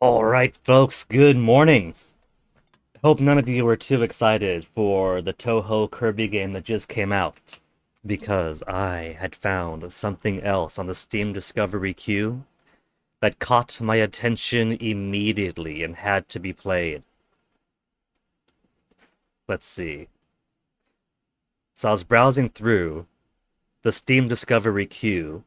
Alright, folks, good morning. Hope none of you were too excited for the Toho Kirby game that just came out, because I had found something else on the Steam Discovery queue that caught my attention immediately and had to be played. Let's see. So I was browsing through the Steam Discovery queue,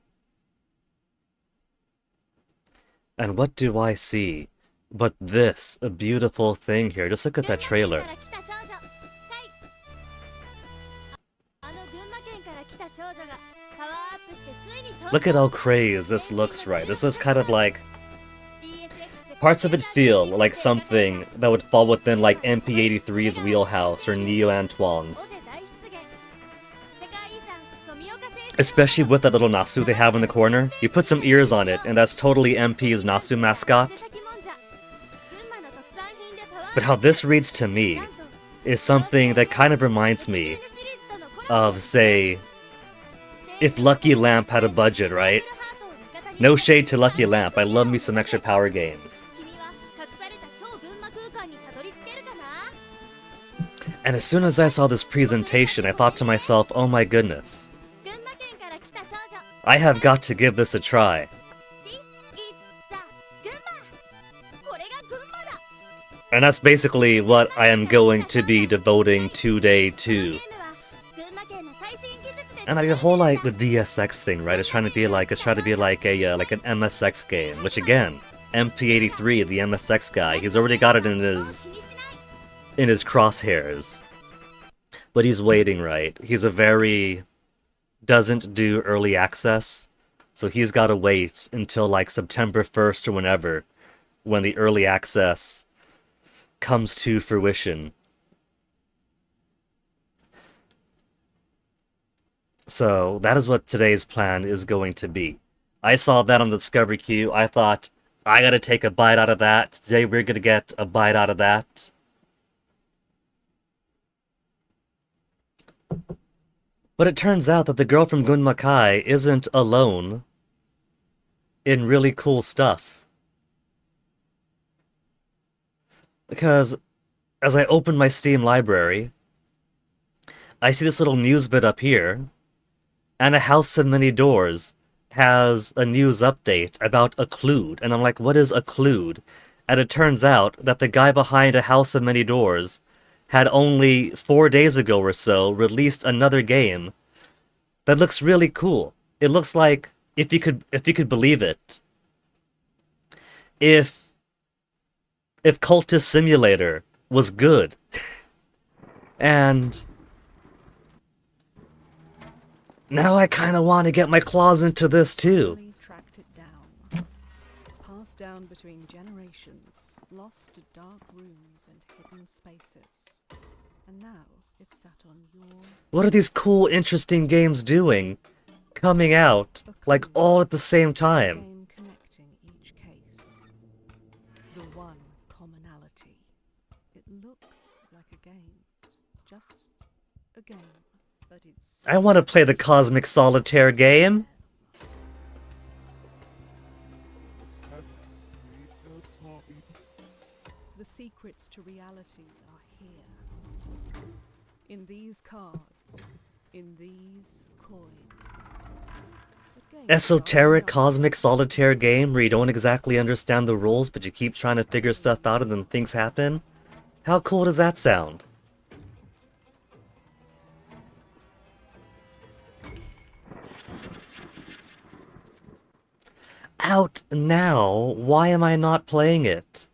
and what do I see but this, a beautiful thing here. Just look at that trailer. Look at how crazed this looks, right? This is kind of like... Parts of it feel like something that would fall within like MP83's wheelhouse or Neo Antoine's. Especially with that little Nasu they have in the corner. You put some ears on it, and that's totally MP's Nasu mascot. But how this reads to me is something that kind of reminds me of, say, if Lucky Lamp had a budget, right? No shade to Lucky Lamp, I love me some extra power games. And as soon as I saw this presentation, I thought to myself, oh my goodness. I have got to give this a try. And that's basically what I am going to be devoting today to. And like the whole like the DSX thing, right? It's trying to be like a like an MSX game, which again, MP83, the MSX guy, he's already got it in his crosshairs. But he's waiting, right? He's a very doesn't do early access, so he's got to wait until like September 1st or whenever, when the early access comes to fruition. So that is what today's plan is going to be. I saw that on the Discovery queue. I thought, I gotta take a bite out of that. Today we're gonna get a bite out of that. But it turns out that the girl from Gunma Kai isn't alone in really cool stuff. Because as I open my Steam library, I see this little news bit up here, and A House of Many Doors has a news update about Occlude, and I'm like, what is Occlude? And it turns out that the guy behind A House of Many Doors had only 4 days ago or so released another game that looks really cool. It looks like, if you could believe it, if Cultist Simulator was good. And now I kind of want to get my claws into this too. Tracked it down. Passed down between generations, lost to dark rooms and hidden spaces. And now it's sat on your... What are these cool, interesting games doing? Coming out, like, all at the same time. Game connecting each case. The one commonality. It looks like a game. Just a game. But it's... I want to play the Cosmic Solitaire game. The secrets to reality are here. In these cards. In these coins. Esoteric Cosmic Solitaire game where you don't exactly understand the rules, but you keep trying to figure stuff out and then things happen? How cool does that sound? Out now? Why am I not playing it?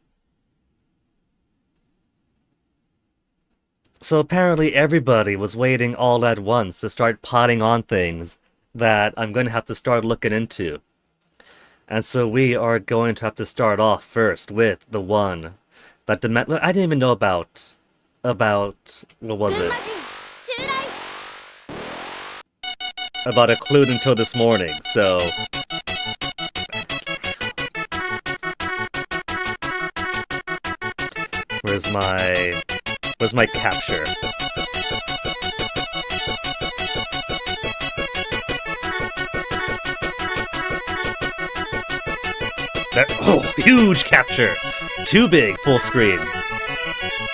So apparently everybody was waiting all at once to start potting on things that I'm going to have to start looking into. And so we are going to have to start off first with the one that I didn't even know about, what was it? About Occlude until this morning, so... Where's my capture? There, oh, huge capture! Too big, full screen.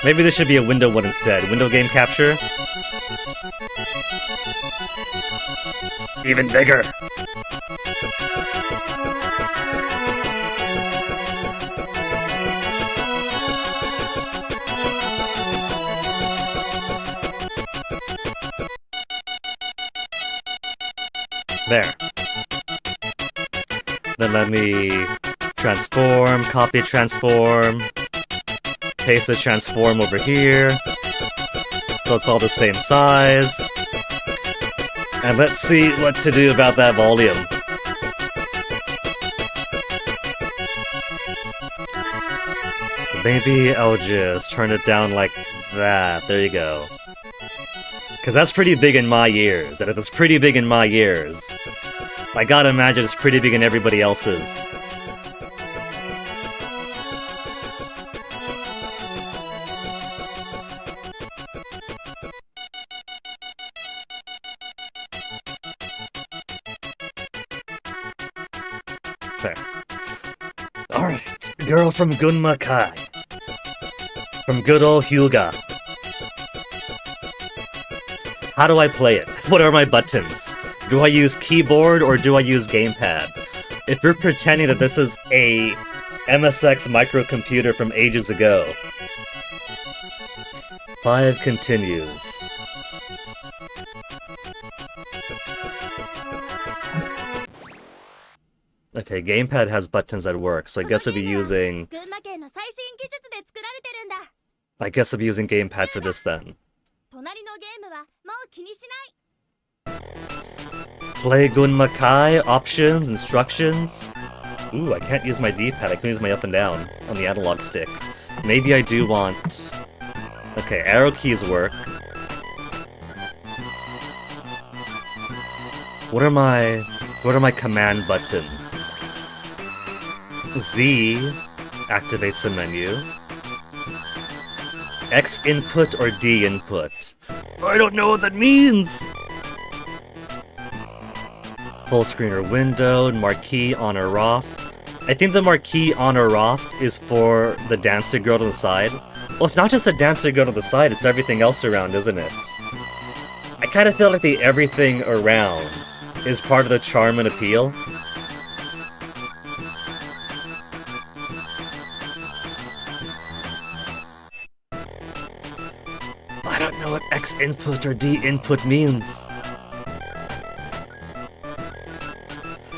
Maybe this should be a window one instead. Window game capture? Even bigger! There. Then let me transform, copy transform, paste the transform over here, so it's all the same size. And let's see what to do about that volume. Maybe I'll just turn it down like that. There you go. Because that's pretty big in my ears, and if it's pretty big in my ears, I gotta imagine it's pretty big in everybody else's. Fair. Alright, Girl from Gunma Kai. From good old Hyuga. How do I play it? What are my buttons? Do I use keyboard or do I use gamepad? If you're pretending that this is a MSX microcomputer from ages ago. 5 continues. Okay, gamepad has buttons that work, so I guess I'll be using... I guess I'll be using gamepad for this then. Play Gunma Kai, options, instructions. Ooh, I can't use my D-pad, I can use my up and down on the analog stick. Maybe I do want... Okay, arrow keys work. What are my command buttons? Z activates the menu. X input or D input? I don't know what that means! Full screen or windowed, marquee on or off. I think the marquee on or off is for the dancer girl to the side. Well, it's not just the dancer girl to the side, it's everything else around, isn't it? I kind of feel like the everything around is part of the charm and appeal. I don't know what X input or D input means.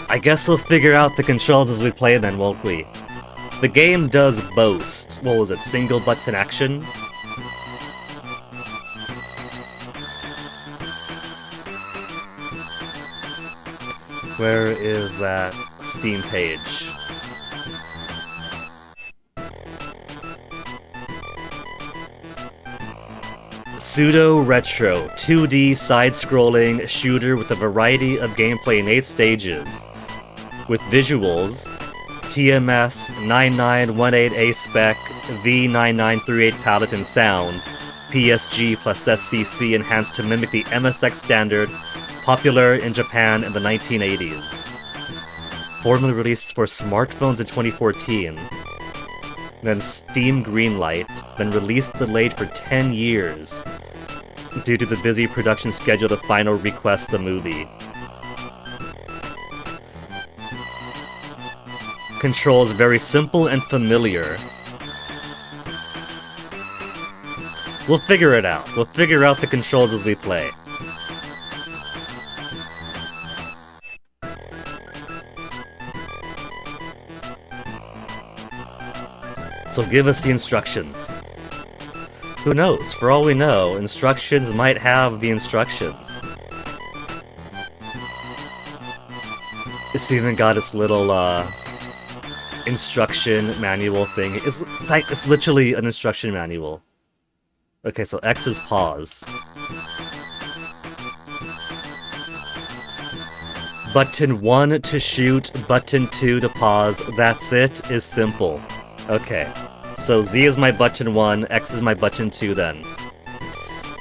I guess we'll figure out the controls as we play then, won't we? The game does boast, what was it, single button action? Where is that Steam page? Pseudo-retro, 2D side-scrolling shooter with a variety of gameplay in 8 stages. With visuals, TMS 9918A spec, V9938 palette and sound, PSG plus SCC enhanced to mimic the MSX standard, popular in Japan in the 1980s. Formally released for smartphones in 2014, then Steam greenlight, then released delayed for 10 years due to the busy production schedule to final request the movie. Controls very simple and familiar. We'll figure it out. We'll figure out the controls as we play. So give us the instructions. Who knows? For all we know, instructions might have the instructions. It's even got its little, instruction manual thing. It's literally an instruction manual. Okay, so X is pause. Button 1 to shoot, button 2 to pause. That's it, is simple. Okay, so Z is my button 1, X is my button 2 then.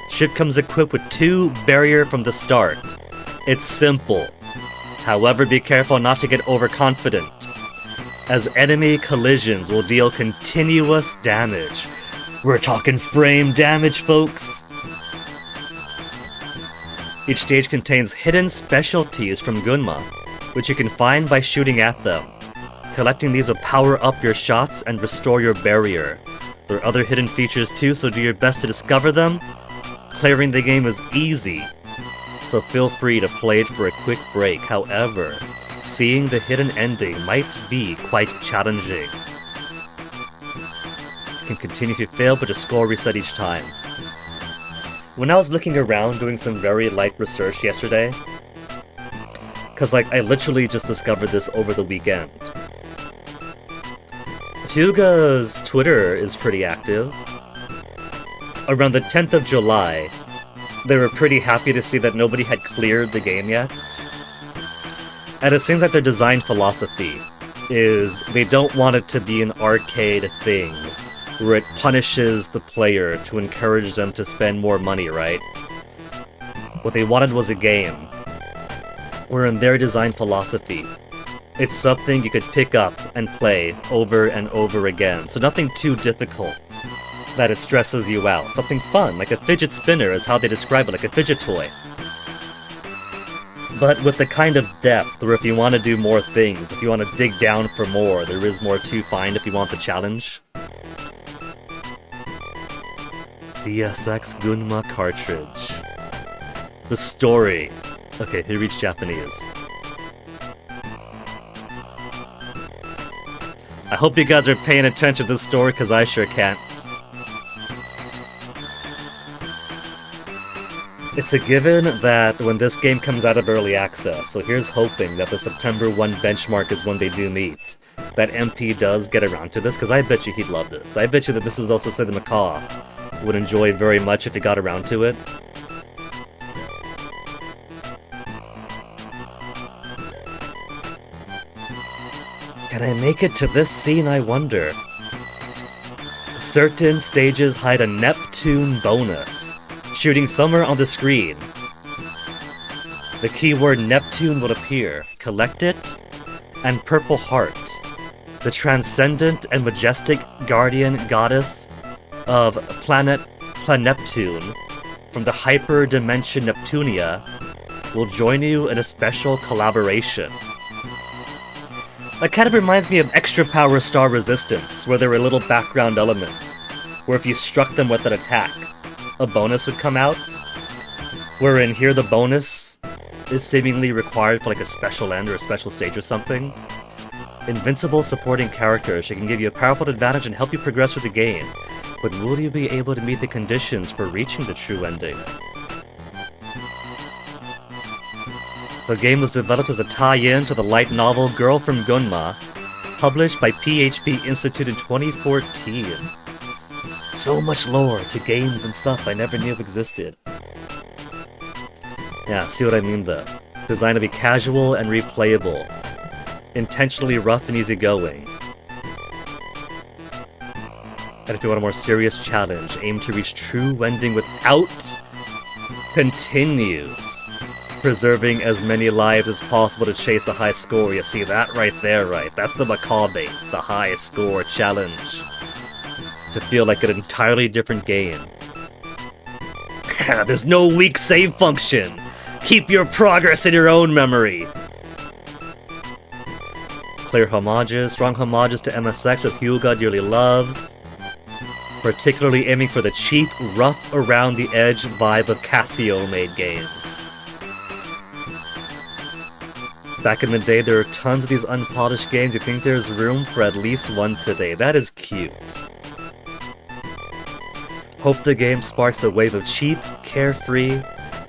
Ship comes equipped with 2 barrier from the start. It's simple. However, be careful not to get overconfident. as enemy collisions will deal continuous damage. We're talking frame damage, folks! Each stage contains hidden specialties from Gunma, which you can find by shooting at them. Collecting these will power up your shots and restore your barrier. There are other hidden features too, so do your best to discover them. Clearing the game is easy, so feel free to play it for a quick break. However, seeing the hidden ending might be quite challenging. You can continue to fail, but your score reset each time. When I was looking around doing some very light research yesterday, cause I literally just discovered this over the weekend. Hyuga's Twitter is pretty active. Around the 10th of July, they were pretty happy to see that nobody had cleared the game yet. And it seems like their design philosophy is they don't want it to be an arcade thing, where it punishes the player to encourage them to spend more money, right? What they wanted was a game, where in their design philosophy, it's something you could pick up and play over and over again, so nothing too difficult that it stresses you out. Something fun, like a fidget spinner is how they describe it, like a fidget toy. But with the kind of depth where if you want to do more things, if you want to dig down for more, there is more to find if you want the challenge. DSX Gunma cartridge. The story. Okay, here reads Japanese. I hope you guys are paying attention to this story, because I sure can't. It's a given that when this game comes out of early access, so here's hoping that the September 1 benchmark is when they do meet, that MP does get around to this, because I bet you he'd love this. I bet you that this is also something Macaw would enjoy very much if he got around to it. Can I make it to this scene, I wonder? Certain stages hide a Neptune bonus, shooting somewhere on the screen. The keyword Neptune will appear. Collect it, and Purple Heart, the transcendent and majestic guardian goddess of planet Planeptune from the hyper-dimension Neptunia, will join you in a special collaboration. That kind of reminds me of Extra Power Star Resistance, where there were little background elements, where if you struck them with an attack, a bonus would come out, wherein here the bonus is seemingly required for a special end or a special stage or something. Invincible supporting characters, she can give you a powerful advantage and help you progress through the game, but will you be able to meet the conditions for reaching the true ending? The game was developed as a tie-in to the light novel Girl from Gunma, published by PHP Institute in 2014. So much lore to games and stuff I never knew existed. Yeah, see what I mean though. Designed to be casual and replayable. Intentionally rough and easygoing. And if you want a more serious challenge, aim to reach true ending without continues. Preserving as many lives as possible to chase a high score. You see that right there, right? That's the Macaw bait, the high score challenge. To feel like an entirely different game. There's no weak save function! Keep your progress in your own memory! Clear homages, strong homages to MSX which Hyuga dearly loves. Particularly aiming for the cheap, rough around the edge vibe of Casio-made games. Back in the day, there were tons of these unpolished games. You think there's room for at least one today. That is cute. Hope the game sparks a wave of cheap, carefree,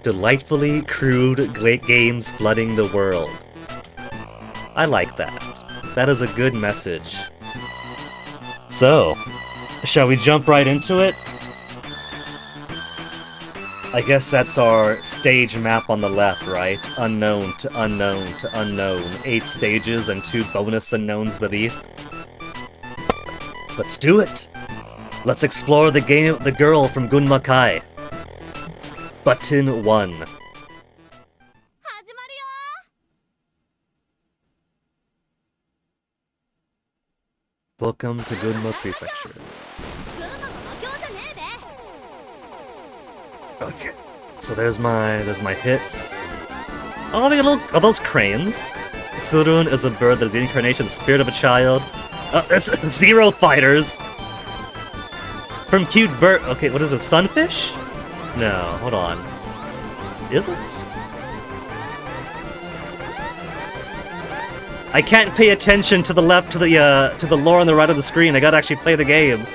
delightfully crude games flooding the world. I like that. That is a good message. So, shall we jump right into it? I guess that's our stage map on the left, right? Unknown to unknown to unknown. 8 stages and 2 bonus unknowns beneath. Let's do it! Let's explore the game, the girl from Gunma Kai. Button 1. Welcome to Gunma Prefecture. Okay, so there's my hits. Oh, they got little, are those cranes? Surun is a bird that is the incarnation, the spirit of a child. There's zero fighters. From cute bird. Okay, what is this? Sunfish? No, hold on. Is it? I can't pay attention to the left, to the lore on the right of the screen. I gotta actually play the game.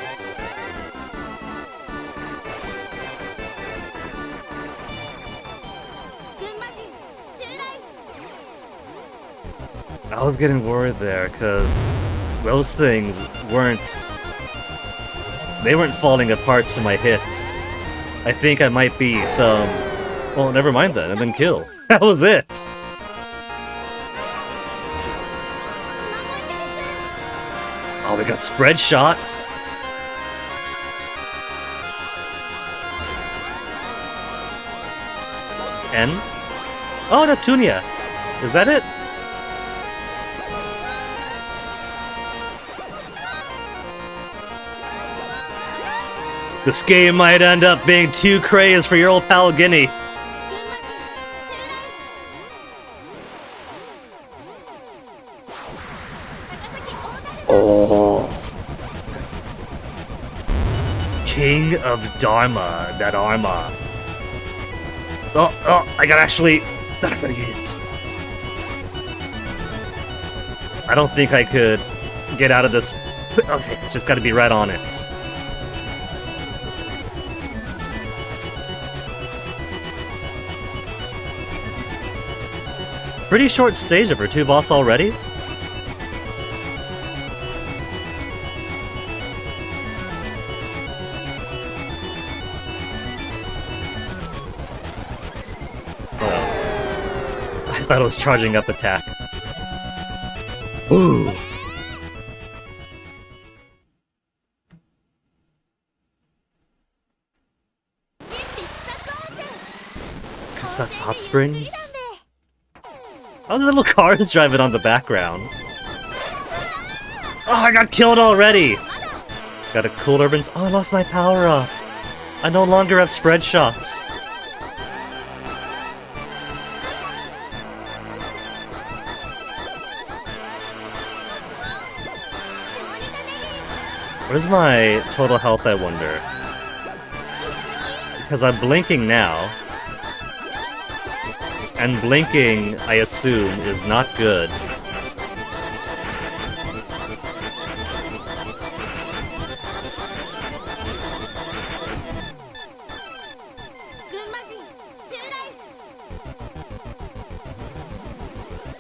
I was getting worried there, because those things weren't falling apart to my hits. I think I might be some... Well, never mind then, and then kill. That was it! Oh, we got spread shots. N? Oh, Neptunia! Is that it? This game might end up being too crazy for your old pal Guinea. Oh. King of Dharma, that armor. Oh, I gotta get it. I don't think I could get out of this. Okay, just gotta be right on it. Pretty short stage for 2 boss already. Oh. I thought it was charging up attack. Ooh. Kusatsu Hot Springs? Oh, there's little cars driving on the background. Oh, I got killed already! Got a cool urban... Oh, I lost my power up. I no longer have spread shots. What is my total health, I wonder? Because I'm blinking now. And blinking, I assume, is not good.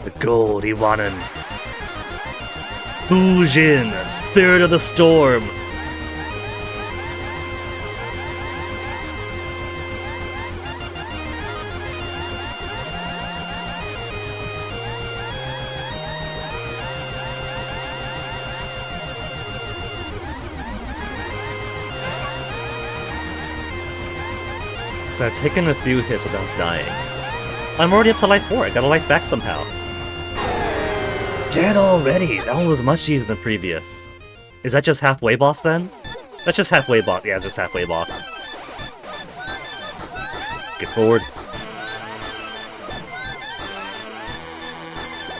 The gold Iwanan. Fujin, spirit of the storm. So I've taken a few hits without dying. I'm already up to life 4, I got a life back somehow. Dead already! That one was much easier than previous. Is that just halfway boss then? That's just halfway boss. Yeah, it's just halfway boss. Get forward.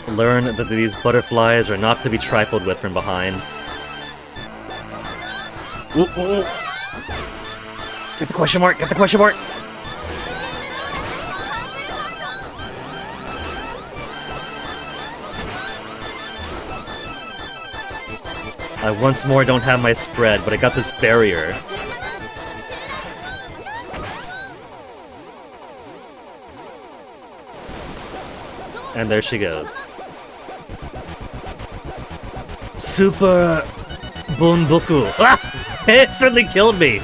Learn that these butterflies are not to be trifled with from behind. Ooh, ooh, ooh. Get the question mark! Get the question mark! I once more don't have my spread, but I got this barrier. And there she goes. Super Bunboku. Ah! It instantly killed me!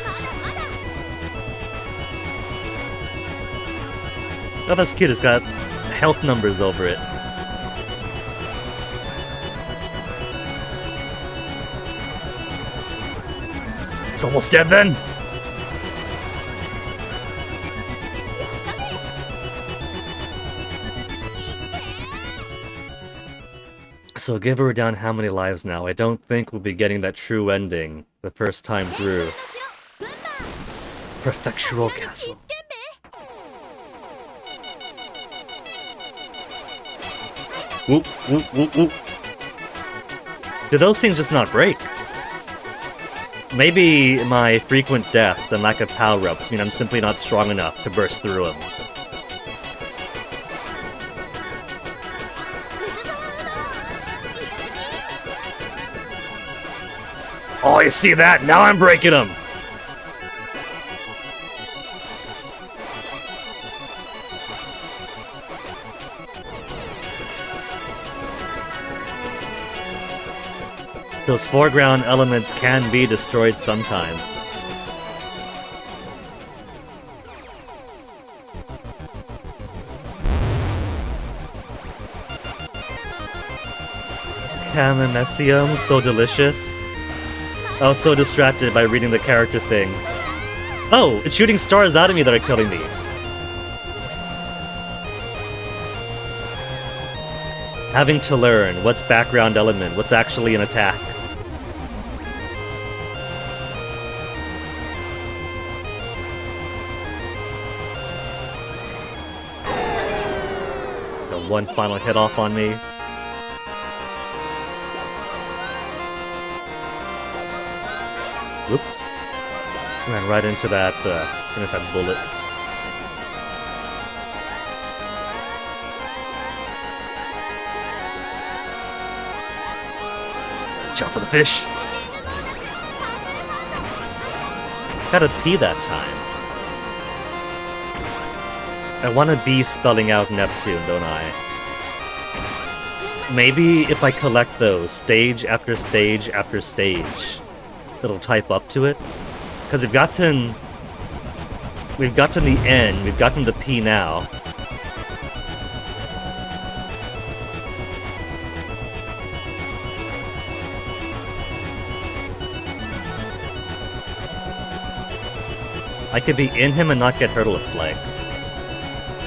Oh, that's cute. It's got health numbers over it. It's almost dead then. So give her down how many lives now? I don't think we'll be getting that true ending the first time through. Prefectural Castle. Whoop, whoop, whoop, whoop. Do those things just not break? Maybe my frequent deaths and lack of power-ups mean I'm simply not strong enough to burst through them. Oh, you see that? Now I'm breaking them! Those foreground elements can be destroyed sometimes. Chamamecium, so delicious. I was so distracted by reading the character thing. Oh, it's shooting stars out of me that are killing me. Having to learn what's background element, what's actually an attack. Got one final hit off on me. Whoops. Ran right into that, bullet. Watch out for the fish. Gotta pee that time. I wanna be spelling out Neptune, don't I? Maybe if I collect those, stage after stage after stage, it'll type up to it. Because we've gotten the N, we've gotten the P now. I could be in him and not get hurt, it looks like.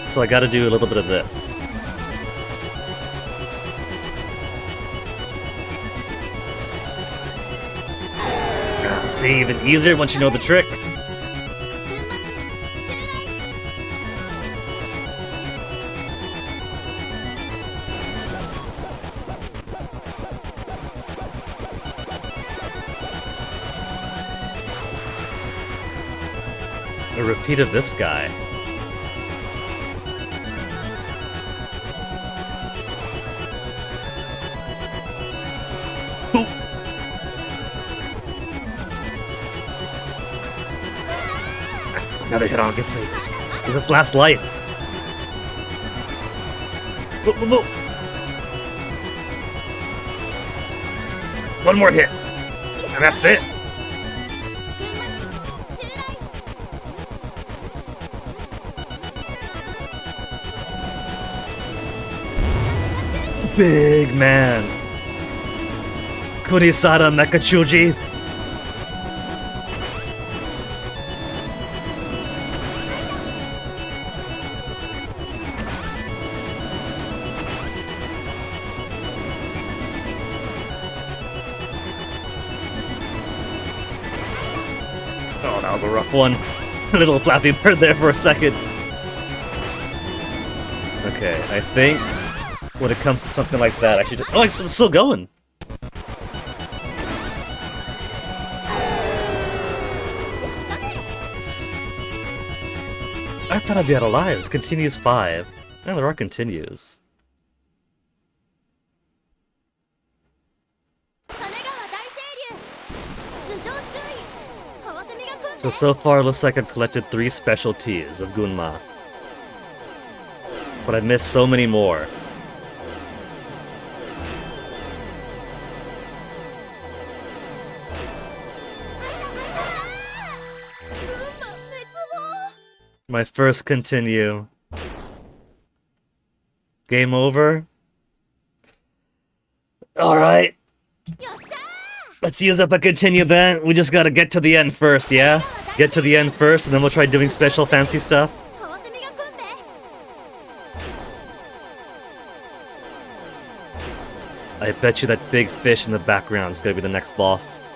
So I gotta do a little bit of this. See, even easier once you know the trick. A repeat of this guy. Another hit on gets me. It's its last life. Whoa, whoa, whoa. One more hit. And that's it. Big man. Kunisada Mekachuji. Oh, that was a rough one. Little Flappy Bird there for a second. Okay, I think when it comes to something like that, I should just... Oh, I'm still going! I thought I'd be out of lives. Continues 5. And there are continues. So far, it looks like I've collected 3 specialties of Gunma. But I missed so many more. My first continue. Game over? Alright. Let's use up a continue then. We just gotta get to the end first, yeah? Get to the end first, and then we'll try doing special fancy stuff. I bet you that big fish in the background is gonna be the next boss.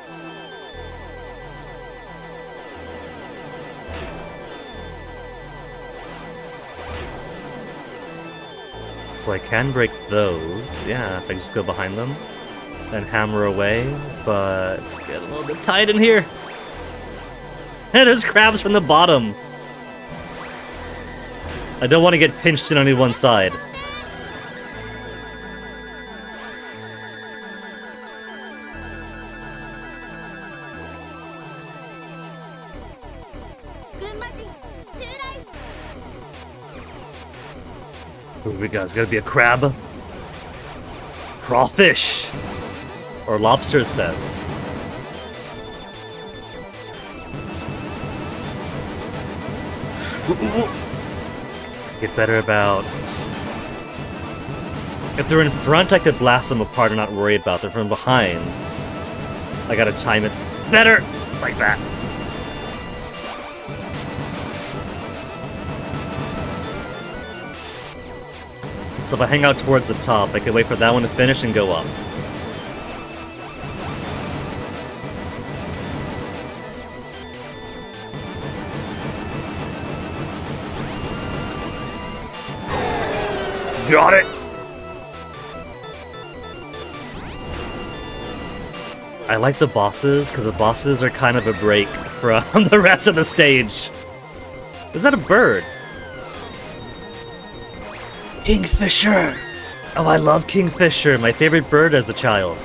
So I can break those, yeah, if I just go behind them and hammer away, but it's getting a little bit tight in here. And there's crabs from the bottom. I don't want to get pinched in only one side. Ooh, we got, it's gonna be a crab. Crawfish! Or lobster says. Get better about... If they're in front, I could blast them apart and not worry about them. From behind, I gotta time it better! Like that. So if I hang out towards the top, I can wait for that one to finish and go up. Got it! I like the bosses, because the bosses are kind of a break from the rest of the stage. Is that a bird? Kingfisher! Oh, I love Kingfisher, my favorite bird as a child.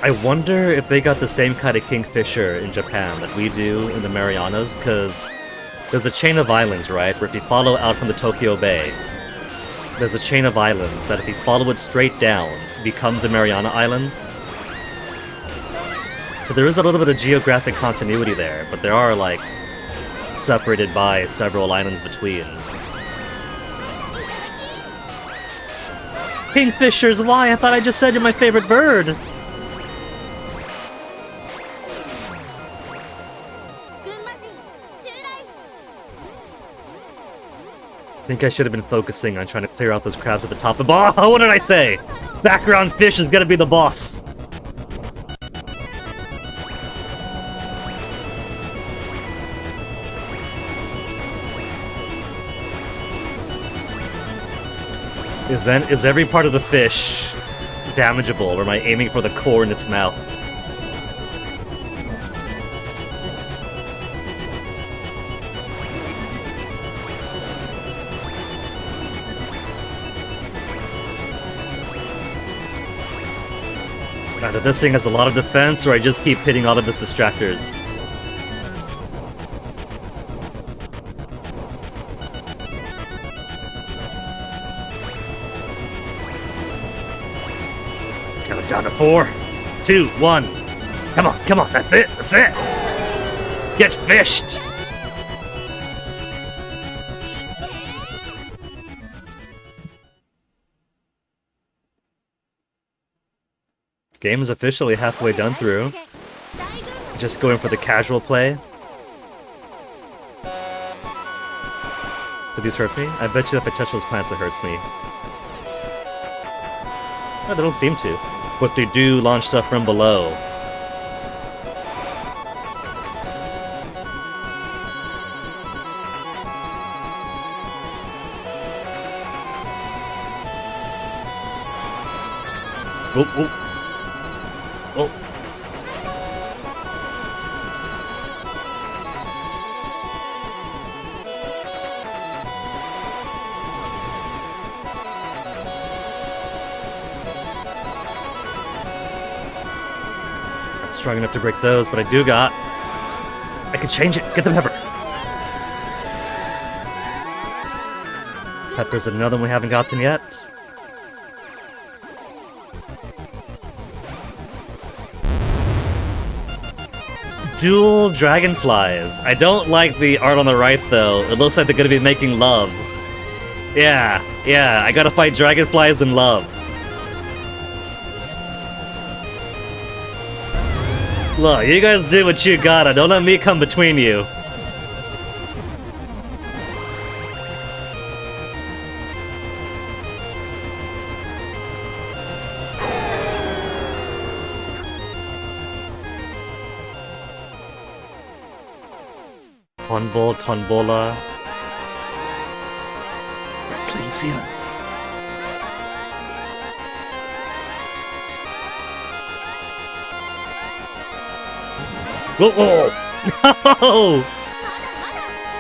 I wonder if they got the same kind of Kingfisher in Japan that we do in the Marianas, because there's a chain of islands, right, where if you follow out from the Tokyo Bay, there's a chain of islands that if you follow it straight down, becomes the Mariana Islands. So there is a little bit of geographic continuity there, but there are, like, separated by several islands between. Kingfishers, why? I thought I just said you're my favorite bird! I think I should have been focusing on trying to clear out those crabs at the top of... Oh, what did I say? Background fish is gonna be the boss! Is every part of the fish damageable, or am I aiming for the core in its mouth? Either this thing has a lot of defense, or I just keep hitting all of its distractors. Down to 4, 2, 1. Come on, come on, that's it, that's it! Get fished! Game is officially halfway done through. Just going for the casual play. Do these hurt me? I bet you that if I touch those plants it hurts me. Oh, they don't seem to. But they do launch stuff from below. Oh, oh. Oh. Strong enough to break those, but I do got... I can change it! Get the pepper! Pepper's another one we haven't gotten yet. Dual dragonflies. I don't like the art on the right, though. It looks like they're gonna be making love. Yeah, I gotta fight dragonflies in love. Look, you guys do what you gotta. Don't let me come between you. Tonbol, Tonbola. Rafflesia. Whoa, whoa! No!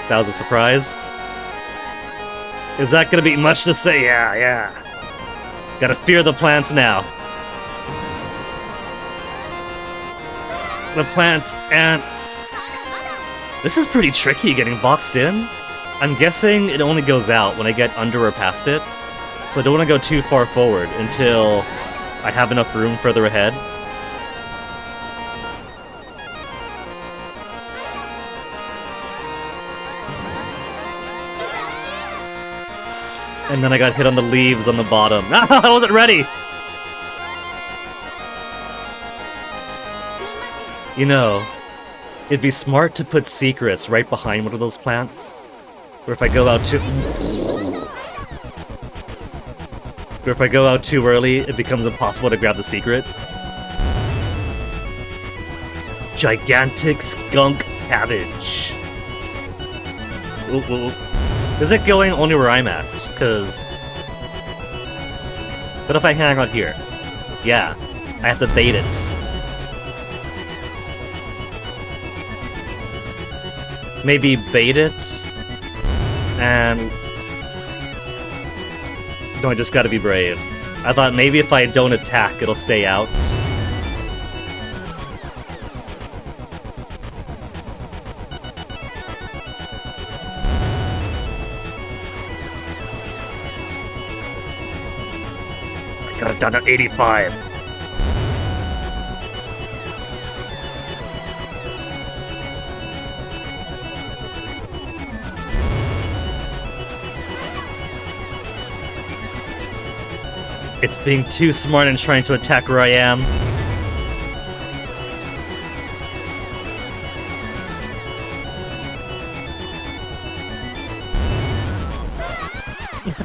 That was a surprise. Is that gonna be much to say? Yeah. Gotta fear the plants now. The plants and... This is pretty tricky getting boxed in. I'm guessing it only goes out when I get under or past it. So I don't want to go too far forward until I have enough room further ahead. And then I got hit on the leaves on the bottom. Ah, I wasn't ready! You know, it'd be smart to put secrets right behind one of those plants. Or if I go out too early, it becomes impossible to grab the secret. Gigantic skunk cabbage. Ooh. Is it going only where I'm at? Because... What if I hang out here? Yeah, I have to bait it. Maybe bait it, and... No, I just gotta be brave. I thought maybe if I don't attack, it'll stay out. I got it down to 85. It's being too smart and trying to attack where I am.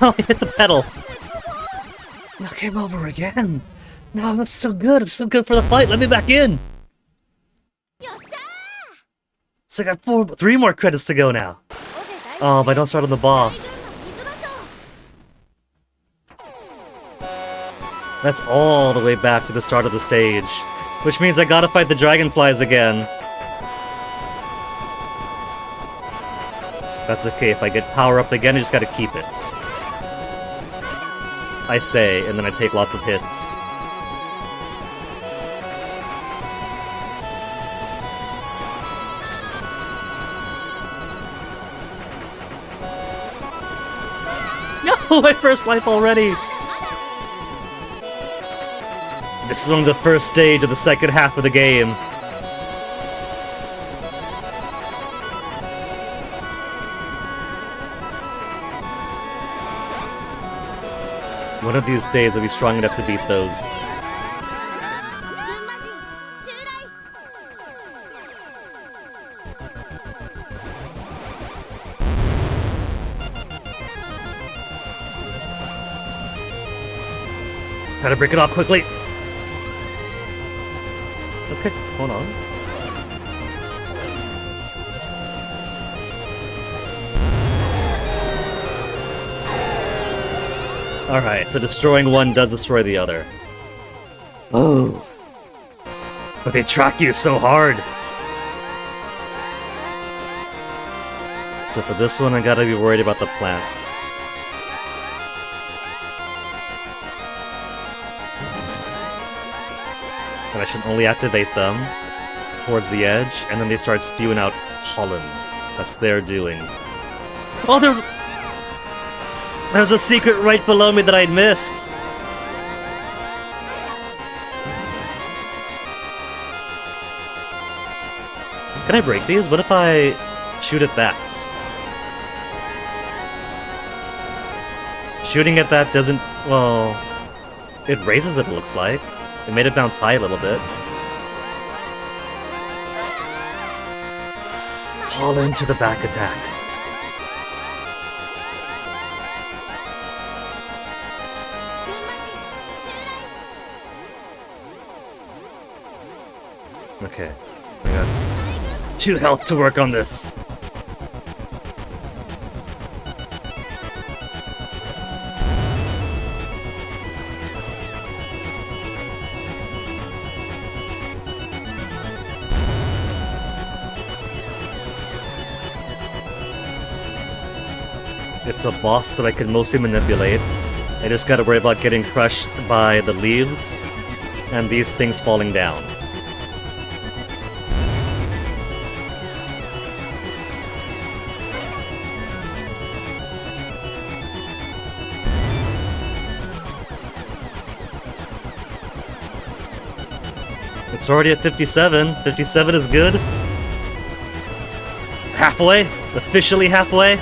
No, I hit the pedal. Knock him over again. No, that's so good. It's so good for the fight. Let me back in. So I got 3 more credits to go now. Oh, but I don't start on the boss. That's all the way back to the start of the stage. Which means I gotta fight the dragonflies again. That's okay, if I get power up again, I just gotta keep it. I say, and then I take lots of hits. No, my first life already! This is only the first stage of the second half of the game. One of these days I'll be strong enough to beat those. Gotta break it off quickly. Okay, hold on. Alright, so destroying one does destroy the other. Oh. But they track you so hard! So for this one, I gotta be worried about the plants. And I should only activate them towards the edge, and then they start spewing out pollen. That's their doing. Oh, there's a secret right below me that I'd missed! Can I break these? What if I shoot at that? Shooting at that doesn't... well... it raises it, it looks like. It made it bounce high a little bit. Haul into the back attack. Okay. I got 2 health to work on this. It's a boss that I can mostly manipulate. I just gotta worry about getting crushed by the leaves and these things falling down. It's already at 57. 57 is good. Halfway? Officially halfway?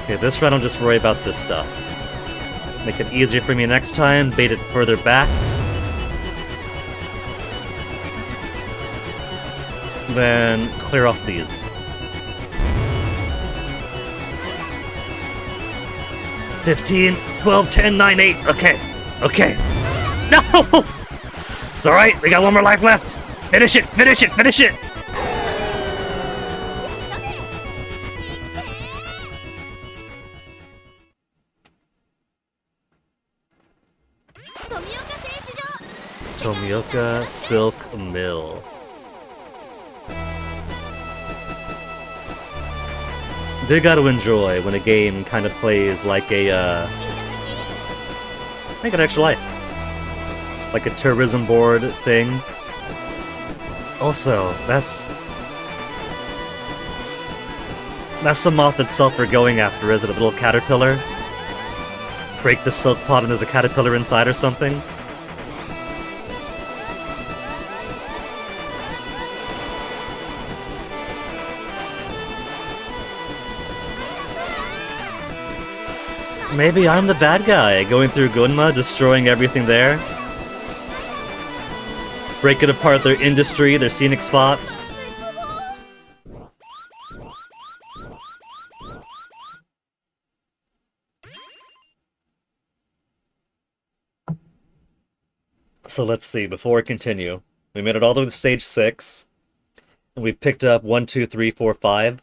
Okay, this round I'll just worry about this stuff. Make it easier for me next time, bait it further back. Then clear off these. 15, 12, 10, 9, 8. Okay. Okay. No! It's alright, we got one more life left. Finish it, finish it, finish it! Tomioka Silk Mill. Do gotta enjoy when a game kind of plays like a, make an extra life. Like a tourism board thing. Also, that's the moth itself we're going after, is it? A little caterpillar? Break the silk pot and there's a caterpillar inside or something? Maybe I'm the bad guy, going through Gunma, destroying everything there. Breaking apart their industry, their scenic spots. So let's see, before we continue. We made it all the way to stage 6. And we picked up 1, 2, 3, 4, 5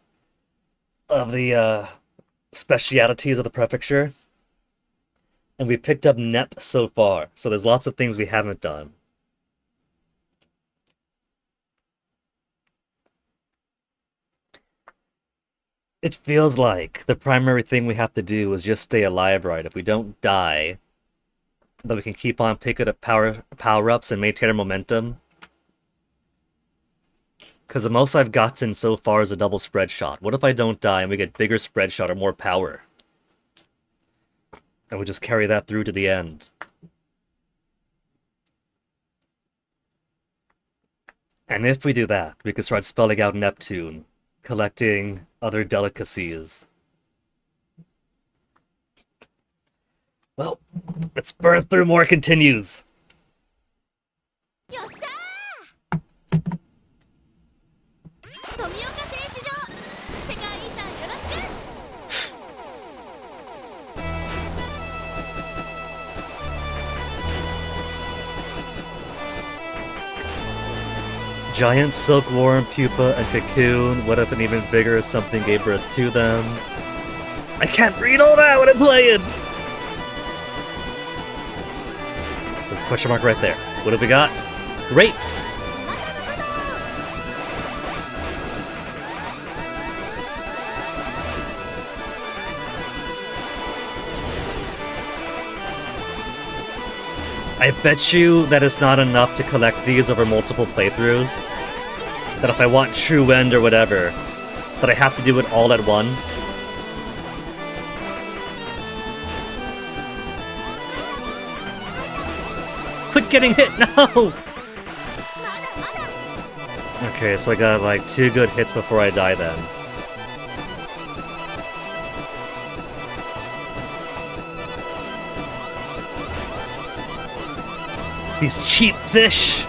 of the specialities of the prefecture. And we picked up NEP so far, so there's lots of things we haven't done. It feels like the primary thing we have to do is just stay alive, right? If we don't die, then we can keep on picking up power-ups and maintain our momentum. Because the most I've gotten so far is a double spread shot. What if I don't die and we get bigger spread shot or more power? And we just carry that through to the end. And if we do that, we can start spelling out Neptune, collecting other delicacies. Well, let's burn through more continues. Giant silkworm, pupa, and cocoon. What if an even bigger something gave birth to them? I can't read all that when I'm playing! There's a question mark right there. What have we got? Grapes! I bet you that it's not enough to collect these over multiple playthroughs. That if I want true end or whatever, that I have to do it all at one. Quit getting hit, no! Okay, so I got like 2 good hits before I die then. These cheap fish!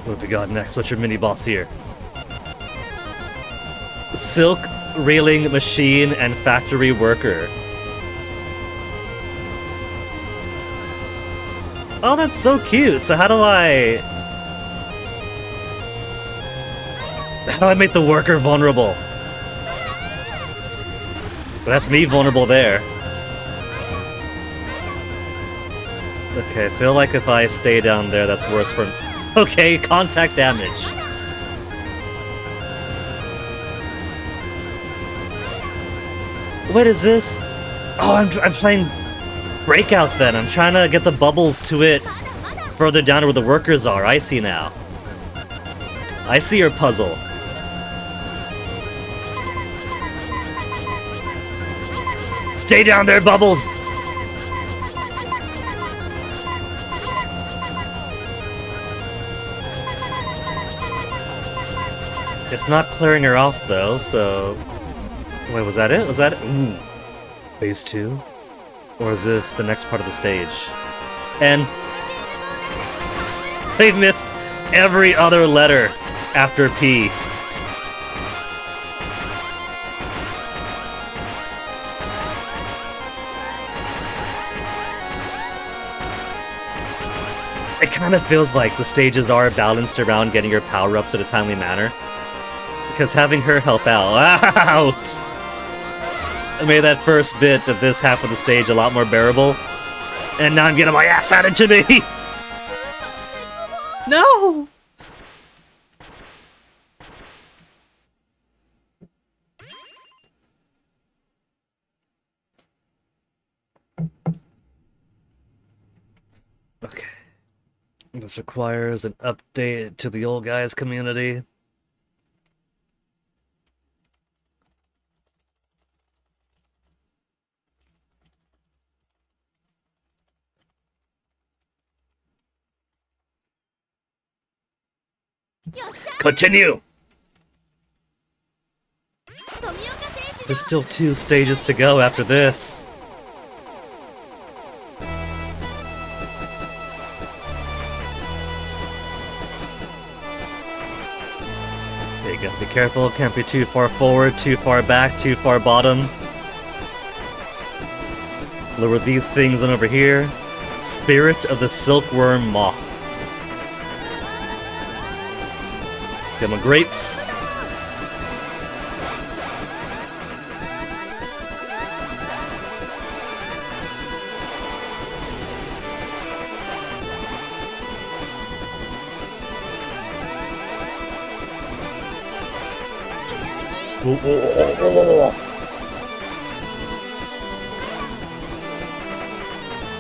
What have we got next? What's your mini-boss here? Silk Reeling Machine and Factory Worker. Oh, that's so cute! So how do I make the worker vulnerable? But that's me vulnerable there. Okay, I feel like if I stay down there, that's worse for... Okay, contact damage. What is this? Oh, I'm playing Breakout then. I'm trying to get the bubbles to it further down to where the workers are. I see now. I see your puzzle. Stay down there, Bubbles! It's not clearing her off, though, so... Wait, was that it? Was that it? Ooh. Phase 2? Or is this the next part of the stage? And... They've missed every other letter after P. It kind of feels like the stages are balanced around getting your power-ups in a timely manner. Because having her help out made that first bit of this half of the stage a lot more bearable. And now I'm getting my ass handed to me! No! Okay. This requires an update to the old guys community. Continue! There's still 2 stages to go after this. There you go. Be careful, can't be too far forward, too far back, too far bottom. Lower these things on over here. Spirit of the Silkworm Moth. Get my grapes.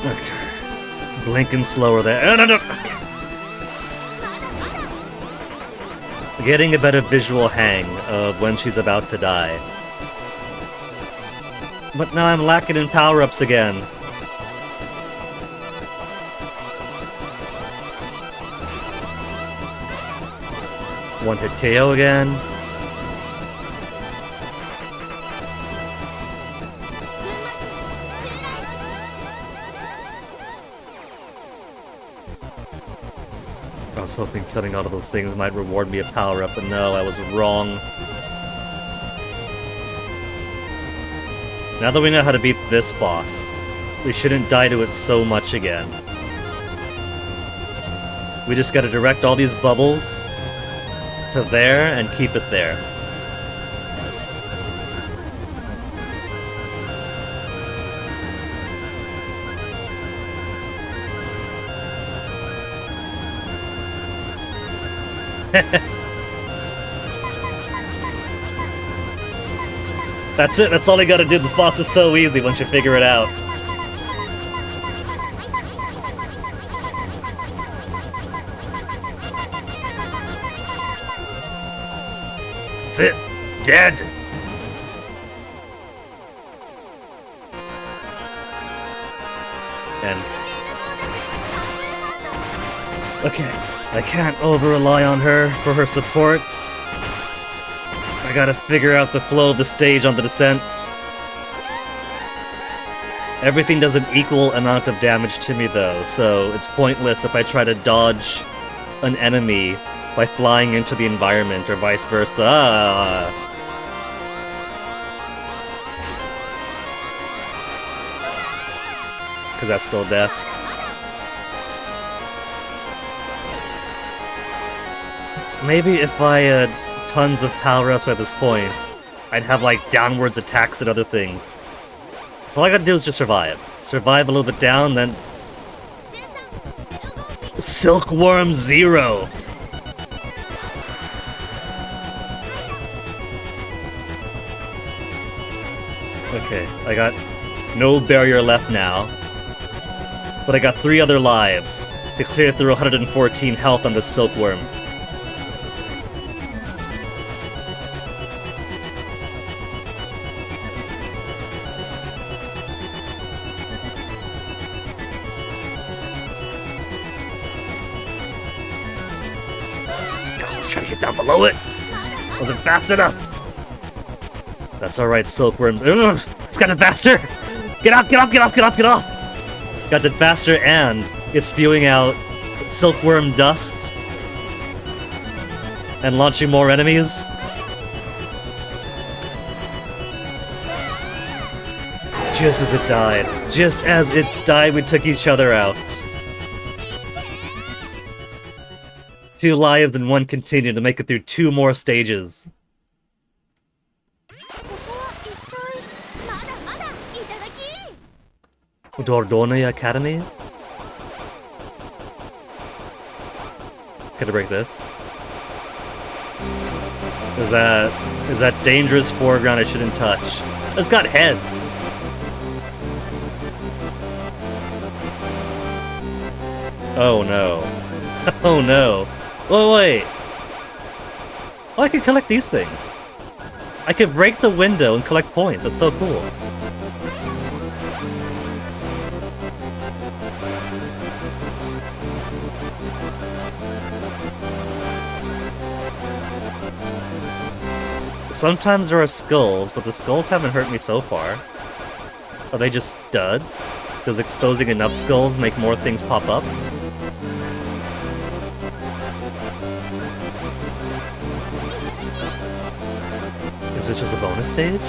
Okay. Blinking slower there. No. Getting a better visual hang of when she's about to die. But now I'm lacking in power-ups again. One hit KO again. I was hoping killing all of those things might reward me a power-up, but no, I was wrong. Now that we know how to beat this boss, we shouldn't die to it so much again. We just gotta direct all these bubbles to there and keep it there. That's it, that's all you gotta do. This boss is so easy once you figure it out. That's it. Dead! And... okay. I can't over-rely on her for her support. I gotta figure out the flow of the stage on the descent. Everything does an equal amount of damage to me though, so it's pointless if I try to dodge an enemy by flying into the environment or vice versa. Because that's still death. Maybe if I had tons of power-ups at this point, I'd have like downwards attacks and other things. So all I gotta do is just survive. Survive a little bit down, then... Silkworm 0! Okay, I got no barrier left now. But I got 3 other lives to clear through 114 health on the Silkworm. Let's try to get down below it. Wasn't fast enough. That's alright, Silkworms. It's gotten faster! Get off, get off, get off, get off, get off! Got it faster, and it's spewing out silkworm dust and launching more enemies. Just as it died. Just as it died, we took each other out. 2 lives and 1 continued to make it through 2 more stages. Dordone Academy? Gotta break this. Is that dangerous foreground I shouldn't touch? It's got heads! Oh no. Oh no. Oh wait! Oh, I can collect these things! I can break the window and collect points, that's so cool. Sometimes there are skulls, but the skulls haven't hurt me so far. Are they just duds? Does exposing enough skulls make more things pop up? Is it just a bonus stage?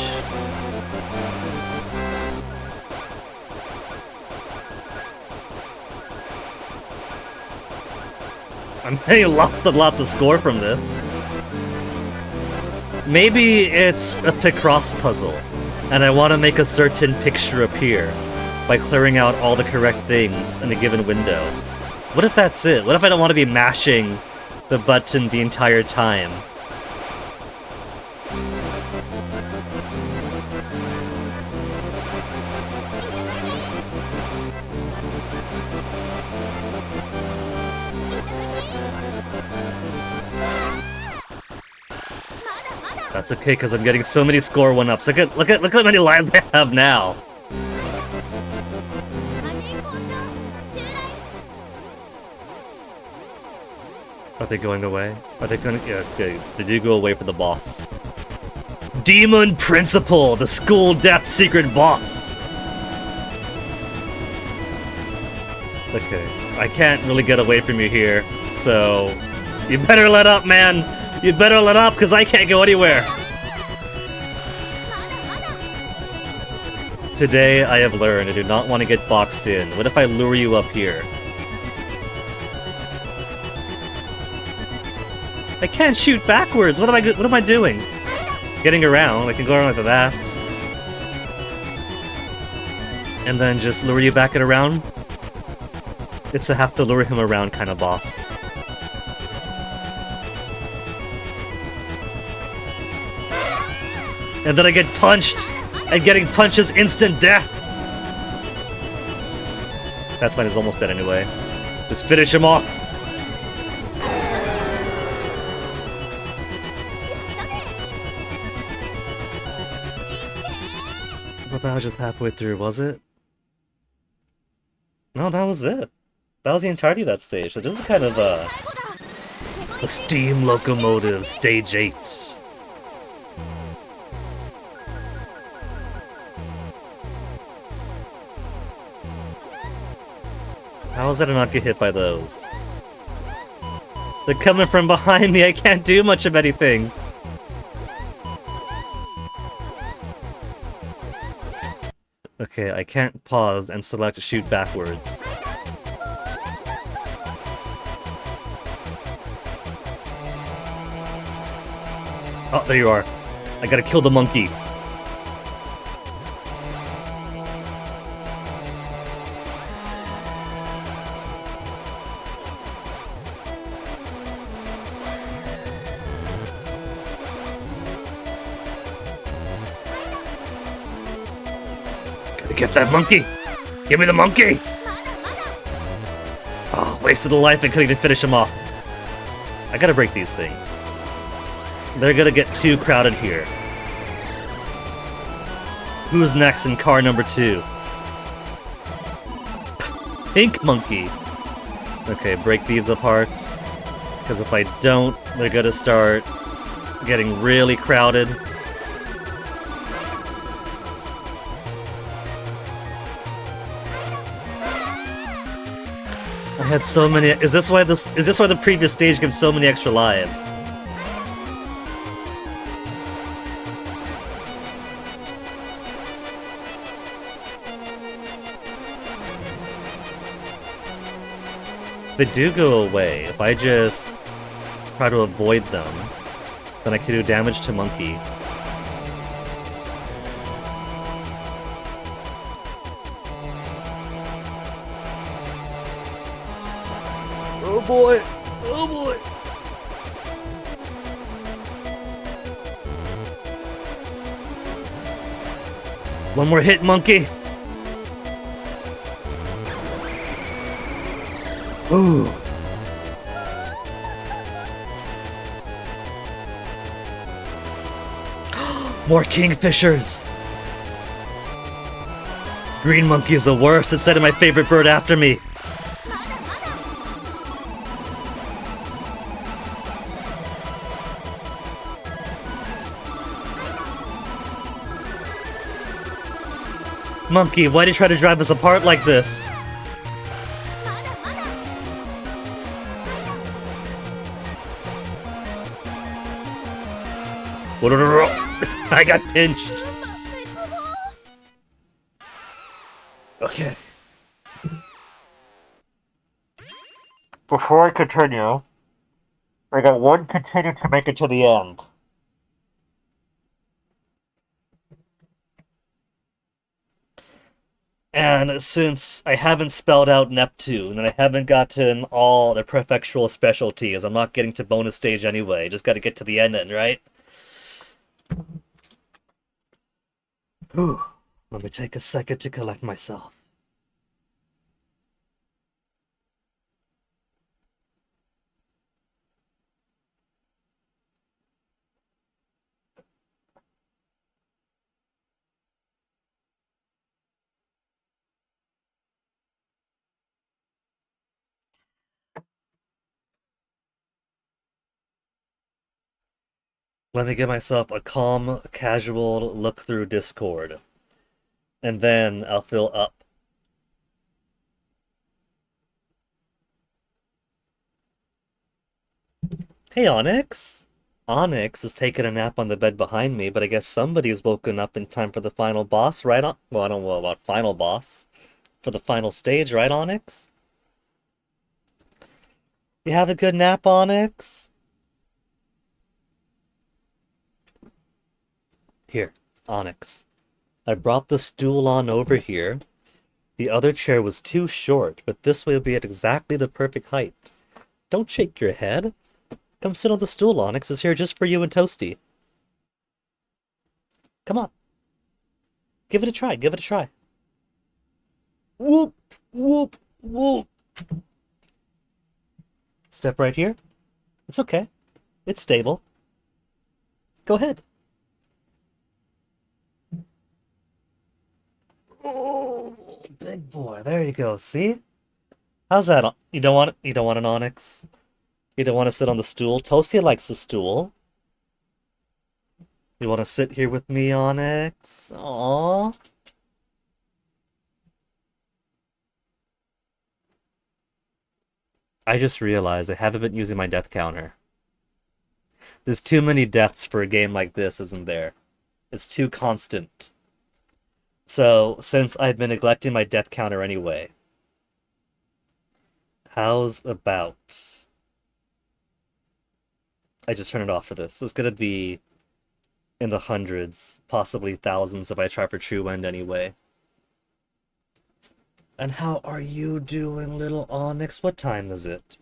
I'm getting lots and lots of score from this. Maybe it's a Picross puzzle, and I want to make a certain picture appear by clearing out all the correct things in a given window. What if that's it? What if I don't want to be mashing the button the entire time? That's okay, because I'm getting so many score 1-ups. Look at how many lives I have now. Are they going away? Are they going to... Yeah, okay. They do go away for the boss. Demon Principal, the school death secret boss. Okay, I can't really get away from you here, so you better let up, man. You better let up, because I can't go anywhere. Today, I have learned I do not want to get boxed in. What if I lure you up here? I can't shoot backwards! What am I doing? Getting around. I can go around like that. And then just lure you back and around? It's a have to lure him around kind of boss. And then I get punched, and getting punched is instant death. That's fine, he's almost dead anyway. Just finish him off. But that was just halfway through, was it? No, that was it. That was the entirety of that stage. So this is kind of the Steam Locomotive Stage 8. How is that I not get hit by those? They're coming from behind me, I can't do much of anything! Okay, I can't pause and select shoot backwards. Oh, there you are. I gotta kill the monkey. Gotta get that monkey! Give me the monkey! Oh, wasted a life and couldn't even finish him off. I gotta break these things. They're gonna get too crowded here. Who's next in car number 2? Pink monkey! Okay, break these apart. Because if I don't, they're gonna start getting really crowded. I had so many. Is this why the previous stage gives so many extra lives? So they do go away. If I just try to avoid them, then I can do damage to monkey. Oh boy! Oh boy! One more hit, monkey! Ooh! More kingfishers! Green monkey is the worst. It's sending my favorite bird after me. Monkey, why did you try to drive us apart like this? I got pinched. Okay. Before I continue, I got one continue to make it to the end. And since I haven't spelled out Neptune, and I haven't gotten all the prefectural specialties, I'm not getting to bonus stage anyway. Just gotta get to the end, right? Whew. Let me take a second to collect myself. Let me give myself a calm, casual look through Discord. And then I'll fill up. Hey, Onyx! Onyx is taking a nap on the bed behind me, but I guess somebody's woken up in time for the final boss, right? Well, I don't know about final boss. For the final stage, right, Onyx? You have a good nap, Onyx? Here, Onyx. I brought the stool on over here. The other chair was too short, but this way will be at exactly the perfect height. Don't shake your head. Come sit on the stool, Onyx is here just for you and Toasty. Come on. Give it a try, give it a try. Whoop, whoop, whoop. Step right here. It's okay. It's stable. Go ahead. Oh, big boy. There you go. See? How's that? You don't want an Onyx? You don't want to sit on the stool? Toasty likes the stool. You want to sit here with me, Onyx? Aww. I just realized I haven't been using my death counter. There's too many deaths for a game like this, isn't there? It's too constant. So, since I've been neglecting my death counter anyway, how's about... I just turn it off for this. It's gonna be in the hundreds, possibly thousands if I try for True End anyway. And how are you doing, little Onyx? What time is it?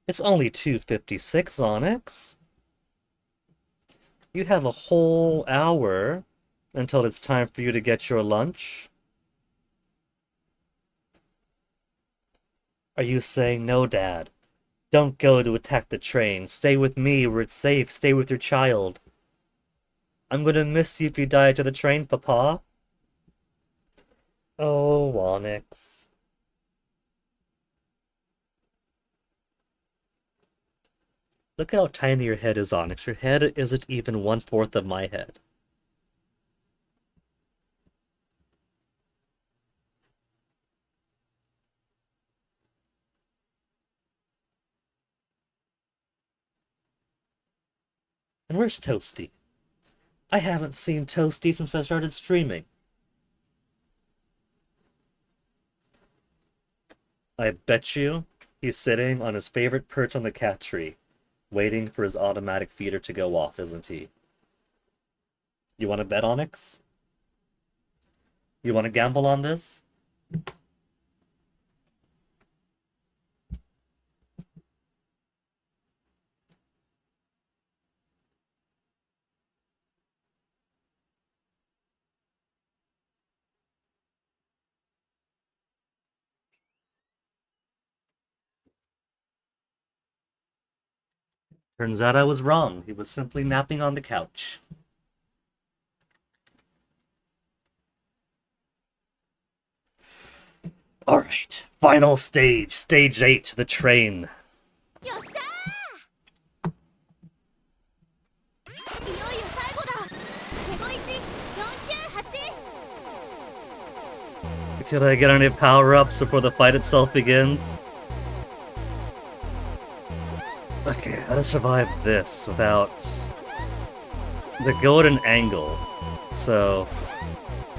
It's only 2:56, Onyx. You have a whole hour until it's time for you to get your lunch. Are you saying, no, Dad? Don't go to attack the train. Stay with me where it's safe. Stay with your child. I'm gonna miss you if you die to the train, Papa. Oh, Onyx. Look at how tiny your head is, Onyx. Your head isn't even 1/4 of my head. And where's Toasty? I haven't seen Toasty since I started streaming. I bet you he's sitting on his favorite perch on the cat tree, waiting for his automatic feeder to go off, isn't he? You want to bet, Onyx? You want to gamble on this? Turns out I was wrong. He was simply napping on the couch. Alright, final stage. Stage 8, the train. Could I get any power-ups before the fight itself begins? Okay, how to survive this without the golden angle. So,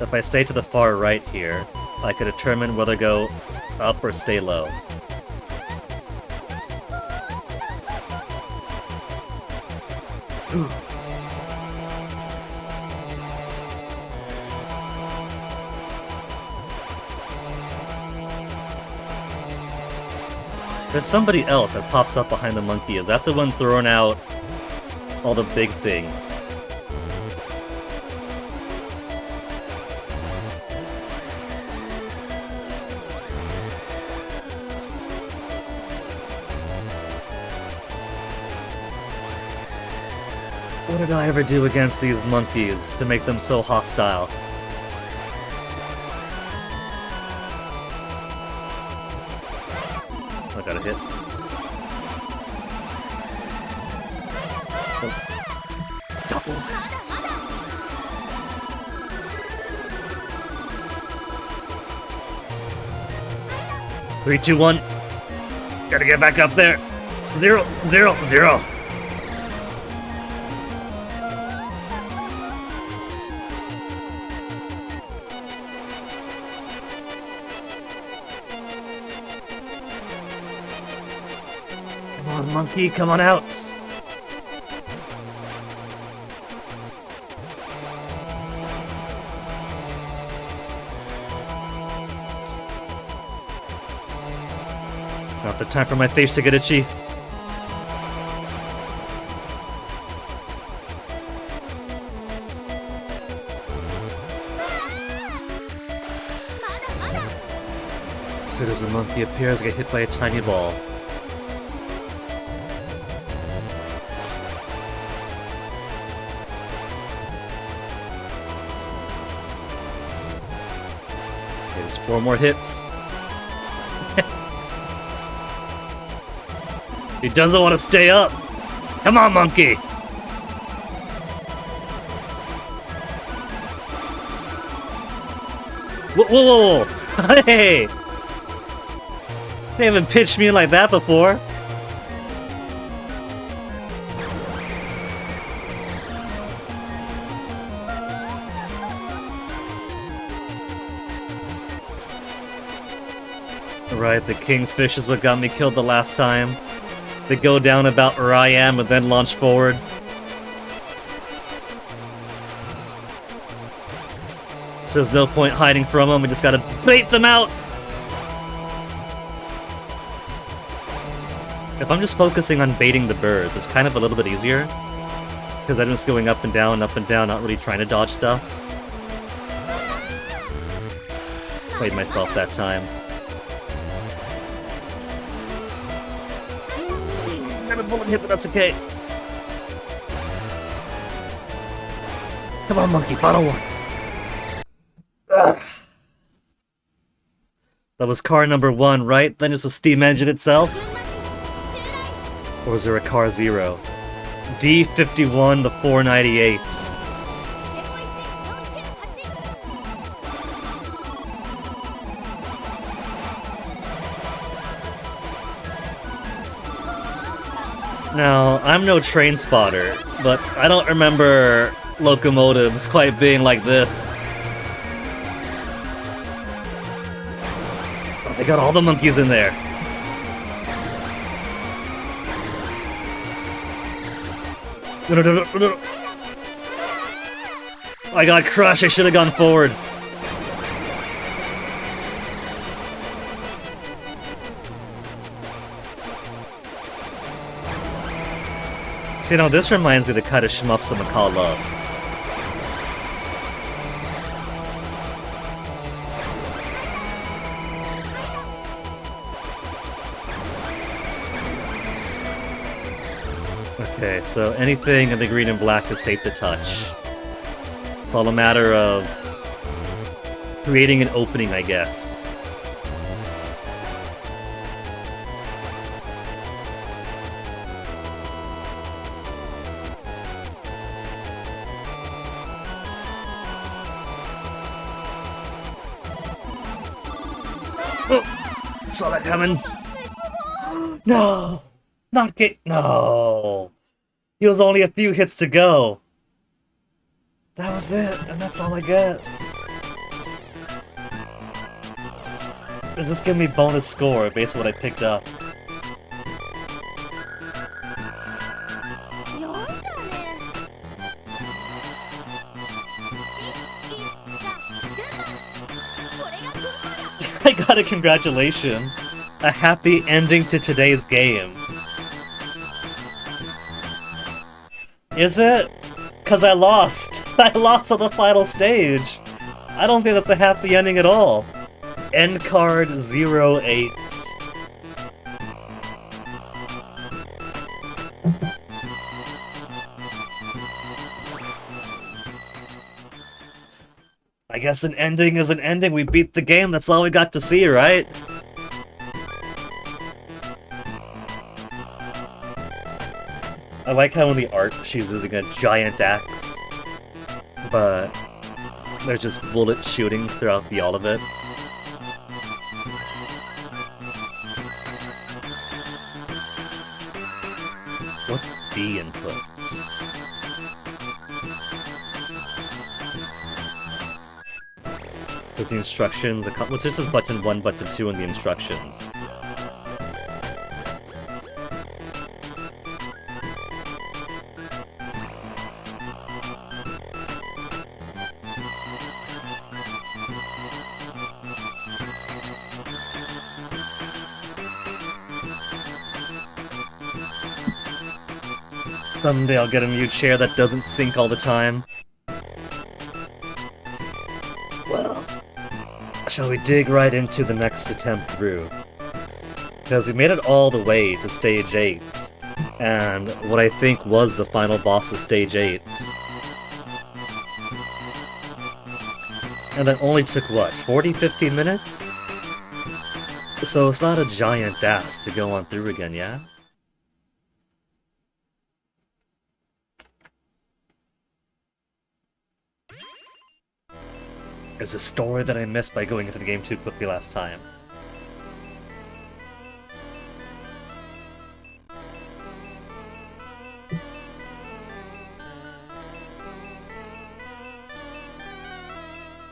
if I stay to the far right here, I could determine whether to go up or stay low. There's somebody else that pops up behind the monkey. Is that the one throwing out all the big things? What did I ever do against these monkeys to make them so hostile? I got a hit. Oh. Double hit. 3, 2, 1. Gotta get back up there. 0, 0, 0. Monkey, come on out! Not the time for my face to get itchy. As soon as a monkey appears, I get hit by a tiny ball. There's 4 more hits. He doesn't want to stay up. Come on, monkey. Whoa, whoa, whoa. Hey. They haven't pitched me like that before. Right, the kingfish is what got me killed the last time. They go down about where I am and then launch forward. So there's no point hiding from them, we just gotta bait them out! If I'm just focusing on baiting the birds, it's kind of a little bit easier. Because I'm just going up and down, not really trying to dodge stuff. Played myself that time. Got a bullet hit, but that's okay. Come on, monkey, bottle one. Ugh. That was car number 1, right? Then it's the steam engine itself? Or was there a car 0? D51, the 498. Now, I'm no train spotter, but I don't remember locomotives quite being like this. Oh, they got all the monkeys in there. No. I got crushed, I should have gone forward. See, now this reminds me of the kind of shmups that McCall loves. Okay, so anything in the green and black is safe to touch. It's all a matter of creating an opening, I guess. Oh, saw that coming. No! Not get. No! He was only a few hits to go. That was it, and that's all I get. Does this give me bonus score based on what I picked up? I got a congratulation. A happy ending to today's game. Is it? 'Cause I lost. I lost on the final stage. I don't think that's a happy ending at all. End card 08. I guess an ending is an ending. We beat the game. That's all we got to see, right? I like how in the art she's using a giant axe, but there's just bullet shooting throughout all of it. What's D inputs? Does the instructions... What's this is button 1, button 2 in the instructions? Someday I'll get a new chair that doesn't sync all the time. Well, shall we dig right into the next attempt through? Because we made it all the way to stage 8, and what I think was the final boss of stage 8. And that only took, what, 40-50 minutes? So it's not a giant ass to go on through again, yeah? There's a story that I missed by going into the game too quickly last time.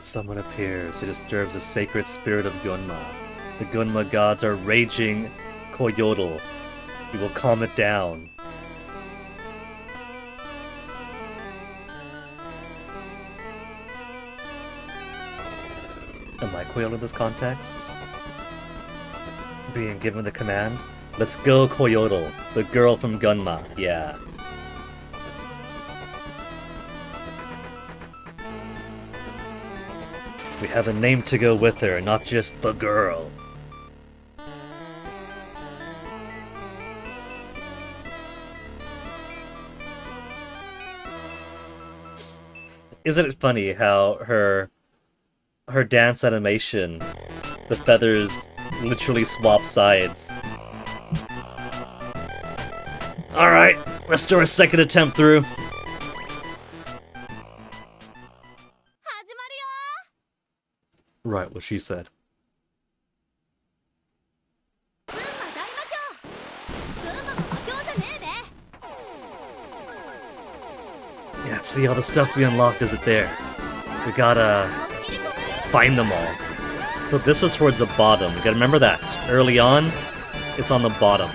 Someone appears who disturbs the sacred spirit of Gunma. The Gunma gods are raging koyodel. We will calm it down. Koyoto in this context. Being given the command. Let's go, Koyoto, the girl from Gunma. Yeah. We have a name to go with her, not just the girl. Isn't it funny how her dance animation, the feathers literally swap sides. Alright, let's do our second attempt through. Right, what she said. Yeah, see all the stuff we unlocked, is it there? We gotta find them all. So this was towards the bottom. You gotta remember that. Early on, it's on the bottom.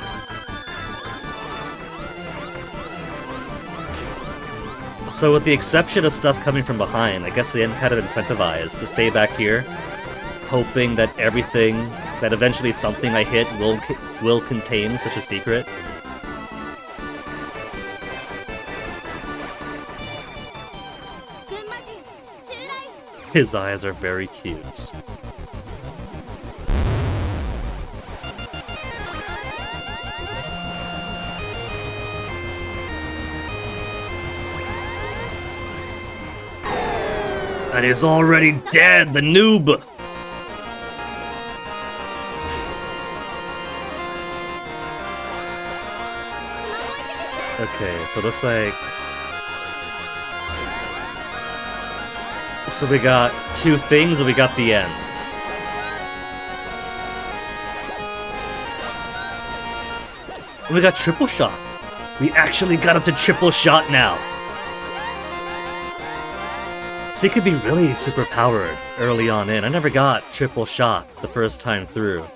So with the exception of stuff coming from behind, I guess they kind of incentivized to stay back here, hoping that everything, that eventually something I hit will contain such a secret. His eyes are very cute. And he's already dead, the noob! Okay, so looks like... So we got two things and we got the end. And we got triple shot. We actually got up to triple shot now. So it could be really super powered early on in. I never got triple shot the first time through.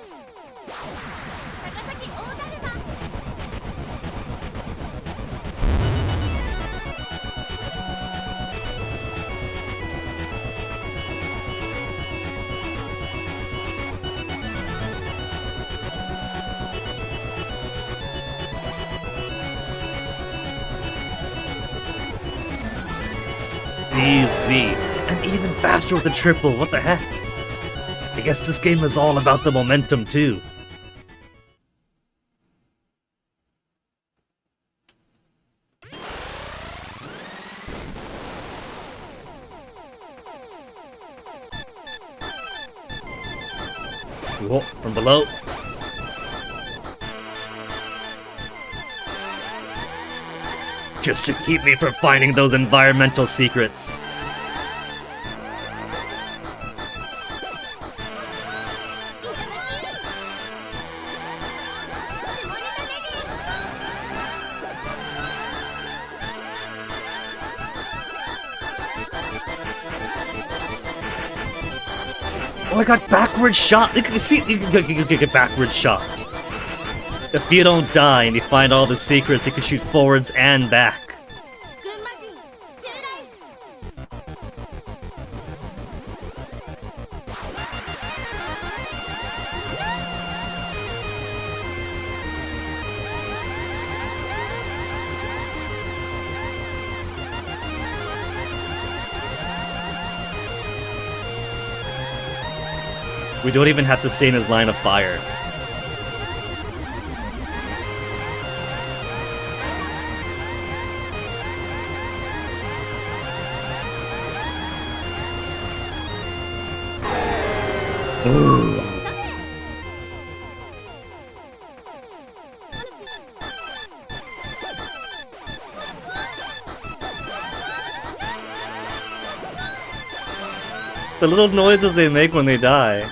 Easy. And even faster with the triple, what the heck? I guess this game is all about the momentum too. Whoa, from below. Just to keep me from finding those environmental secrets. Oh, I got backward shot. You can see, you can get backward shots. If you don't die and you find all the secrets, you can shoot forwards and back. We don't even have to stay in his line of fire. Ooh. The little noises they make when they die.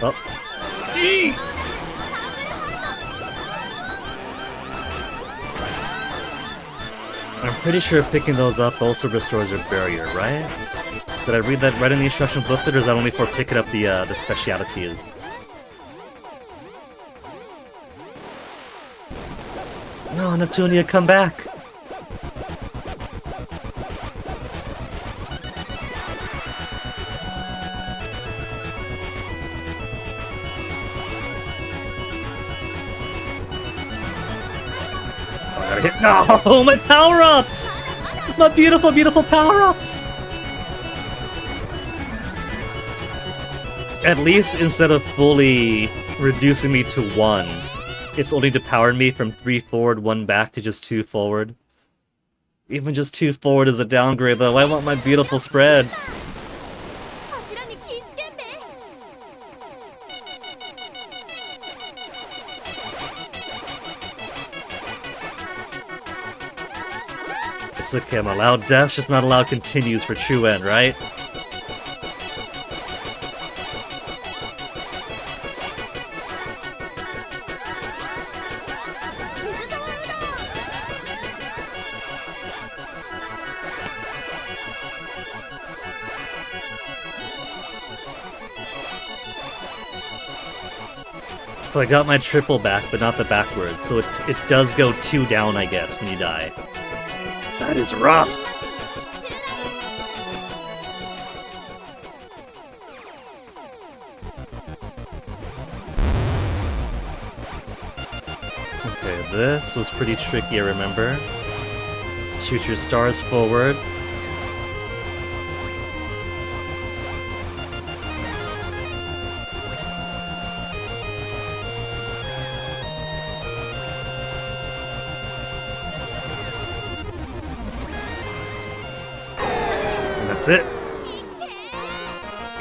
Oh. Eee! I'm pretty sure picking those up also restores your barrier, right? Did I read that right in the instruction booklet, or is that only for picking up the specialities? No, Neptunia, come back! Gotta hit. No! My power-ups! My beautiful, beautiful power-ups! At least instead of fully reducing me to 1, it's only to power me from 3 forward, 1 back to just 2 forward. Even just 2 forward is a downgrade though. I want my beautiful spread. It's okay, I'm allowed dash, just not allowed continues for true end, right? So I got my triple back, but not the backwards, so it does go 2 down, I guess, when you die. That is rough! Okay, this was pretty tricky, I remember. Shoot your stars forward. That's it.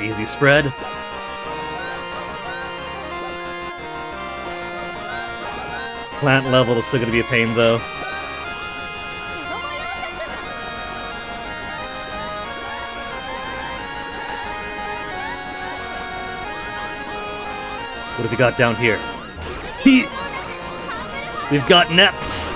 Easy spread. Plant level is still gonna be a pain though. What have we got down here? We've got Nept.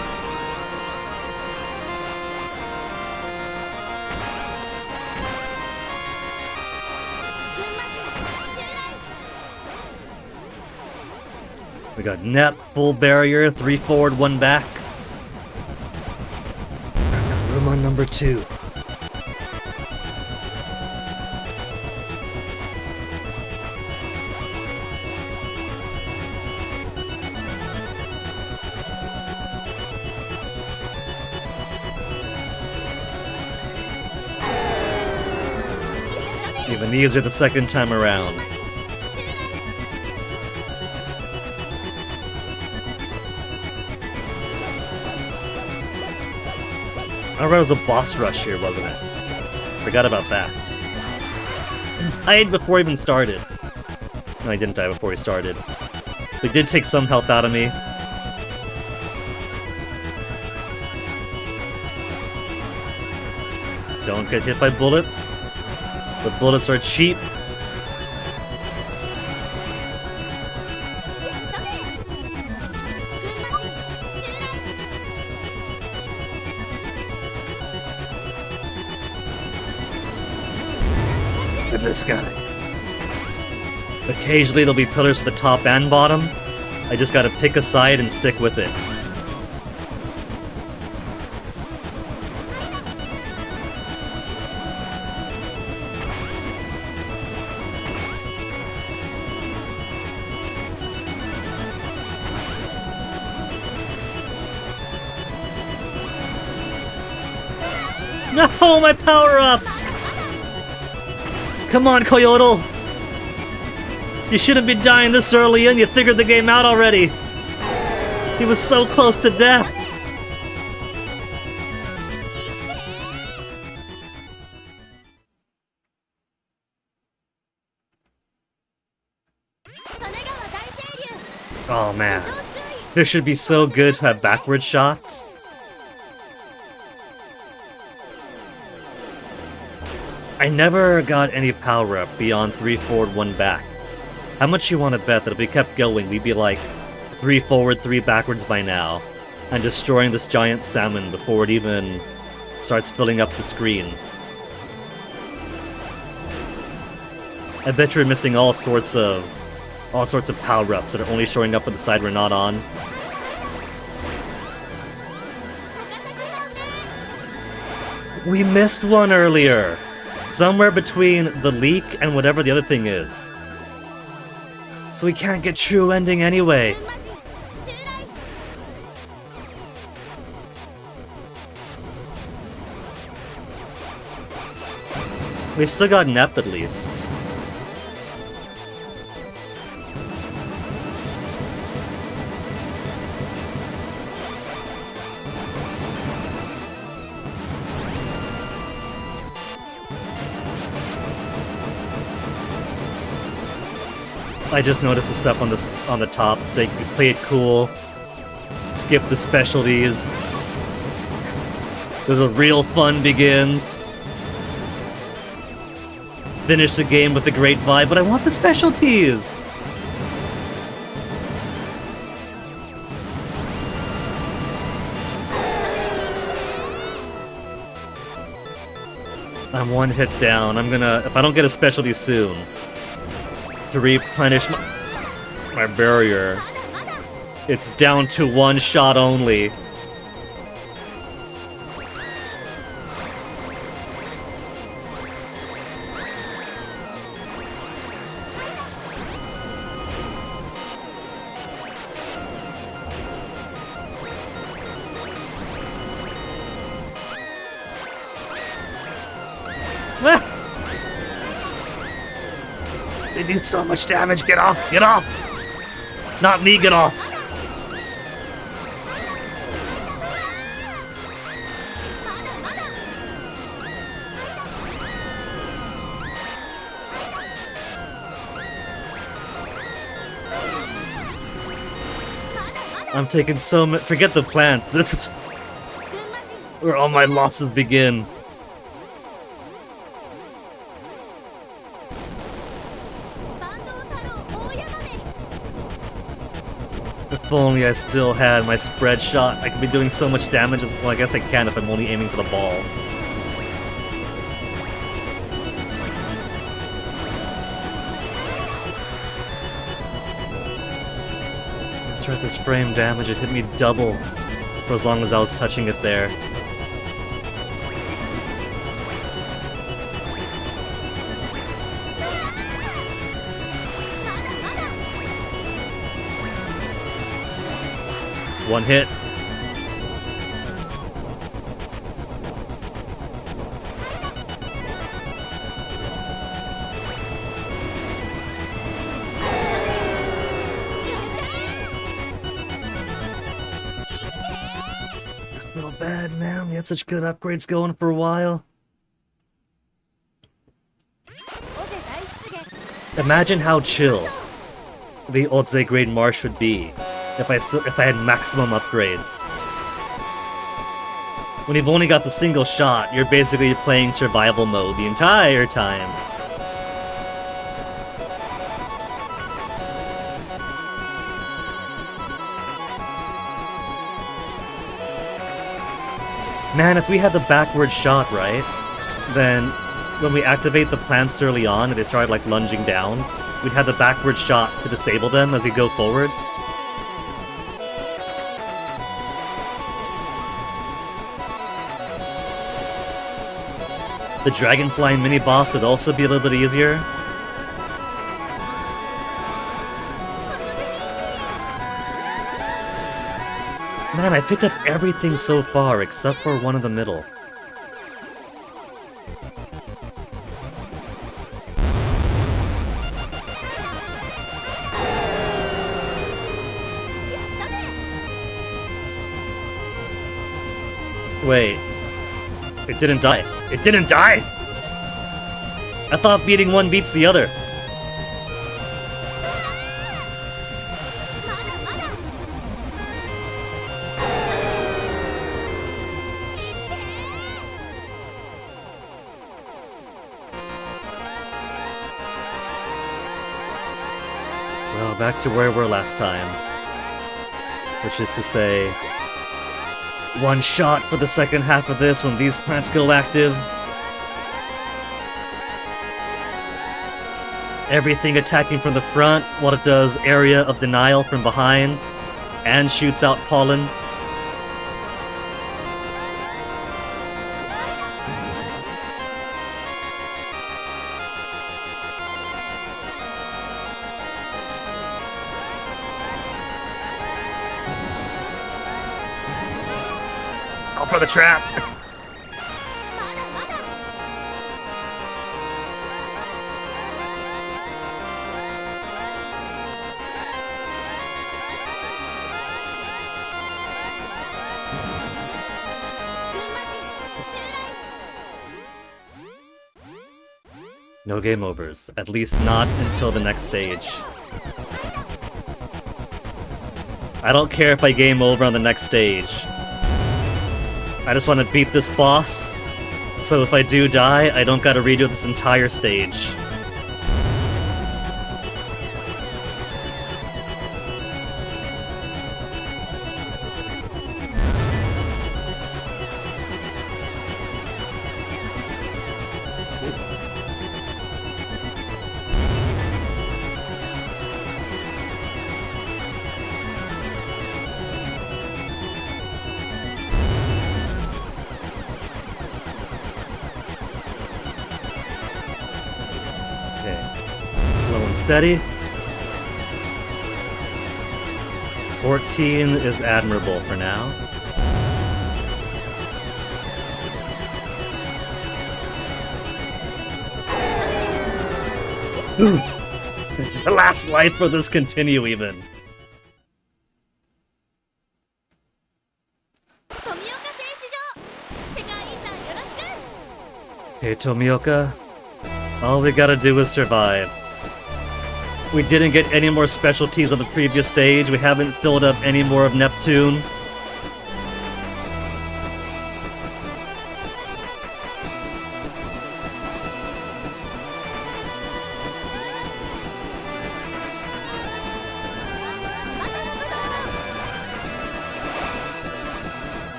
We got Nep, full barrier, 3 forward, 1 back. Room on number 2. Even easier the second time around. I remember it was a boss rush here, wasn't it? Forgot about that. I died before I even started. No, I didn't die before he started. They did take some health out of me. Don't get hit by bullets. The bullets are cheap. This guy. Occasionally there'll be pillars to the top and bottom. I just gotta pick a side and stick with it. No, my power-ups! Come on, Coyotl! You shouldn't be dying this early and you figured the game out already! He was so close to death! Oh man. This should be so good to have backward shots. I never got any power up beyond 3 forward, 1 back. How much you want to bet that if we kept going, we'd be like 3 forward, 3 backwards by now, and destroying this giant salmon before it even starts filling up the screen? I bet you're missing all sorts of power-ups that are only showing up on the side we're not on. We missed one earlier! Somewhere between the leak and whatever the other thing is. So we can't get true ending anyway. We've still got Nep at least. I just noticed the stuff on the top. Say play it cool. Skip the specialties. The real fun begins. Finish the game with a great vibe, but I want the specialties! I'm one hit down. I'm gonna... If I don't get a specialty soon, to replenish my barrier, it's down to one shot only. They did so much damage. Get off! Get off! Not me, get off! I'm taking so much. Forget the plants. This is where all my losses begin. If only I still had my spread shot, I could be doing so much damage as well. I guess I can if I'm only aiming for the ball. That's right, this frame damage, it hit me double for as long as I was touching it there. One hit. I feel bad, man. We had such good upgrades going for a while. Imagine how chill the Otze grade marsh would be if I had maximum upgrades. When you've only got the single shot, you're basically playing survival mode the entire time. Man, if we had the backward shot, right, then when we activate the plants early on and they started like lunging down, we'd have the backward shot to disable them as we go forward. The Dragonfly mini-boss would also be a little bit easier. Man, I picked up everything so far except for one in the middle. Wait. It didn't die. It didn't die! I thought beating one beats the other. Well, back to where we were last time. Which is to say, one shot for the second half of this when these plants go active. Everything attacking from the front while it does area of denial from behind and shoots out pollen. For the trap. No game overs. At least not until the next stage. I don't care if I game over on the next stage. I just want to beat this boss, so if I do die, I don't gotta redo this entire stage. Steady. 14 is admirable for now. The last life for this continue even. Hey Tomioka, all we gotta do is survive. We didn't get any more specialties on the previous stage. We haven't filled up any more of Neptune.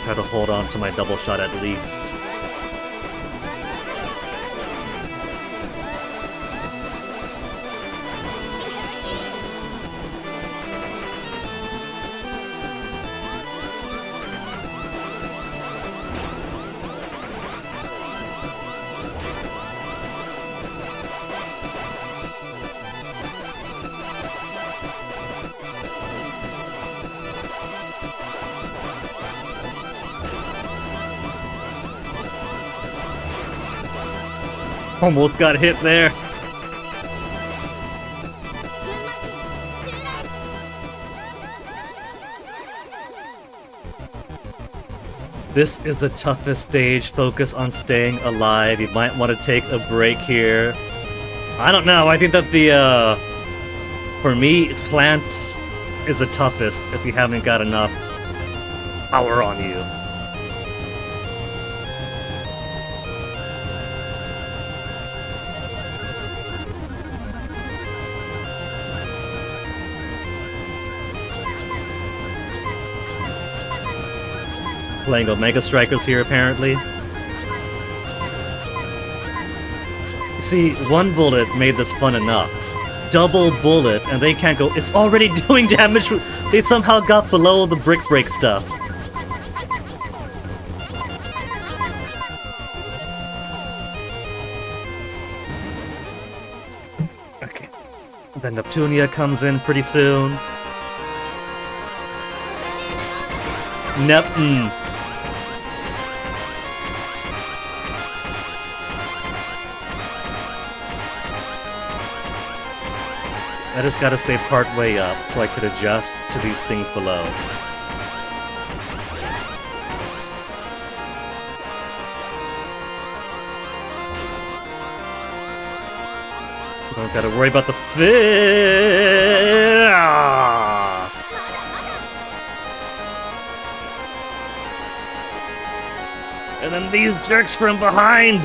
Try to hold on to my double shot at least. Almost got hit there. This is the toughest stage. Focus on staying alive. You might want to take a break here. I don't know. I think that the, for me, Plant is the toughest if you haven't got enough power on you. Playing Omega Strikers here, apparently. See, one bullet made this fun enough. Double bullet, and they can't go. It's already doing damage. They somehow got below the brick break stuff. Okay. Then Neptunia comes in pretty soon. Neptune. I just gotta stay part way up so I could adjust to these things below. Don't gotta worry about the fish. And then these jerks from behind.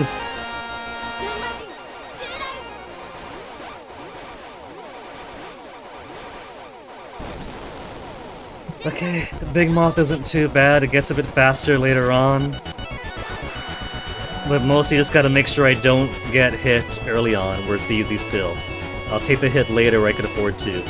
Okay, the Big Moth isn't too bad. It gets a bit faster later on. But mostly just gotta make sure I don't get hit early on, where it's easy still. I'll take the hit later where I could afford to.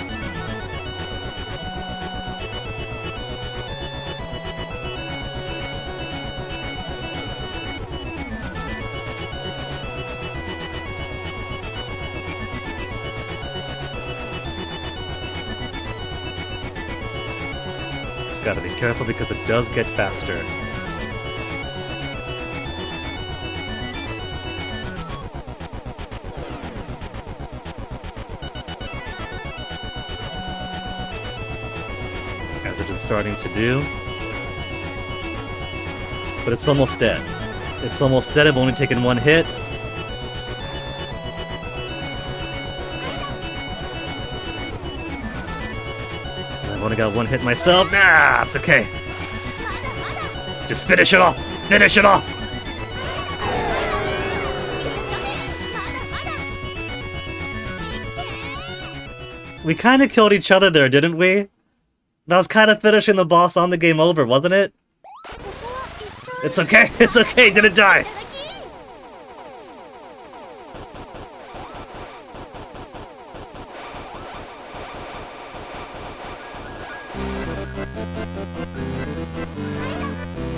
Gotta be careful because it does get faster. As it starting to do. But it's almost dead. It's almost dead. I've only taken one hit. I've only got one hit myself. Nah, it's okay. Just finish it off. Finish it off. We kind of killed each other there, didn't we? That was kind of finishing the boss on the game over, wasn't it? It's okay, it's okay, didn't die!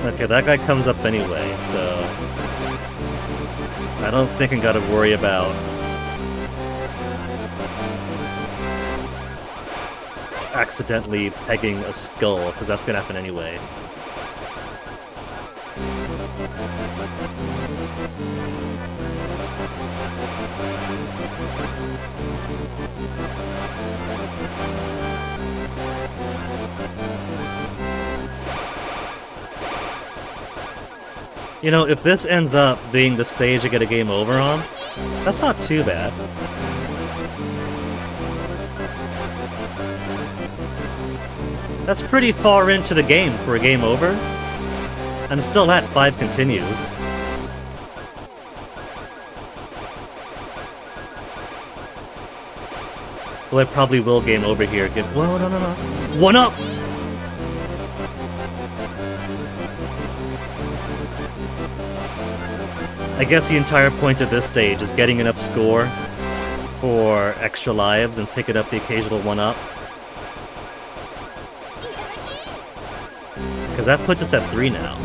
Okay, that guy comes up anyway, so... I don't think I gotta worry about... accidentally pegging a skull, because that's gonna happen anyway. You know, if this ends up being the stage I get a game over on, that's not too bad. That's pretty far into the game for a game over. I'm still at 5 continues. Well, I probably will game over here. Get whoa, no. 1 up! I guess the entire point of this stage is getting enough score for extra lives and picking up the occasional 1 up. Because that puts us at 3 now.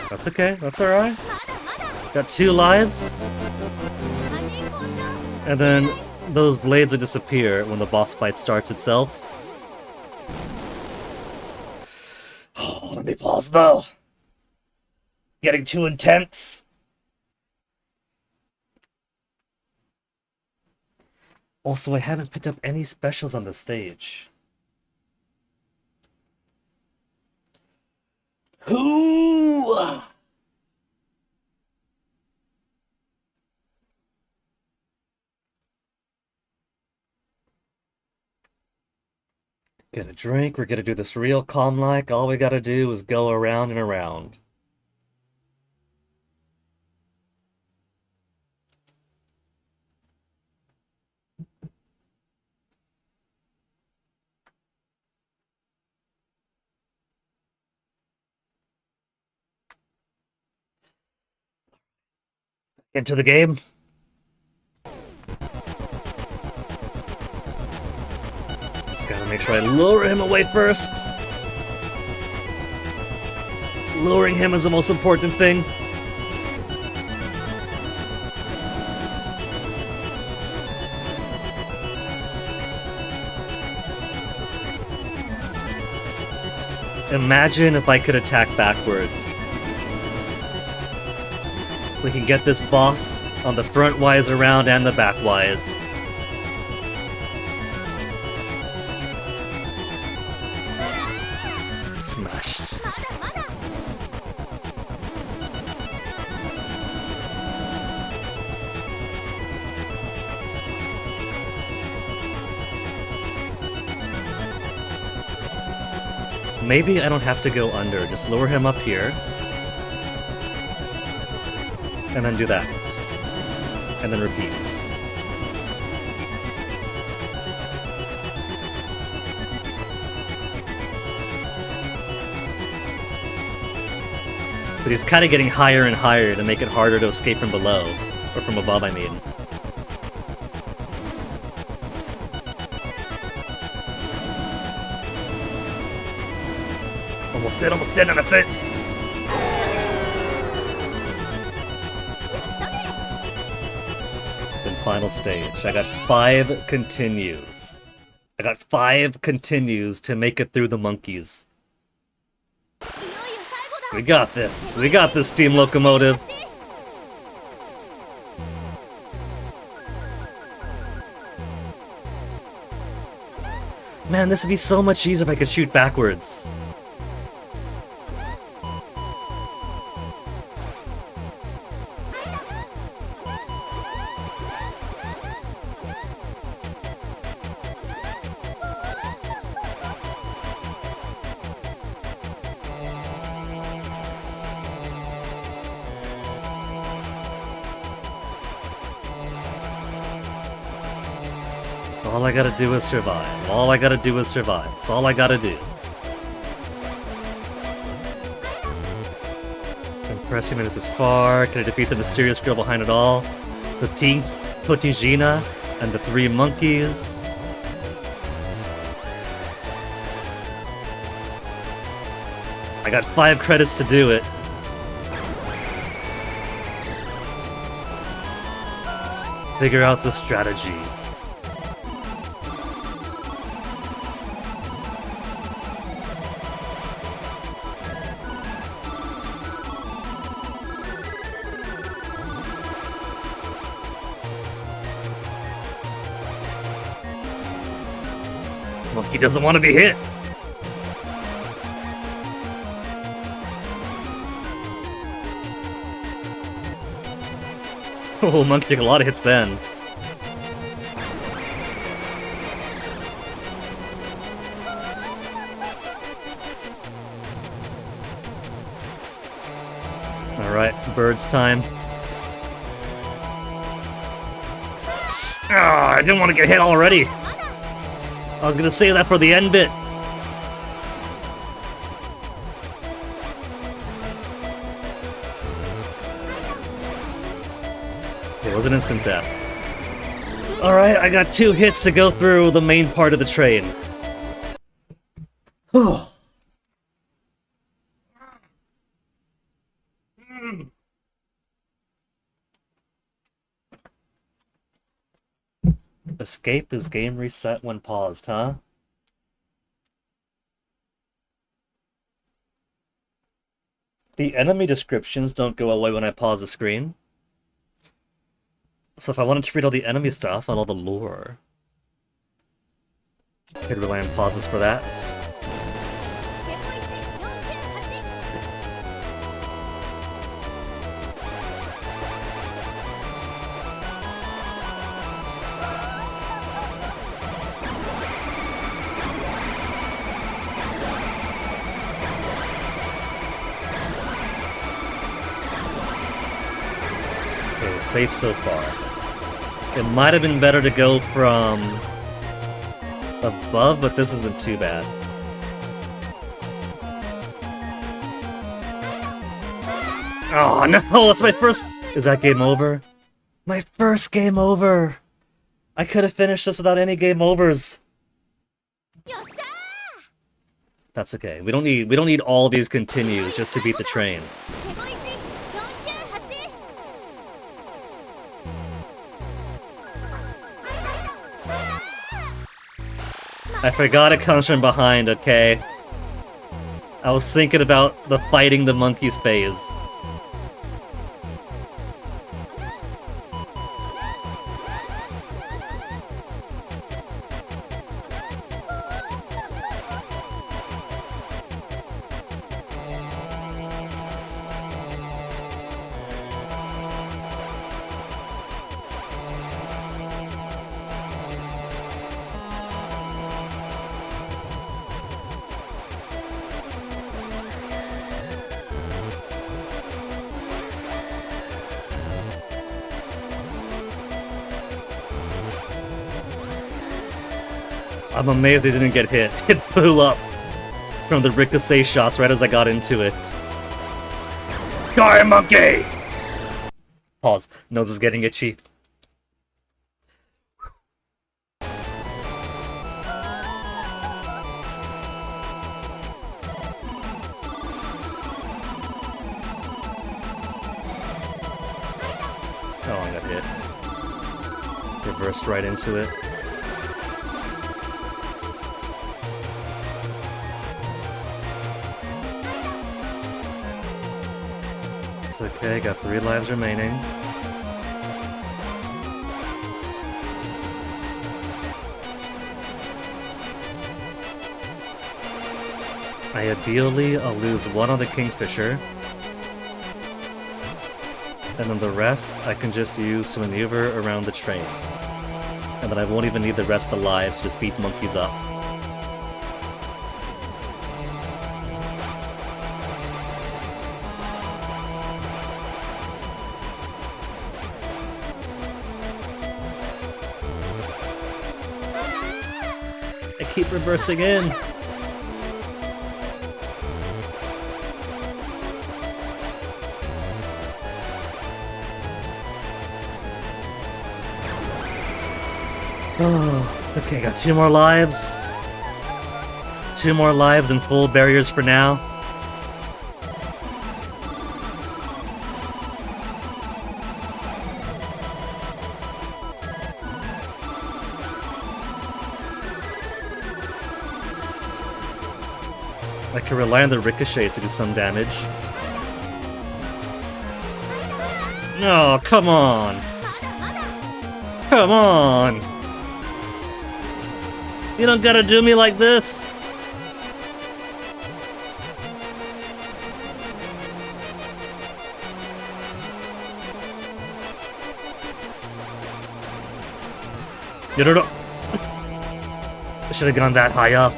That's okay, that's alright. Got 2 lives. And then those blades will disappear when the boss fight starts itself. Oh, let me pause though. Getting too intense. Also, I haven't picked up any specials on the stage. Ooh! Get a drink, we're gonna do this real calm-like. All we gotta do is go around and around. Into the game. Just gotta make sure I lure him away first. Luring him is the most important thing. Imagine if I could attack backwards. We can get this boss on the front-wise around and the back-wise. Smashed. Maybe I don't have to go under, just lure him up here. And then do that. And then repeat. But he's kind of getting higher and higher to make it harder to escape from below. Or from above, I mean. Almost dead, and that's it! Final stage. I got 5 continues. I got 5 continues to make it through the monkeys. We got this. We got this, steam locomotive. Man, this would be so much easier if I could shoot backwards. All I gotta do is survive. All I gotta do is survive. That's all I gotta do. I'm pressing it this far. Can I defeat the mysterious girl behind it all? Potigina and the three monkeys. I got 5 credits to do it. Figure out the strategy. Monkey doesn't want to be hit. Oh, Monkey took a lot of hits then. Alright, Bird's time. Ah, I didn't want to get hit already. I was gonna save that for the end bit. It was an instant death. Alright, I got 2 hits to go through the main part of the train. Escape is game reset when paused, huh? The enemy descriptions don't go away when I pause the screen. So if I wanted to read all the enemy stuff and all the lore, I could rely on pauses for that. Okay, safe so far. It might have been better to go from above, but this isn't too bad. Oh no, it's my first... Is that game over? My first game over! I could have finished this without any game overs. That's okay. We don't need all these continues just to beat the train. I forgot it comes from behind, okay? I was thinking about the fighting the monkeys phase. I'm amazed they didn't get hit. It blew up from the ricochet shots right as I got into it. Die, monkey! Pause. Nose is getting itchy. Oh, I got hit. Reversed right into it. It's okay, got 3 lives remaining. Ideally, I'll lose 1 on the Kingfisher. And then the rest I can just use to maneuver around the train. And then I won't even need the rest of the lives to just beat monkeys up. I keep reversing in! Oh, okay, got 2 more lives. 2 more lives and full barriers for now. I can rely on the ricochets to do some damage. No, come on! Come on! You don't gotta do me like this! You don't know. I should have gone that high up.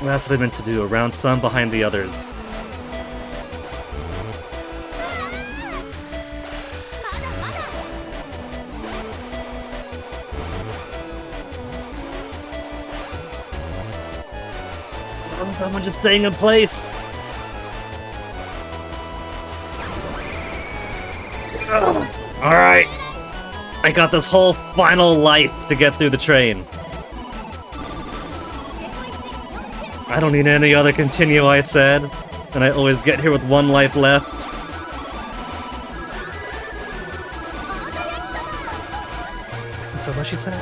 That's what I meant to do, around some behind the others. Someone just staying in place. Alright. I got this whole final life to get through the train. I don't need any other continue, I said. And I always get here with 1 life left. Yakisoba, she said?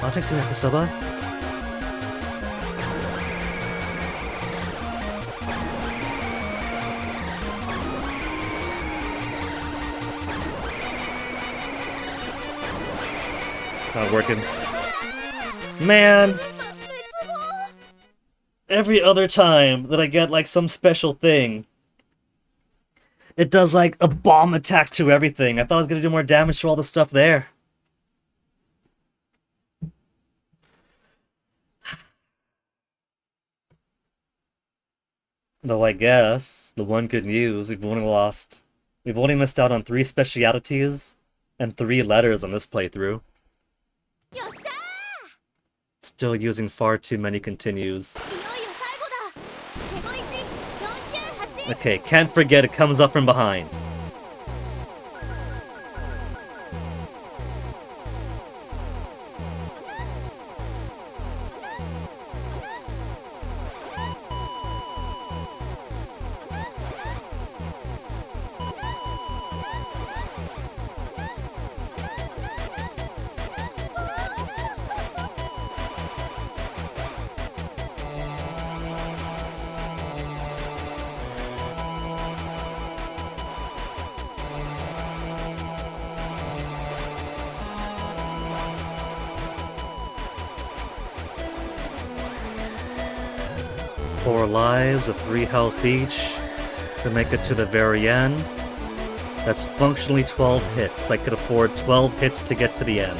I'll take some yakisoba. Not working. Man! Every other time that I get, like, some special thing, it does, like, a bomb attack to everything. I thought I was gonna do more damage to all the stuff there. Though I guess, the one good news, we've only missed out on 3 specialities and 3 letters on this playthrough. Still using far too many continues. Okay, can't forget it comes up from behind. Four lives of 3 health each to make it to the very end. That's functionally 12 hits. I could afford 12 hits to get to the end.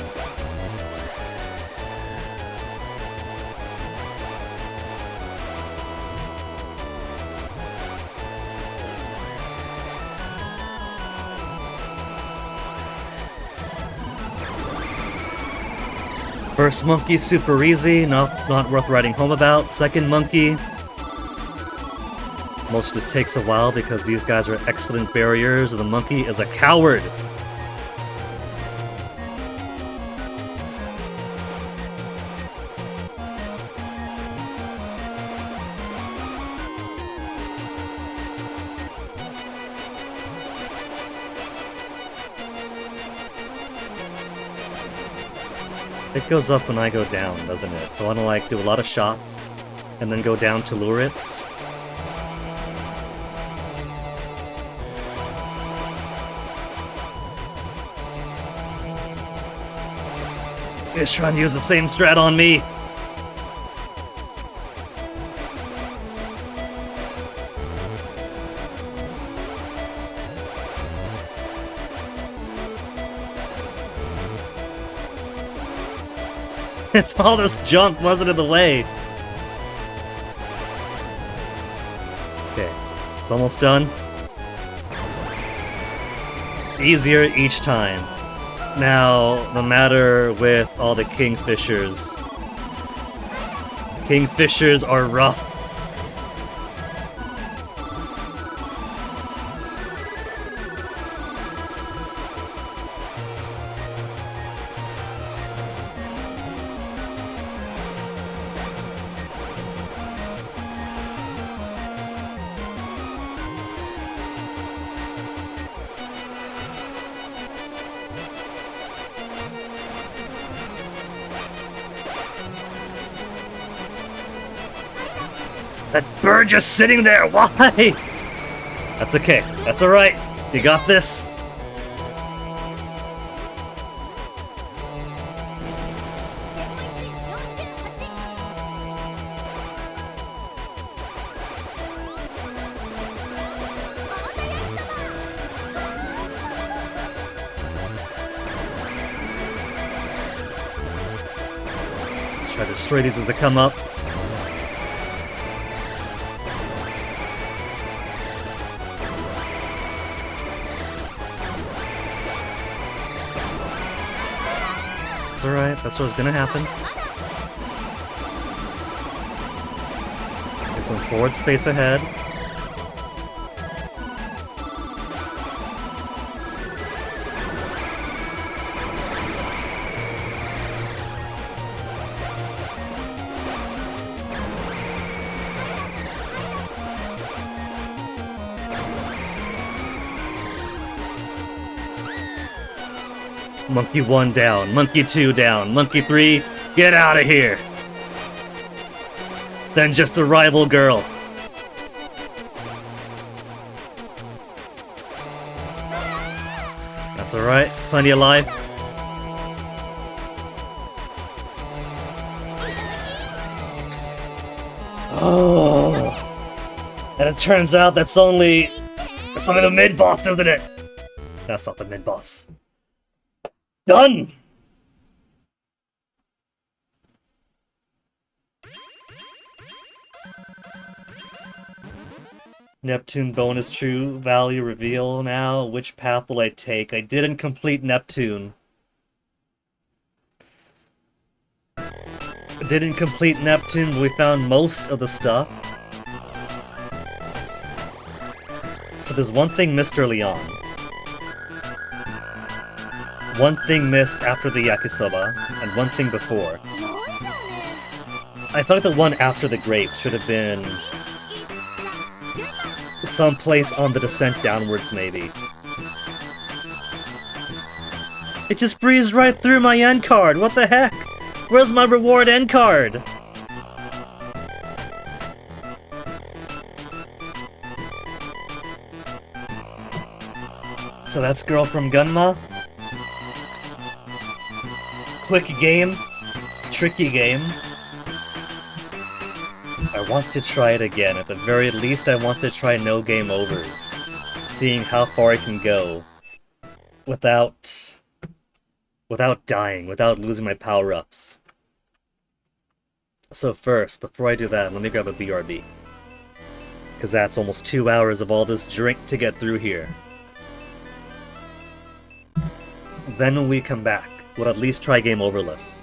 First monkey, super easy, not worth writing home about. Second monkey, most just takes a while because these guys are excellent barriers, and the monkey is a coward. It goes up when I go down, doesn't it? So I wanna like do a lot of shots and then go down to lure it. It's trying to use the same strat on me. All this junk wasn't in the way. Okay, it's almost done. Easier each time. Now, the matter with all the kingfishers. Kingfishers are rough. That bird just sitting there, why? That's okay, that's alright. You got this. Let's try to destroy these as they come up. That's alright, that's what's gonna happen. Get some forward space ahead. Monkey 1 down, Monkey 2 down, Monkey 3, get out of here! Then just a rival girl. That's alright, plenty of life. Oh. And it turns out that's only the mid-boss, isn't it? That's not the mid-boss. Done! Neptune bonus true value reveal now. Which path will I take? I didn't complete Neptune. I didn't complete Neptune, but we found most of the stuff. So there's one thing missed early on. One thing missed after the yakisoba, and one thing before. I thought the one after the grape should have been someplace on the descent downwards, maybe. It just breezed right through my end card, what the heck? Where's my reward end card? So that's Girl from Gunma. Quick game, tricky game. I want to try it again. At the very least, I want to try no game overs. Seeing how far I can go. Without dying, without losing my power-ups. So first, before I do that, let me grab a BRB. Because that's almost 2 hours of all this drink to get through here. Then when we come back, we'll at least try game overless.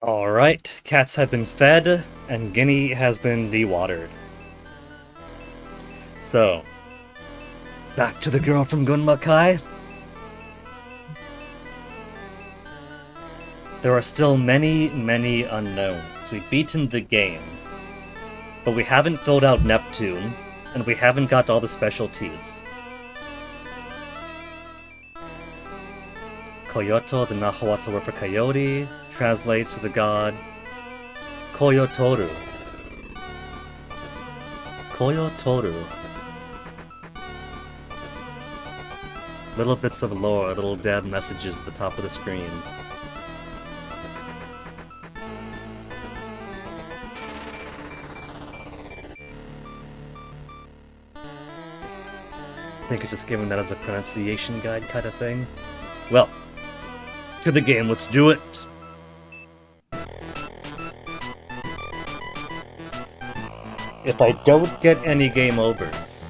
Alright, cats have been fed, and Guinea has been dewatered. So, back to the girl from Gunma Kai. There are still many, many unknowns. We've beaten the game, but we haven't filled out Neptune, and we haven't got all the specialties. Koyoto, the Nahuatl word for coyote, translates to the god Koyotoru. Koyotoru. Little bits of lore, little dead messages at the top of the screen. I think it's just giving that as a pronunciation guide kind of thing. Well, to the game, let's do it! If I don't get any game overs,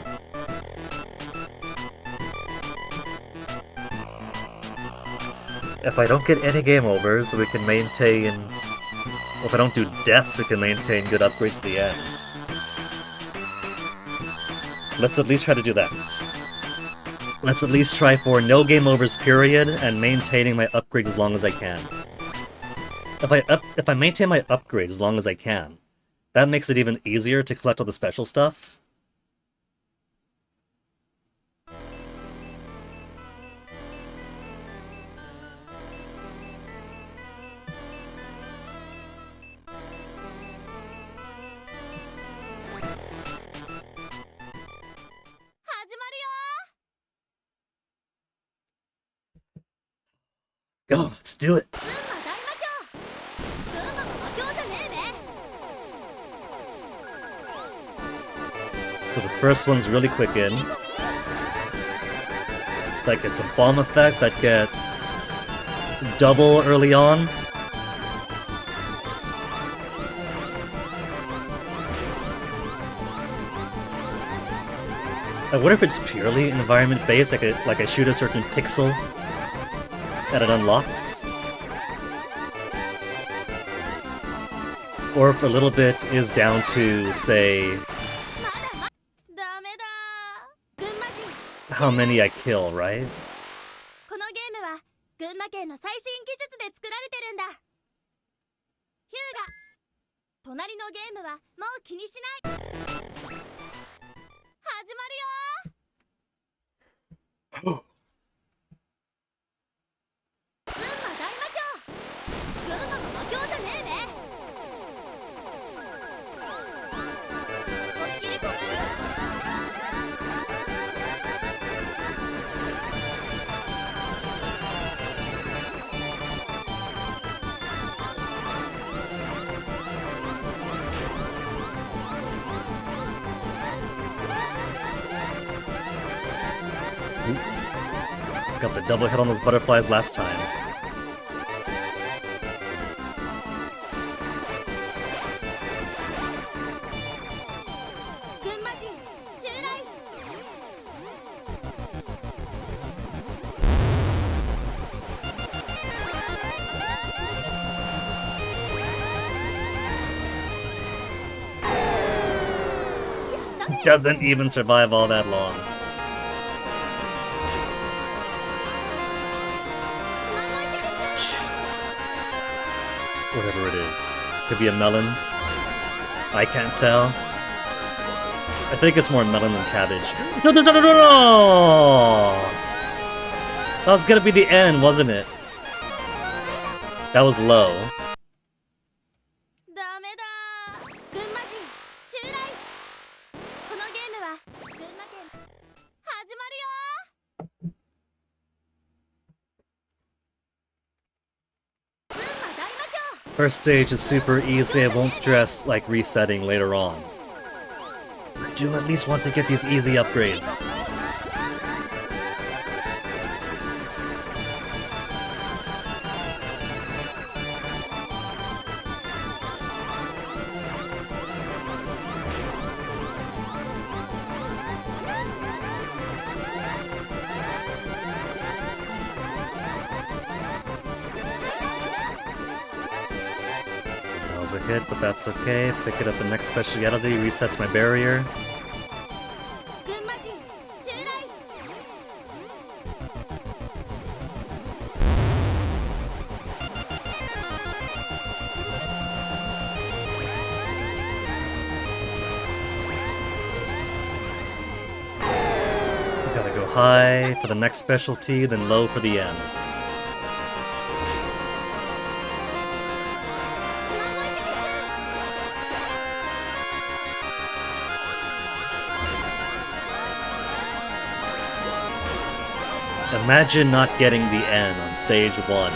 we can maintain... Well, if I don't do deaths, we can maintain good upgrades to the end. Let's at least try to do that. Let's at least try for no game overs period, and maintaining my upgrades as long as I can. If I maintain my upgrades as long as I can, that makes it even easier to collect all the special stuff. Go, let's do it! So the first one's really quick in. That gets a bomb effect, that gets double early on. I wonder if it's purely environment-based, like I shoot a certain pixel that it unlocks. Or if a little bit is down to, say, how many I kill, right? Got the double hit on those butterflies last time. Doesn't even survive all that long. Whatever it is. Could be a melon. I can't tell. I think it's more melon than cabbage. No, there's no! That was gonna be the end, wasn't it? That was low. First stage is super easy, I won't stress like resetting later on. I do at least want to get these easy upgrades. was a hit, but that's okay. Pick it up the next speciality, resets my barrier. Gotta go high for the next specialty, then low for the end. Imagine not getting the N on stage 1.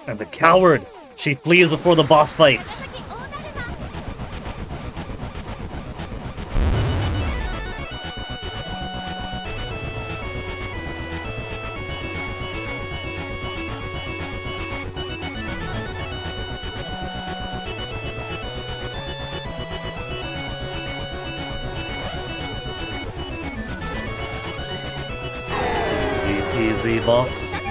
And the coward! She flees before the boss fight! Easy, boss.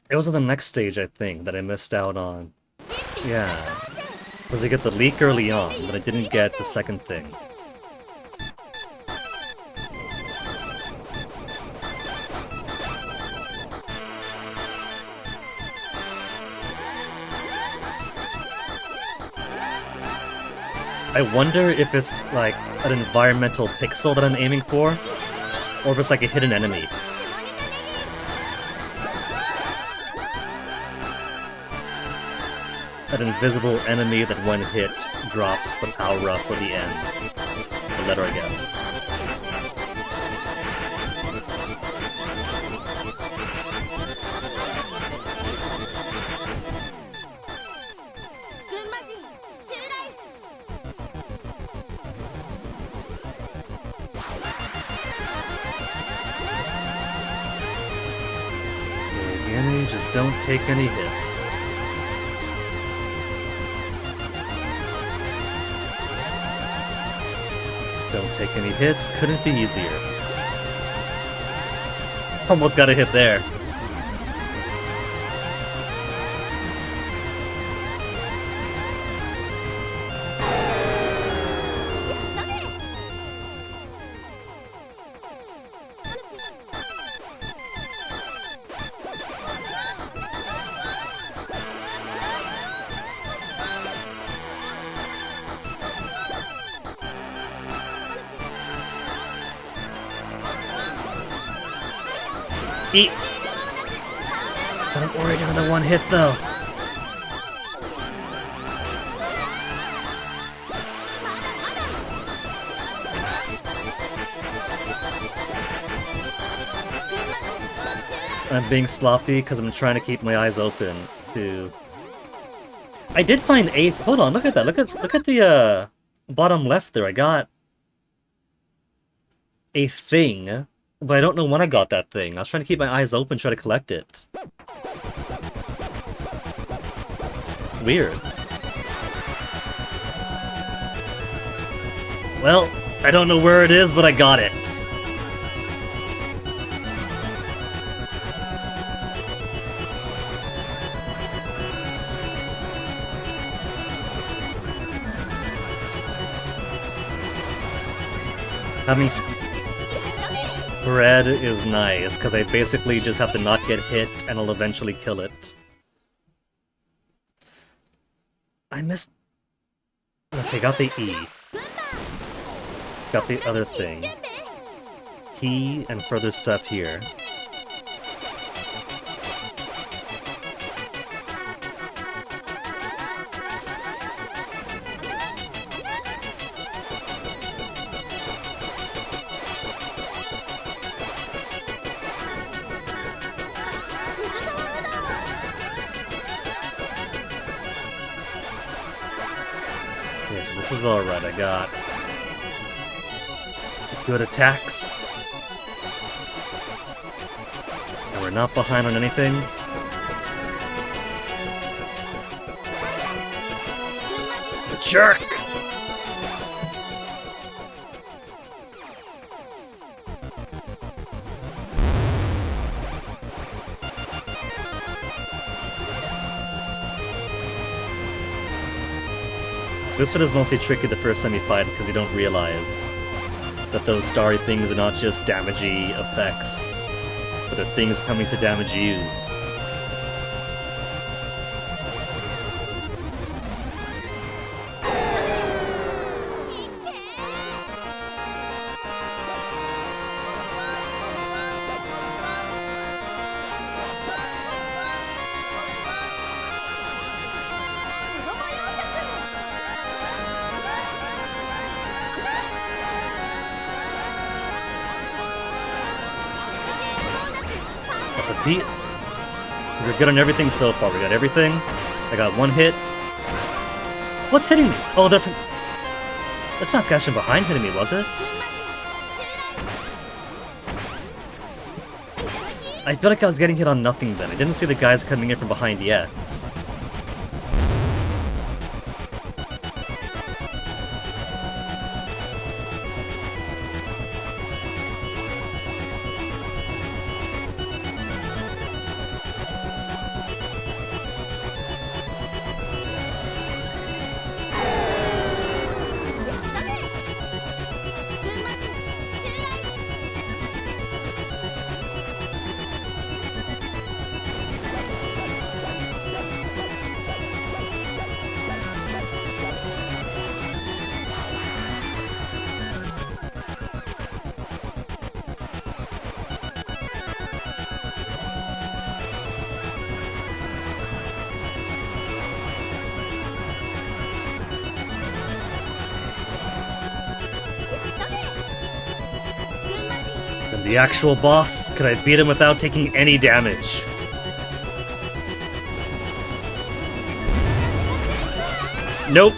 It was on the next stage, I think, that I missed out on. Yeah. Was I get the leak early on, but I didn't get the second thing. I wonder if it's like an environmental pixel that I'm aiming for, or if it's like a hidden enemy. An invisible enemy that when hit drops the power up for the end. The letter, I guess. Beginning, just don't take any hits. Don't take any hits, couldn't be easier. Almost got a hit there. Eat. Don't worry about the one hit though. I'm being sloppy because I'm trying to keep my eyes open to. I did find eighth. Hold on, look at that. Look at the bottom left there. I got a thing. But I don't know when I got that thing. I was trying to keep my eyes open, try to collect it. Weird. Well, I don't know where it is, but I got it. Having spread is nice, because I basically just have to not get hit and I'll eventually kill it. I missed... Okay, got the E. Got the other thing. Key and further stuff here. So this is alright, I got good attacks. And we're not behind on anything. Jerk! This one is mostly tricky the first time you fight because you don't realize that those starry things are not just damagey effects, but are things coming to damage you. We're good on everything so far. We got everything. I got one hit. What's hitting me? Oh, they're from... That's not guys from behind hitting me, was it? I feel like I was getting hit on nothing then. I didn't see the guys coming in from behind yet. The actual boss, could I beat him without taking any damage? Nope.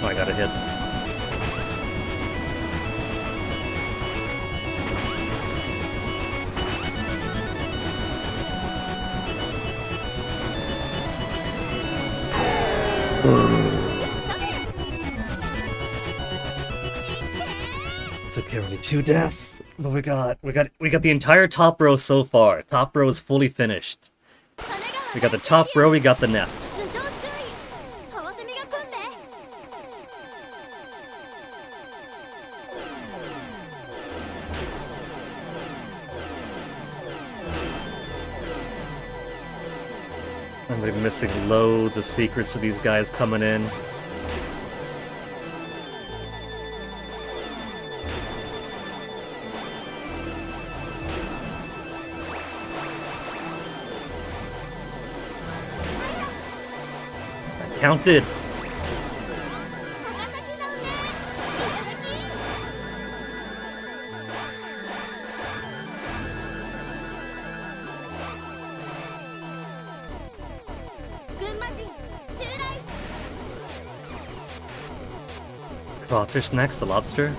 Oh, I got a hit. It's okay, only 2 deaths. But we got the entire top row so far. Top row is fully finished. We got the top row, we got the net. I'm gonna be missing loads of secrets to these guys coming in. I counted. Crawfish next, the lobster.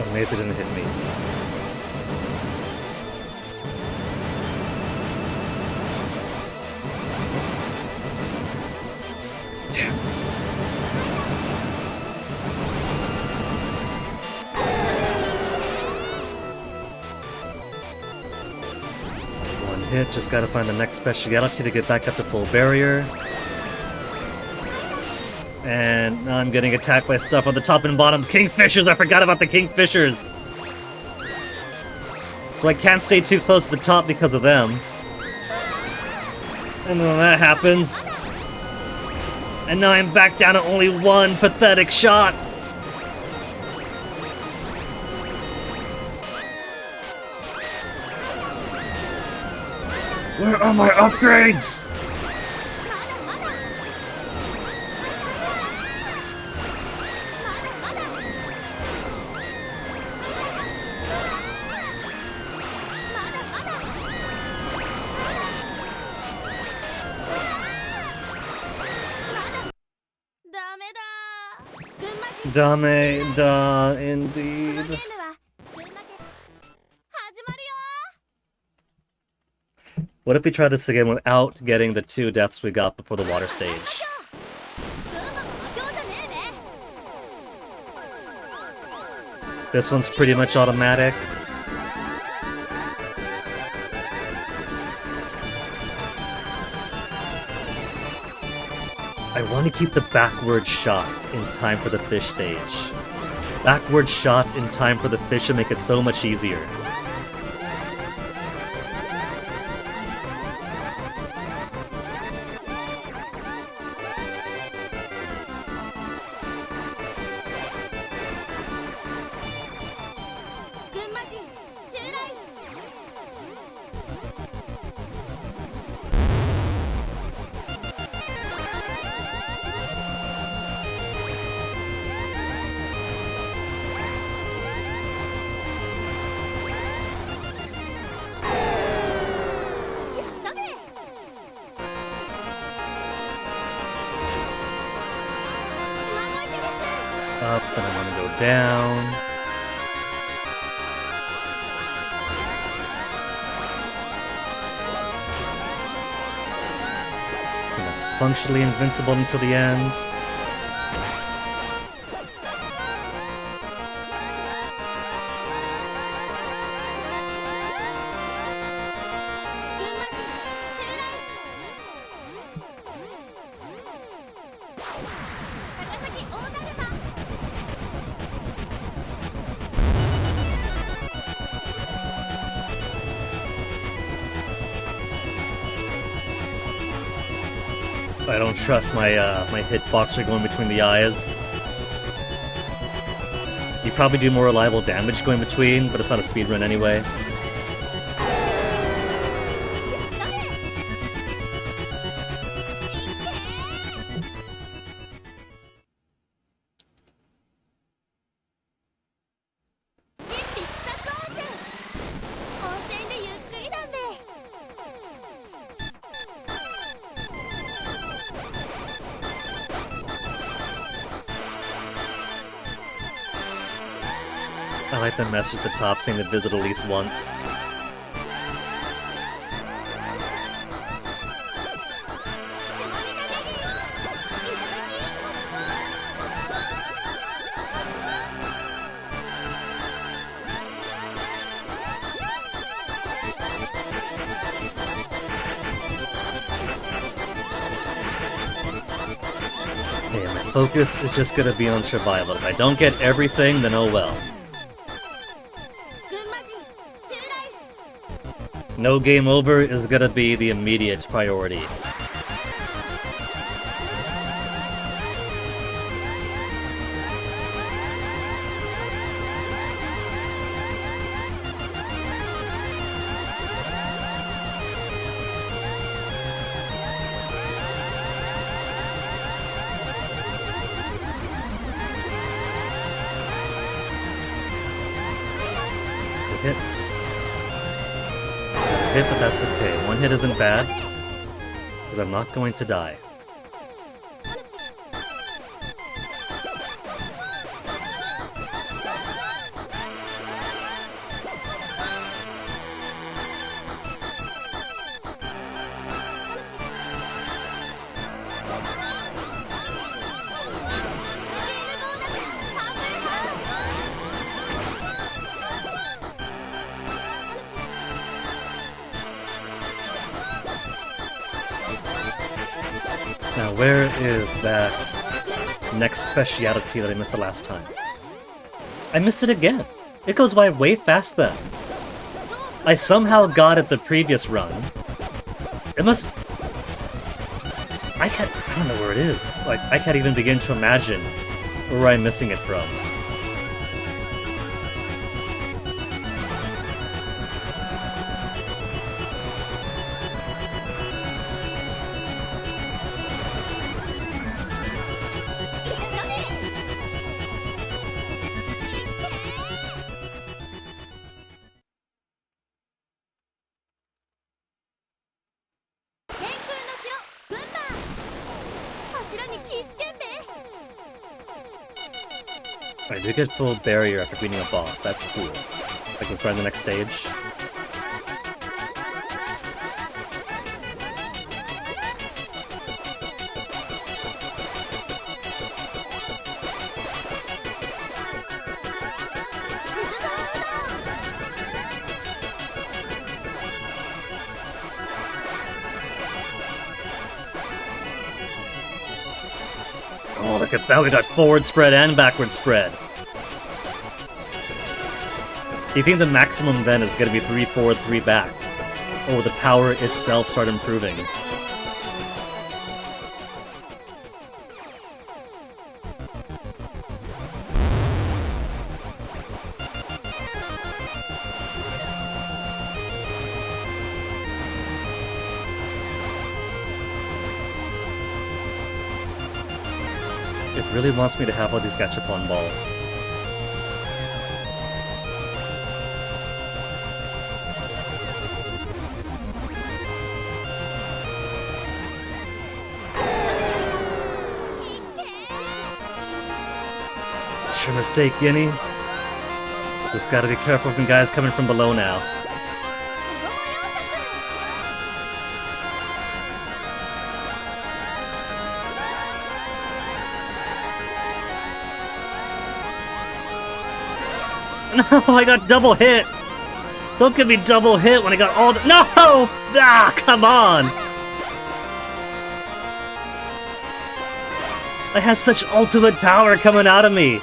Amazed it didn't hit me. Dance. One hit, just gotta find the next speciality to get back up to full barrier. And now I'm getting attacked by stuff on the top and bottom. Kingfishers! I forgot about the Kingfishers! So I can't stay too close to the top because of them. And when that happens... And now I'm back down to only one pathetic shot! Where are my upgrades?! Dame da, indeed. What if we try this again without getting the 2 deaths we got before the water stage? This one's pretty much automatic. I want to keep the backward shot in time for the fish stage. Backward shot in time for the fish should make it so much easier. Up, and I want to go down. And that's functionally invincible until the end. I don't trust my my hitboxer going between the eyes. You probably do more reliable damage going between, but it's not a speedrun anyway. I like the message at the top saying to visit at least once. Okay, my focus is just gonna be on survival. If I don't get everything, then oh well. No game over is gonna be the immediate priority. Good hit. Hit, but that's okay. One hit isn't bad, because I'm not going to die. Now, where is that next speciality that I missed the last time? I missed it again. It goes by way fast then. I somehow got it the previous run. It must... I don't know where it is. Like, I can't even begin to imagine where I'm missing it from. I do get full barrier after beating a boss. That's cool. I can start on the next stage. Oh, look at that. We got forward spread and backward spread. Do you think the maximum then is going to be 3 forward, 3 back? Or will the power itself start improving? It really wants me to have all these gachapon balls. What's your mistake, Guinea? Just gotta be careful from guys coming from below now. No, I got double hit! Don't give me double hit when I got all the— No! Ah, come on! I had such ultimate power coming out of me!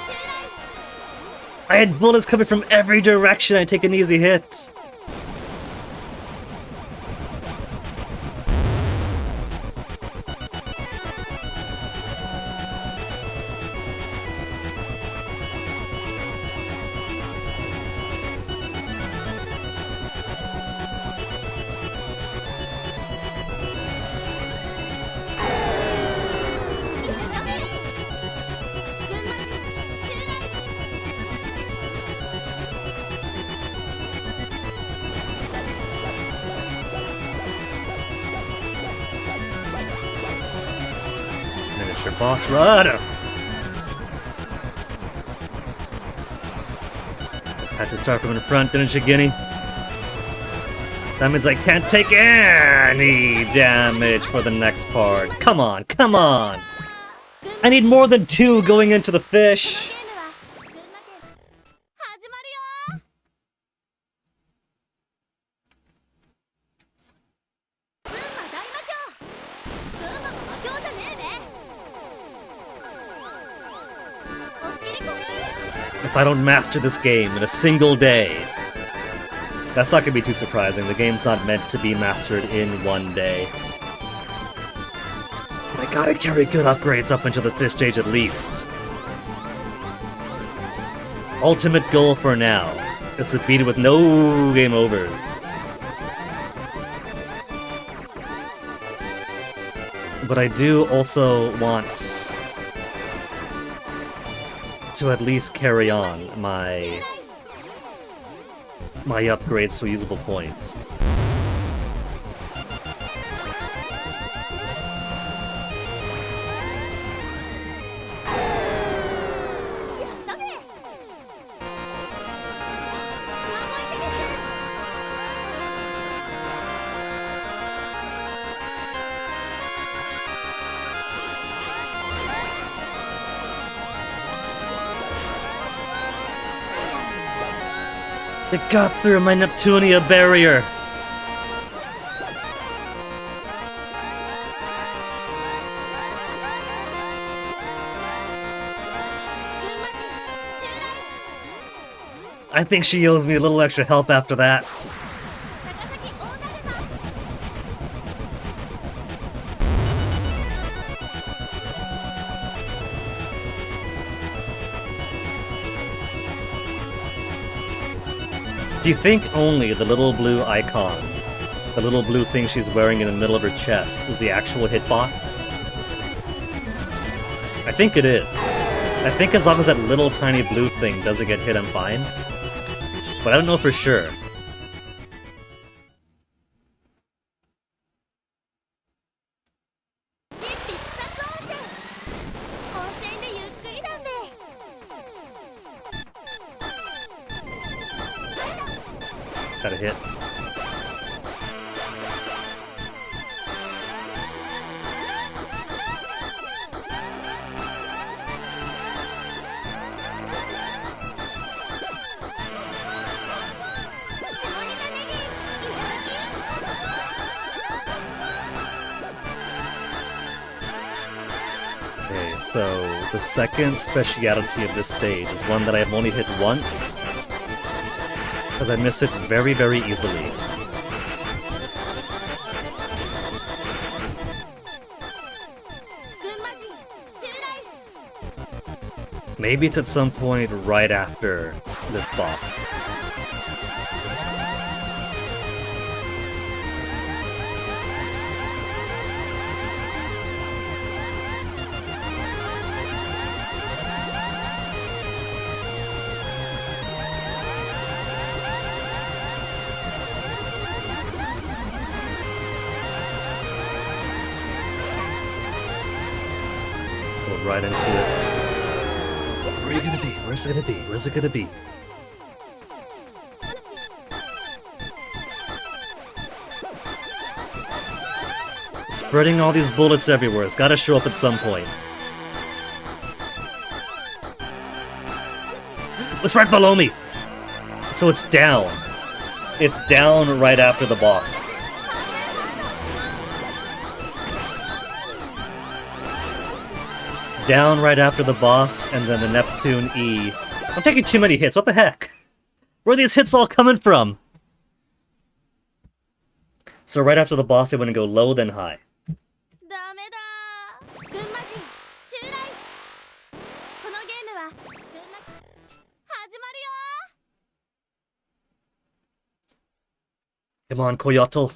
I had bullets coming from every direction. I take an easy hit. Miniature boss run! Just had to start from in front, didn't you, Guinea? That means I can't take any damage for the next part. Come on, come on! I need more than 2 going into the fish! If I don't master this game in a single day, that's not gonna be too surprising. The game's not meant to be mastered in one day. But I gotta carry good upgrades up until the fish stage at least. Ultimate goal for now is to beat it with no game overs. But I do also want to at least carry on my upgrades to a usable point. It got through my Neptunia barrier! I think she owes me a little extra help after that. Do you think only the little blue icon, the little blue thing she's wearing in the middle of her chest, is the actual hitbox? I think it is. I think as long as that little tiny blue thing doesn't get hit, I'm fine. But I don't know for sure. Got a hit. Okay, so the second speciality of this stage is one that I've only hit once, because I miss it very, very easily. Maybe it's at some point right after this boss. Go right into it. Where are you gonna be? Where's it gonna be? Where's it gonna be? Spreading all these bullets everywhere. It's gotta show up at some point. It's right below me! So it's down. It's down right after the boss. Down right after the boss, and then the Neptune E. I'm taking too many hits, what the heck? Where are these hits all coming from? So right after the boss, they want to go low, then high. Come on, Koyotl.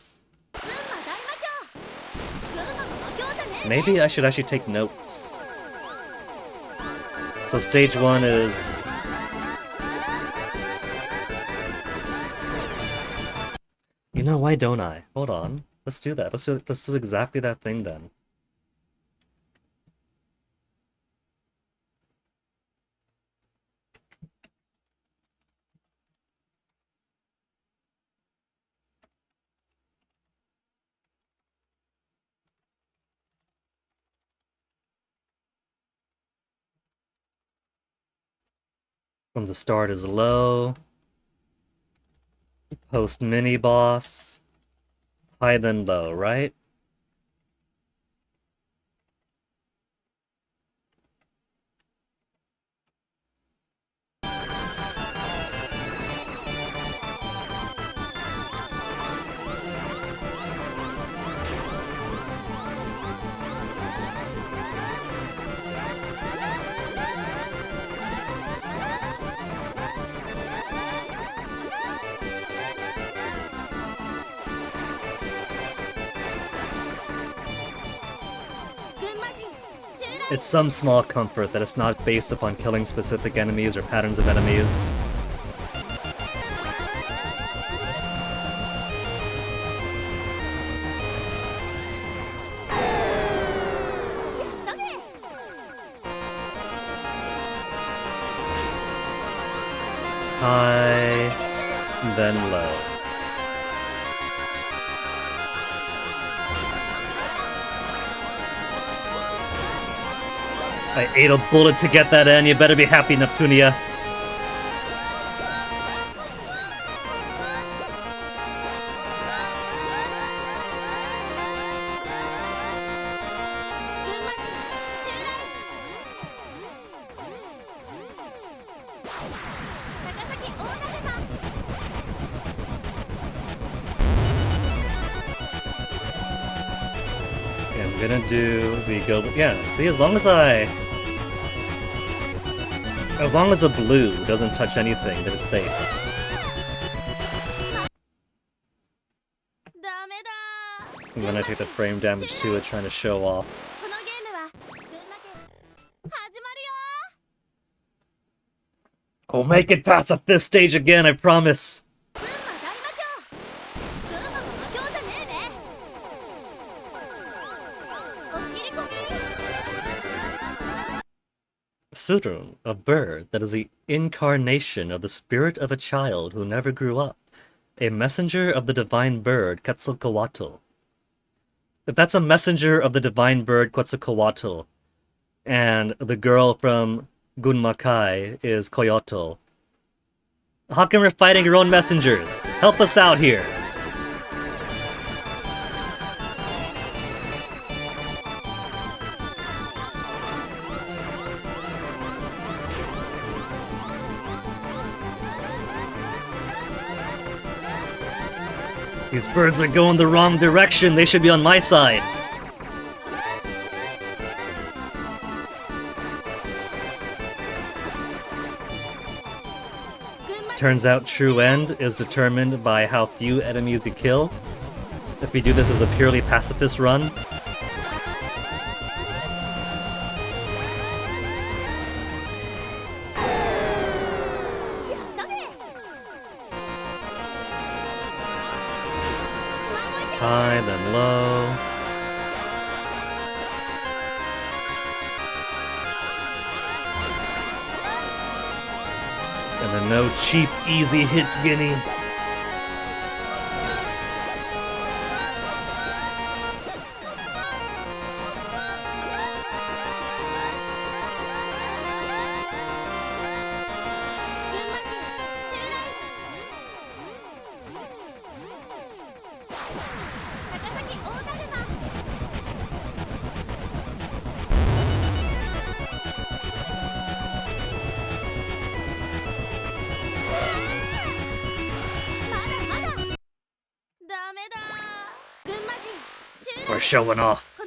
Maybe I should actually take notes. So stage 1 is... You know, why don't I? Hold on. Let's do that. Let's do exactly that thing then. From the start is low. Post mini boss. High then low, right? It's some small comfort that it's not based upon killing specific enemies or patterns of enemies. High, then low. I ate a bullet to get that in, you better be happy, Neptunia. Okay, I'm gonna do the go... Yeah, see, as long as the blue doesn't touch anything, then it's safe. And then I take the frame damage to it, trying to show off. このゲームは群馬県始まるよ。 We'll make it past the fifth stage again, I promise! 群馬大魔教群馬は魔教じゃねえね。お切り込み Surun, a bird that is the incarnation of the spirit of a child who never grew up. A messenger of the divine bird, Quetzalcoatl. If that's a messenger of the divine bird, Quetzalcoatl, and the girl from Gunma Kai is Coyotl, how come we're fighting your own messengers? Help us out here! These birds are going the wrong direction. They should be on my side. Turns out true end is determined by how few enemies you kill. If we do this as a purely pacifist run, high, then low. And then no cheap, easy hits, Guinea. We're showing off.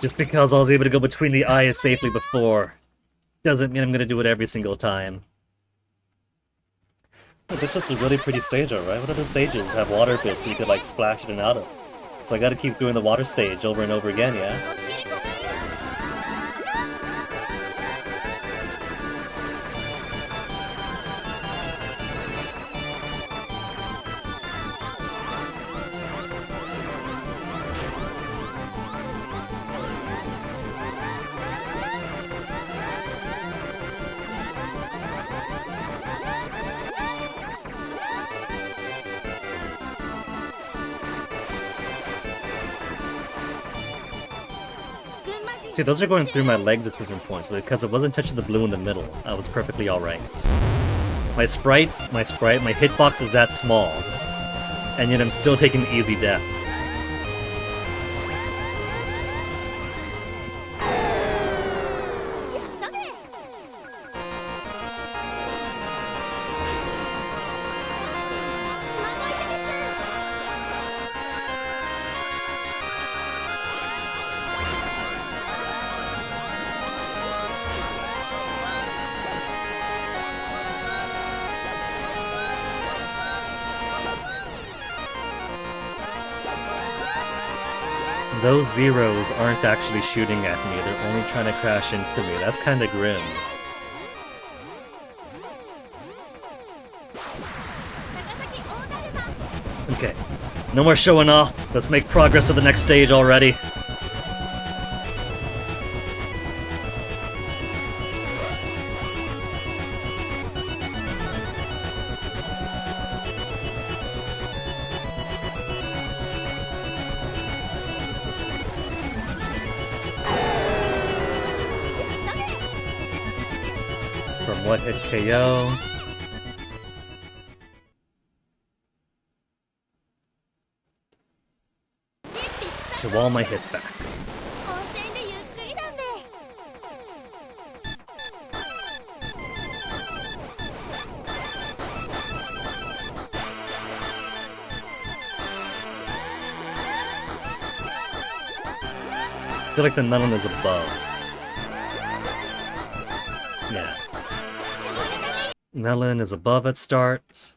Just because I was able to go between the eyes safely before doesn't mean I'm gonna do it every single time. Oh, this is a really pretty stage, alright? What other stages have water bits you could like splash in and out of? So I gotta keep doing the water stage over and over again, yeah? See, those are going through my legs at different points, but because it wasn't touching the blue in the middle, I was perfectly alright. My hitbox is that small, and yet I'm still taking easy deaths. Those zeros aren't actually shooting at me, they're only trying to crash into me. That's kinda grim. Okay, no more showing off. Let's make progress to the next stage already. From what hit KO? To all my hits back. I feel like the melon is above. Yeah. Melon is above at start.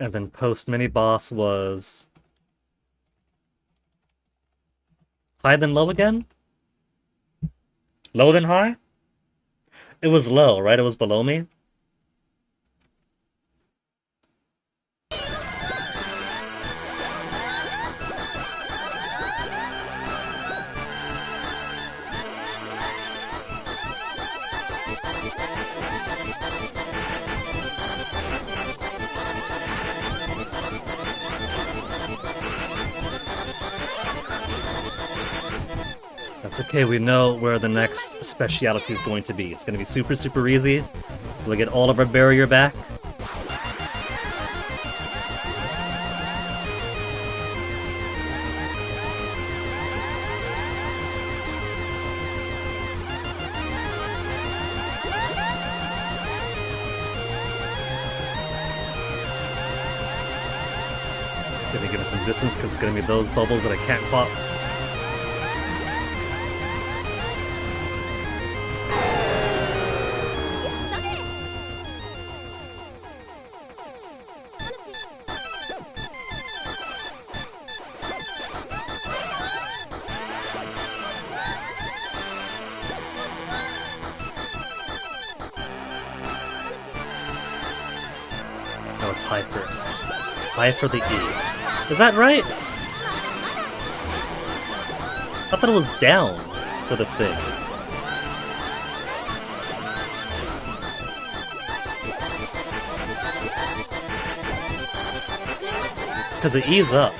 And then post mini boss was high then low again? Low then high? It was low, right? It was below me? That's okay, we know where the next speciality is going to be. It's going to be super, super easy. We'll get all of our barrier back. Gonna give it some distance because it's going to be those bubbles that I can't pop. No, it's high first. High for the E. Is that right? I thought it was down for the thing. Because the E's up.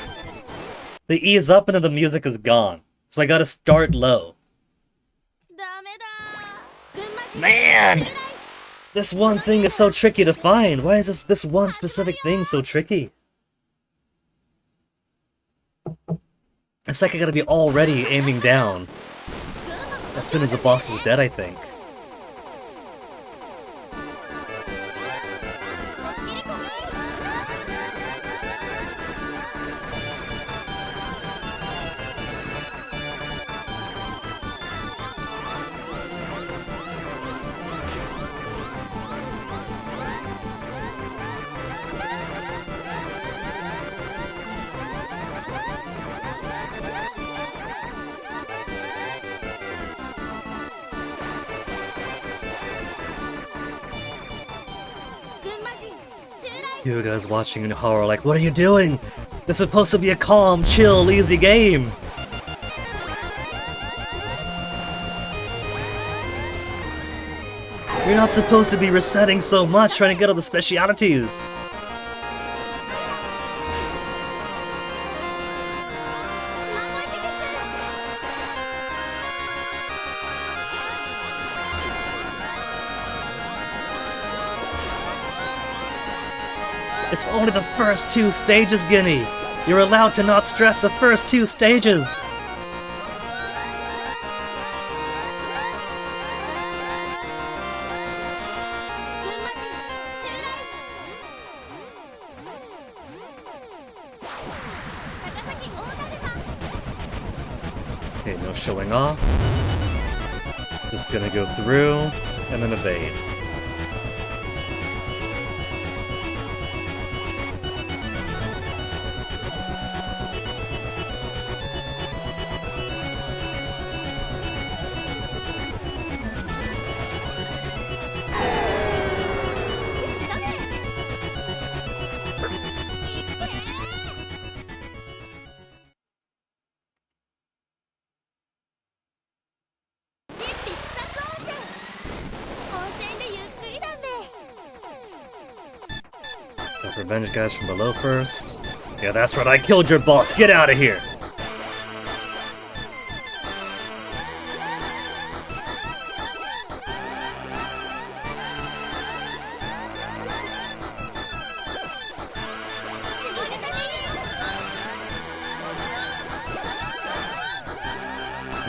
The E is up and then the music is gone. So I gotta start low. Man! This one thing is so tricky to find. Why is this one specific thing so tricky? It's like I gotta be already aiming down as soon as the boss is dead, I think. You guys watching in horror like, what are you doing? This is supposed to be a calm, chill, easy game. You're not supposed to be resetting so much trying to get all the specialities. It's only the first 2 stages, Guinea! You're allowed to not stress the first 2 stages! Okay, no showing off. Just gonna go through, and then evade. Got revenge guys from below first. Yeah, that's right, I killed your boss! Get out of here!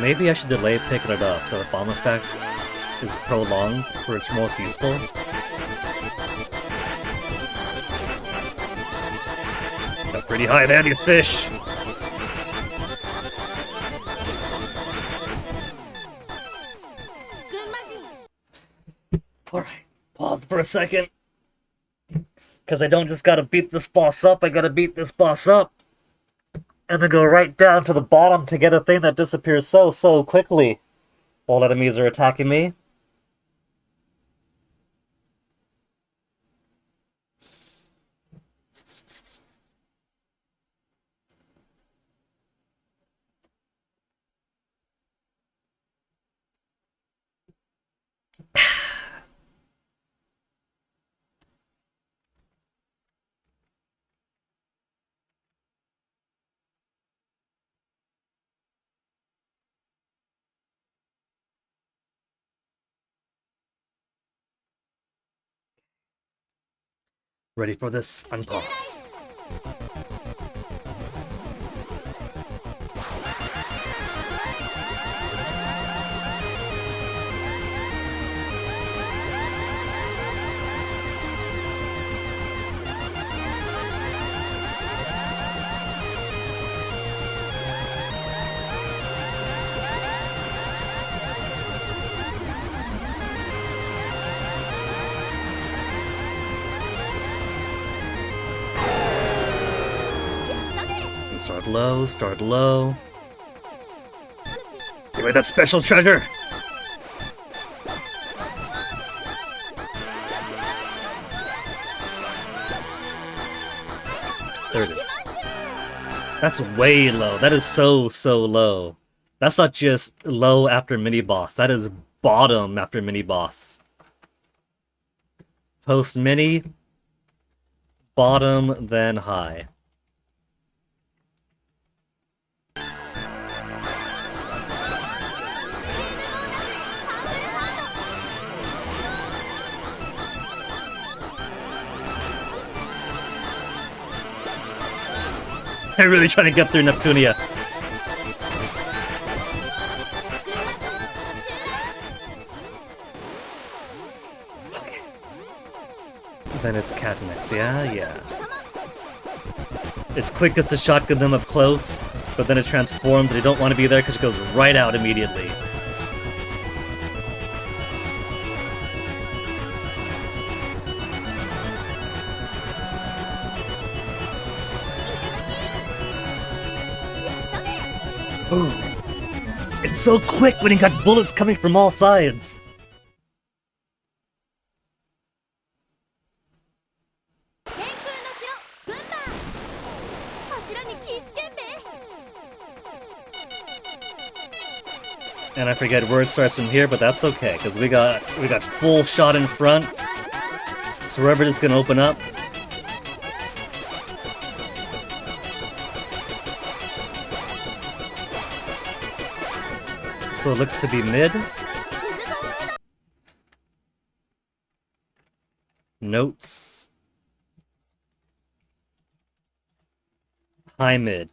Maybe I should delay picking it up so the bomb effect is prolonged for it's most useful. Got pretty high there, these fish! Alright, pause for a second. Because I don't just gotta beat this boss up, I gotta beat this boss up. And then go right down to the bottom to get a thing that disappears so quickly while enemies are attacking me. Ready for this? Unpause. Start low, start low. Give me that special treasure! There it is. That's way low. That is so low. That's not just low after mini-boss. That is bottom after mini-boss. Post mini, bottom, then high. I'm really trying to get through Neptunia. Okay. Then it's Cat next. Yeah. It's quickest to shotgun them up close, but then it transforms and you don't want to be there because it goes right out immediately. Ooh. It's so quick when you got bullets coming from all sides. And I forget where it starts from here, but that's okay, because we got full shot in front. So wherever it's gonna open up. So it looks to be mid. Notes. High mid.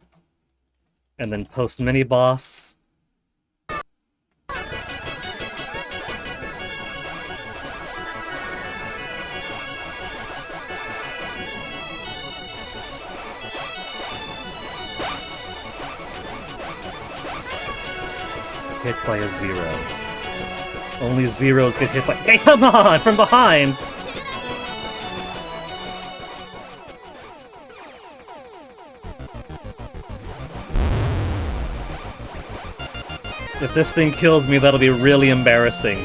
And then post mini boss. Hit by a 0. Only zeros get hit by— Hey, come on! From behind! If this thing kills me, that'll be really embarrassing.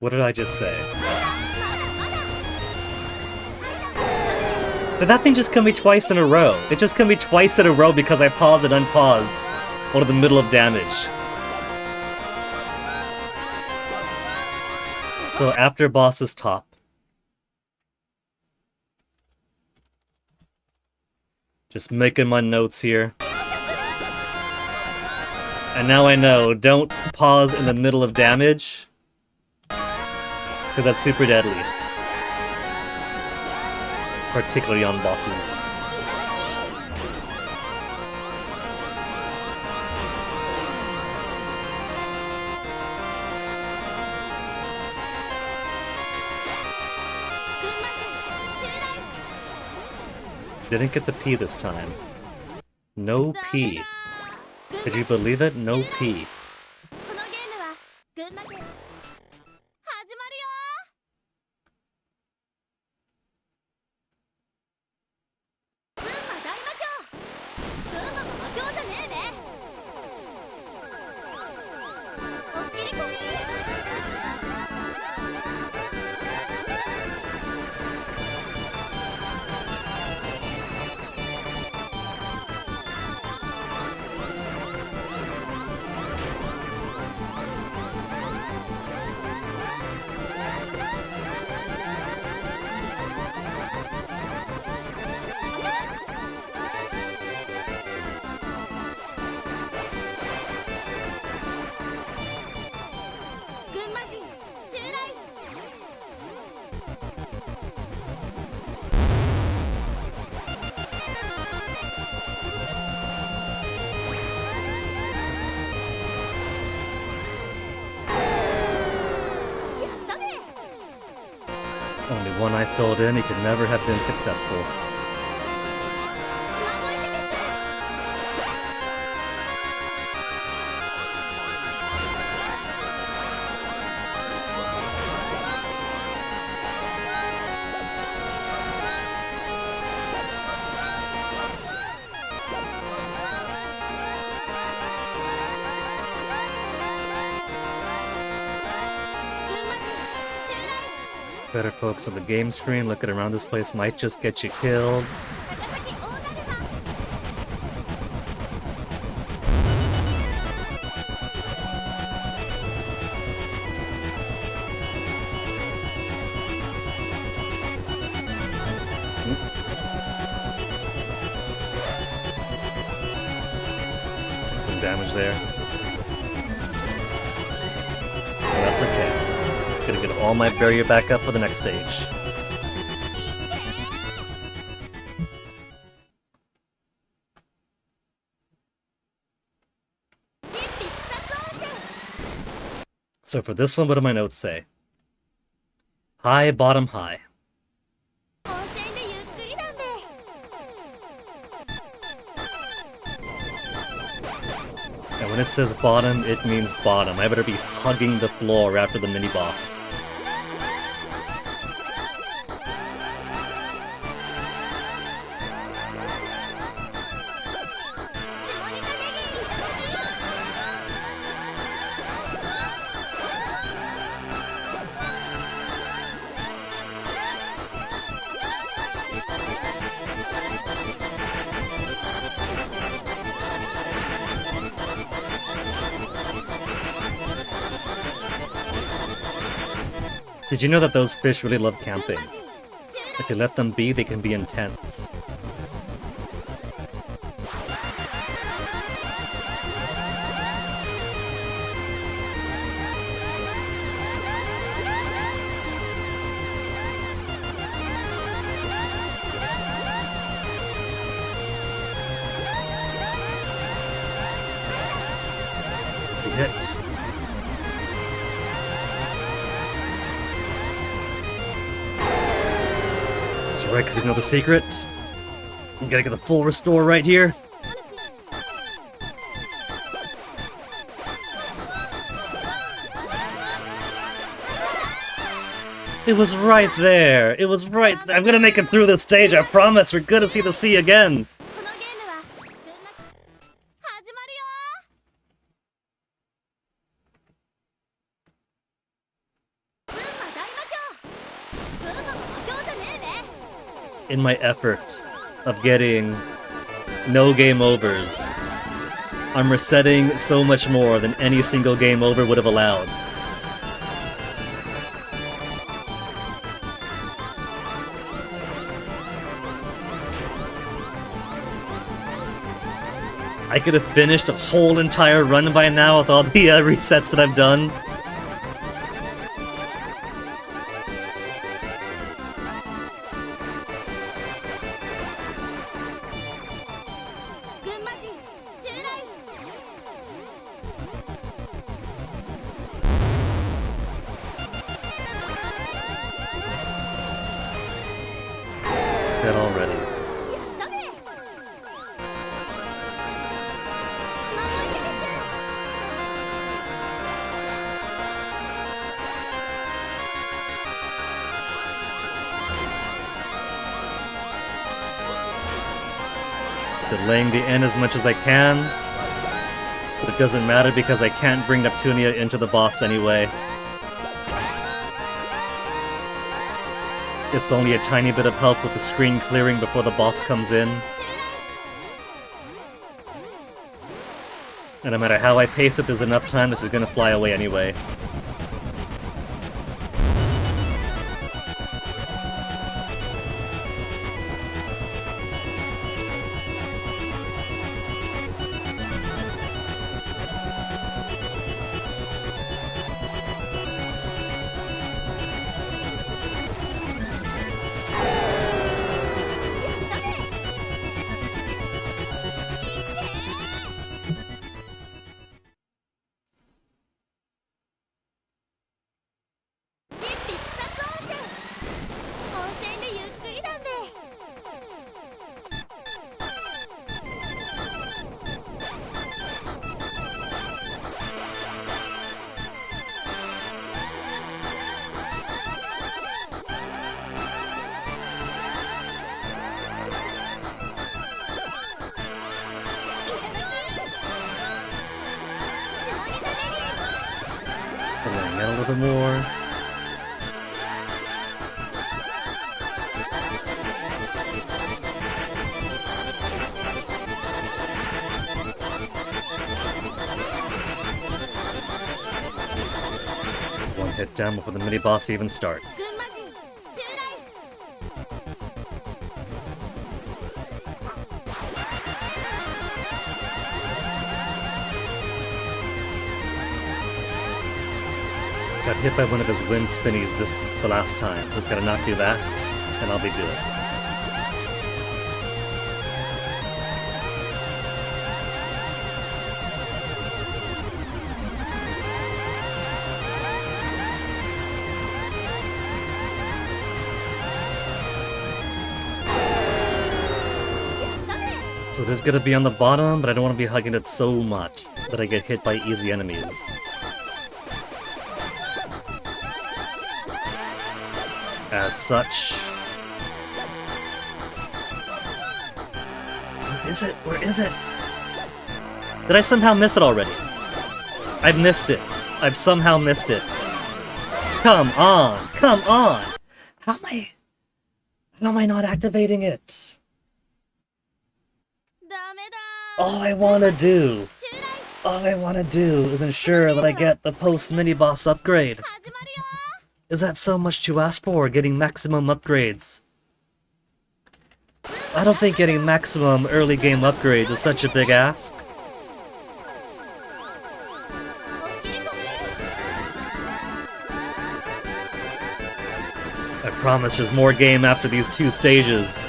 What did I just say? Did that thing just kill me twice in a row? It just killed me twice in a row because I paused and unpaused while in the middle of damage. So after boss is top. Just making my notes here. And now I know, don't pause in the middle of damage. Because that's super deadly. Particularly on bosses. Didn't get the P this time. No P. Could you believe it? No P. このゲームは群馬県始まるよ。群馬大魔教。群馬も魔教じゃねえね。お切り込み。群馬人襲来。やったね。 Only one I filled in, he could never have been successful. 守りてけ。群馬人襲来。 Better focus on the game screen. Looking around this place might just get you killed. 高崎大だるま。 Some damage there. But that's okay. Gonna get all my barrier back up for the next stage. So for this one, what do my notes say? High, bottom, high. 温泉でゆっくりなんで。 And when it says bottom, it means bottom. I better be hugging the floor after the mini-boss. Did you know that those fish really love camping? If you let them be, they can be intense. It's a hit. That's right, because you know the secret. You gotta get the full restore right here. It was right there. It was right there. I'm gonna make it through this stage, I promise. We're gonna see the sea again. このゲームは群馬始まるよ。 群馬大魔教。群馬も魔教じゃねえね。 In my effort of getting no game overs, I'm resetting so much more than any single game over would have allowed. I could have finished a whole entire run by now with all the resets that I've done. Dead already. Delaying the end as much as I can. But it doesn't matter because I can't bring Neptunia into the boss anyway. It's only a tiny bit of help with the screen clearing before the boss comes in. And no matter how I pace it, there's enough time, this is gonna fly away anyway. Delaying it a little bit more. One hit down before the mini-boss even starts. 群馬人襲来 Got hit by one of his wind spinnies the last time, so just gotta not do that, and I'll be good. So this is gonna be on the bottom, but I don't want to be hugging it so much that I get hit by easy enemies. As such... Where is it? Where is it? Did I somehow miss it already? I've missed it. I've somehow missed it. Come on! Come on! How am I not activating it? ダメだ All I wanna do is ensure that I get the post-mini-boss upgrade. 始まるよ Is that so much to ask for, getting maximum upgrades? I don't think getting maximum early game upgrades is such a big ask. I promise there's more game after these 2 stages.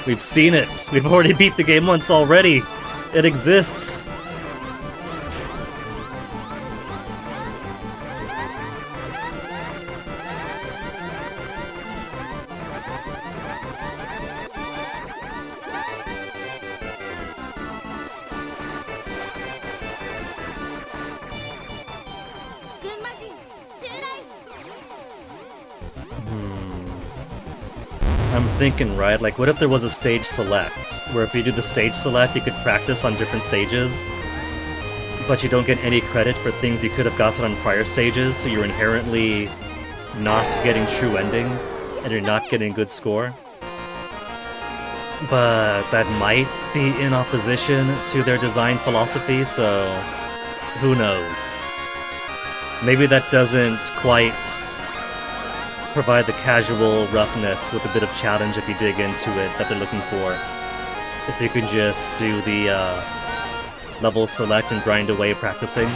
We've seen it. We've already beat the game once already. It exists. I'm thinking, right, like what if there was a stage select, where if you do the stage select you could practice on different stages, but you don't get any credit for things you could have gotten on prior stages, so you're inherently not getting true ending, and you're not getting good score. But that might be in opposition to their design philosophy, so who knows. Maybe that doesn't quite provide the casual roughness with a bit of challenge if you dig into it that they're looking for. If you can just do the level select and grind away practicing.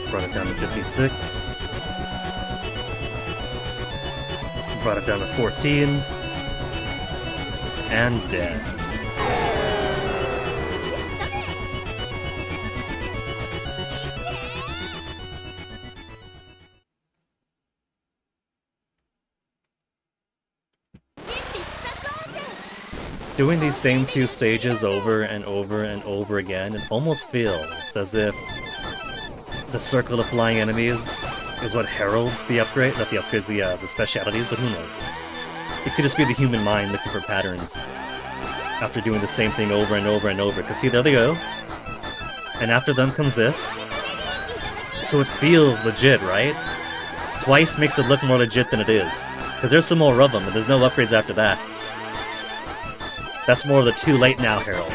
Brought it down to 56. Brought it down to 14. And dead. Doing these same two stages over and over and over again, it almost feels as if the circle of flying enemies is what heralds the upgrade, not the upgrades, the specialities, but who knows? It could just be the human mind looking for patterns after doing the same thing over and over and over. Cause see, there they go. And after them comes this. So it feels legit, right? Twice makes it look more legit than it is. Cause there's some more of them, and there's no upgrades after that. That's more of the too late now herald.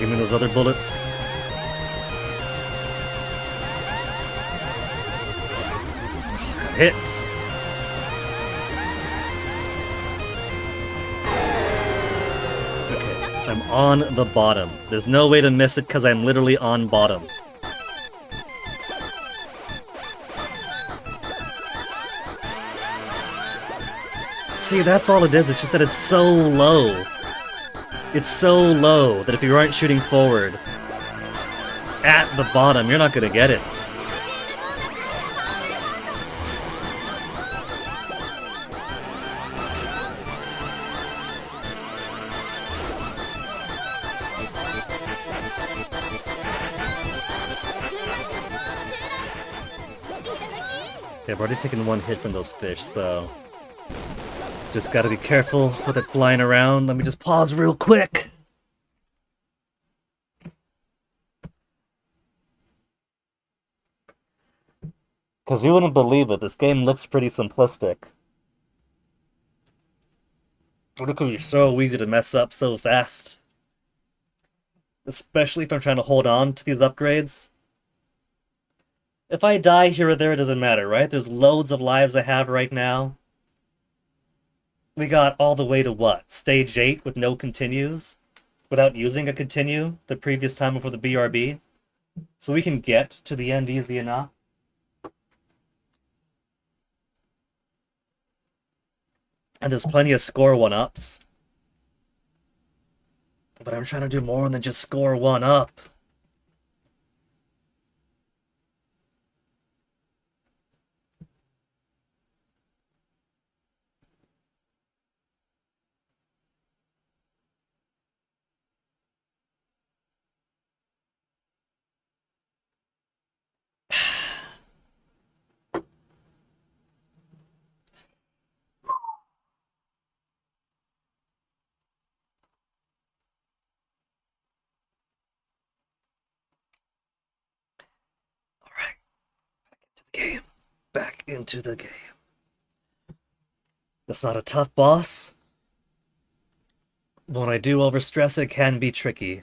Give me those other bullets. Hit! Okay, I'm on the bottom. There's no way to miss it because I'm literally on bottom. See, that's all it is, it's just that it's so low. It's so low that if you aren't shooting forward at the bottom, you're not gonna get it. Okay, I've already taken one hit from those fish, so just gotta be careful with it flying around. Let me just pause real quick. Because you wouldn't believe it, this game looks pretty simplistic. But it could be so easy to mess up so fast. Especially if I'm trying to hold on to these upgrades. If I die here or there, it doesn't matter, right? There's loads of lives I have right now. We got all the way to what? Stage 8 with no continues? Without using a continue the previous time before the BRB? So we can get to the end easy enough. And there's plenty of score 1-ups. But I'm trying to do more than just score 1-up. Back into the game. That's not a tough boss. When I do overstress, it can be tricky.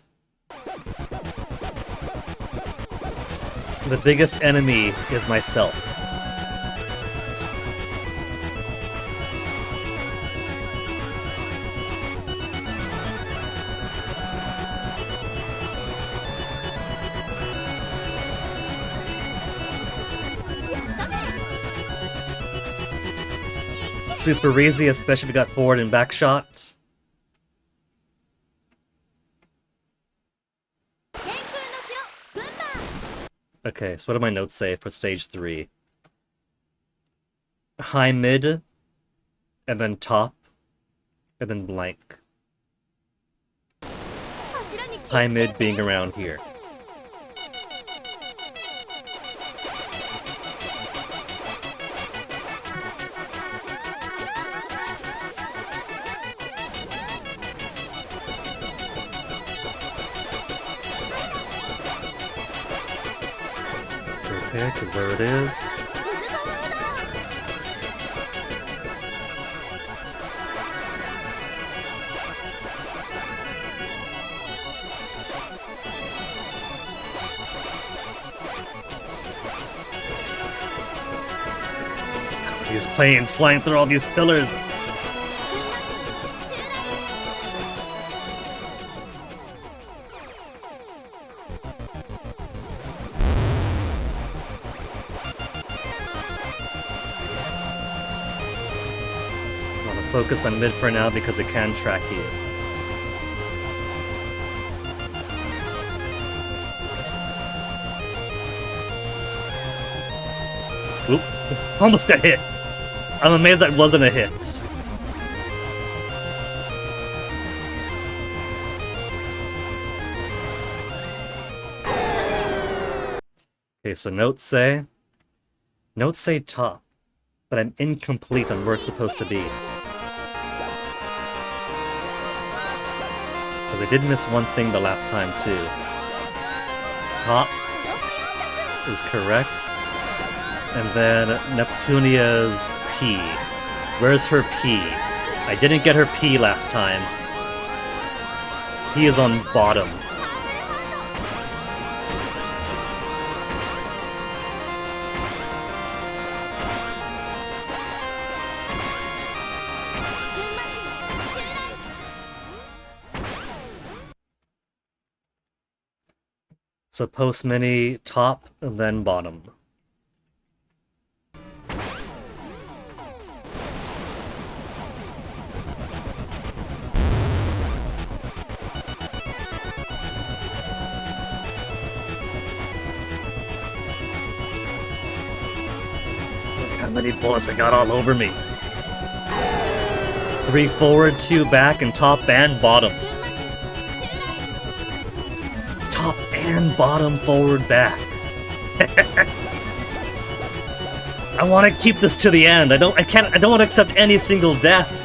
The biggest enemy is myself. Super easy, especially if you got forward and back shots. Okay, so what do my notes say for stage 3? High mid, and then top, and then blank. High mid being around here. Okay, because there it is. These planes flying through all these pillars. focus on mid for now because it can track you. Oop, almost got hit. I'm amazed that wasn't a hit. Okay, so notes say top, but I'm incomplete on where it's supposed to be. Because I did miss one thing the last time too. Top is correct. And then Neptunia's P. Where's her P? I didn't get her P last time. P is on bottom. So post mini, top, and then bottom. Look how many bullets I got all over me. 3 forward, 2 back, and top and bottom. Top and bottom, forward, back. I want to keep this to the end. I don't want to accept any single death.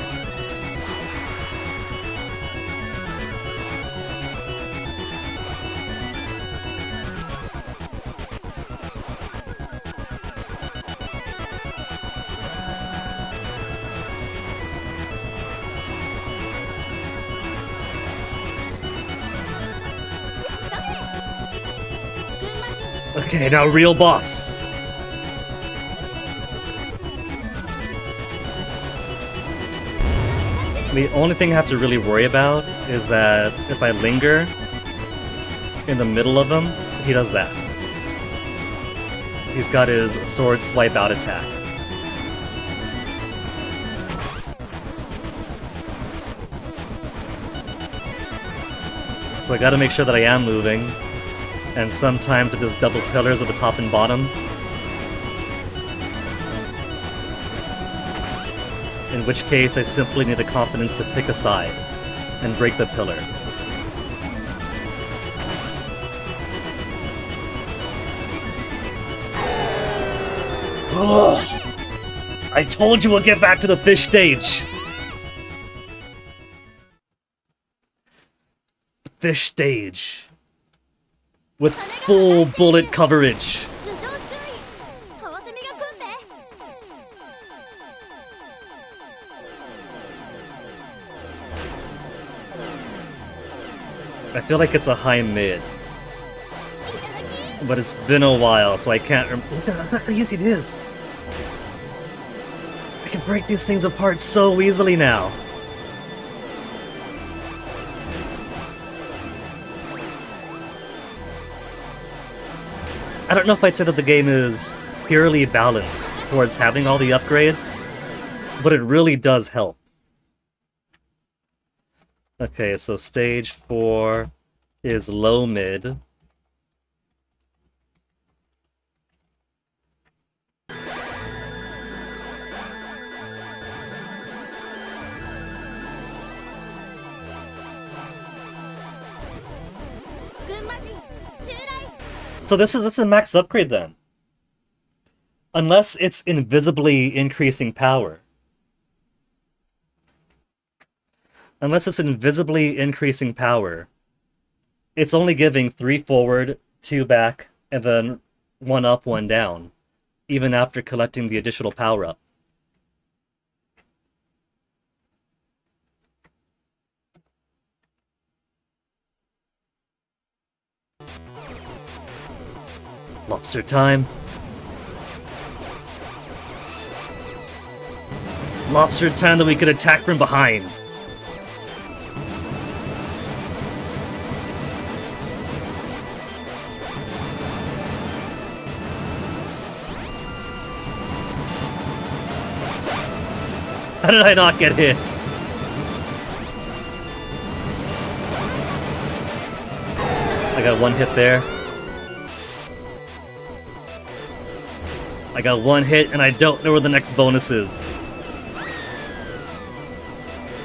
Okay, now real boss. The only thing I have to really worry about is that if I linger in the middle of him, he does that. He's got his sword swipe out attack. So I gotta make sure that I am moving. And sometimes it does double pillars at the top and bottom. In which case, I simply need the confidence to pick a side and break the pillar. Ugh. I told you we'll get back to the fish stage! The fish stage. With full bullet coverage. I feel like it's a high mid. But it's been a while, so I can't remember. Look how easy it is. I can break these things apart so easily now. I don't know if I'd say that the game is purely balanced towards having all the upgrades, but it really does help. Okay, so stage 4 is low mid. So this is a max upgrade then. Unless it's invisibly increasing power. Unless it's invisibly increasing power, it's only giving 3 forward, 2 back, and then 1 up, 1 down, even after collecting the additional power up. Lobster time. Lobster time that we could attack from behind. How did I not get hit? I got one hit there. I got one hit and I don't know where the next bonus is.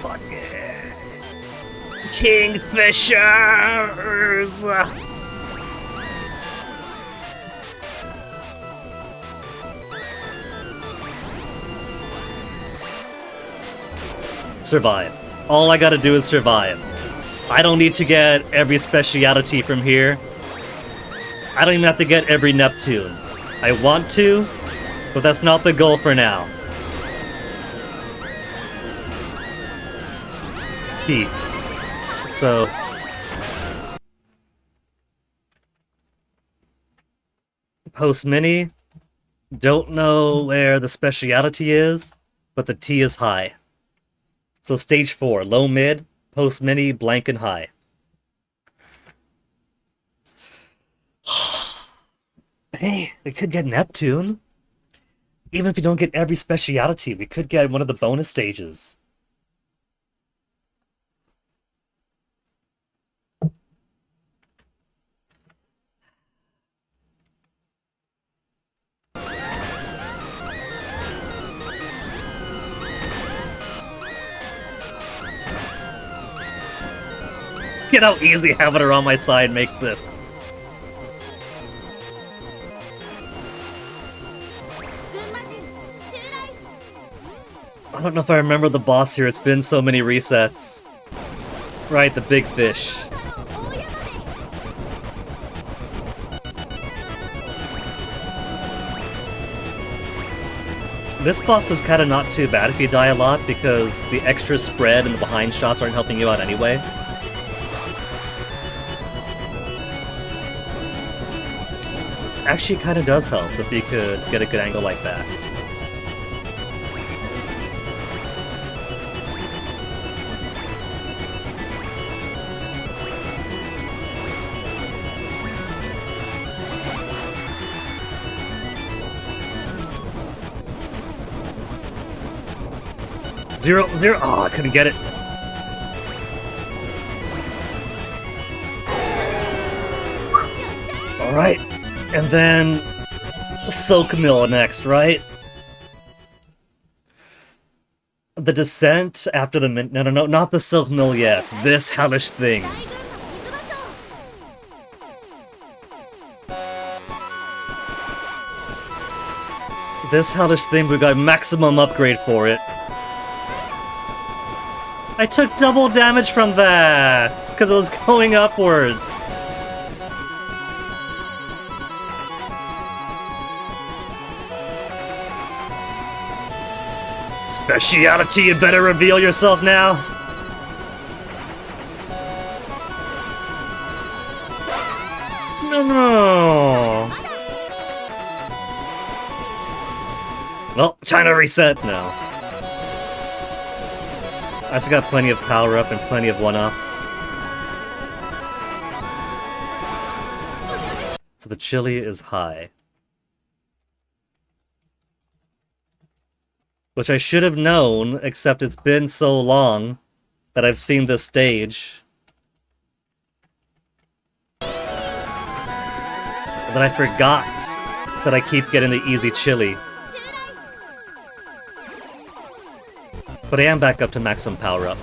Fuck it. Kingfishers! Survive. All I gotta do is survive. I don't need to get every speciality from here. I don't even have to get every Neptune. I want to, but that's not the goal for now. Key. So... Post-mini. Don't know where the speciality is, but the T is high. So stage 4, low mid, post mini, blank and high. Hey, we could get Neptune. Even if we don't get every speciality, we could get one of the bonus stages. Get how easy having her on my side makes this. I don't know if I remember the boss here, it's been so many resets. Right, the big fish. This boss is kinda not too bad if you die a lot, because the extra spread and the behind shots aren't helping you out anyway. Actually, it kinda does help if you could get a good angle like that. Zero. Oh, I couldn't get it. Alright. And then... Silk Mill next, right? The Descent after the... No, not the Silk Mill yet. This hellish thing. This hellish thing, we got maximum upgrade for it. I took double damage from that! Because it was going upwards. Speciality, you better reveal yourself now! No! Well, China reset now. I still got plenty of power up and plenty of one-offs. So the chili is high. Which I should have known, except it's been so long that I've seen this stage. That I forgot that I keep getting the easy chili. But I am back up to maximum power up.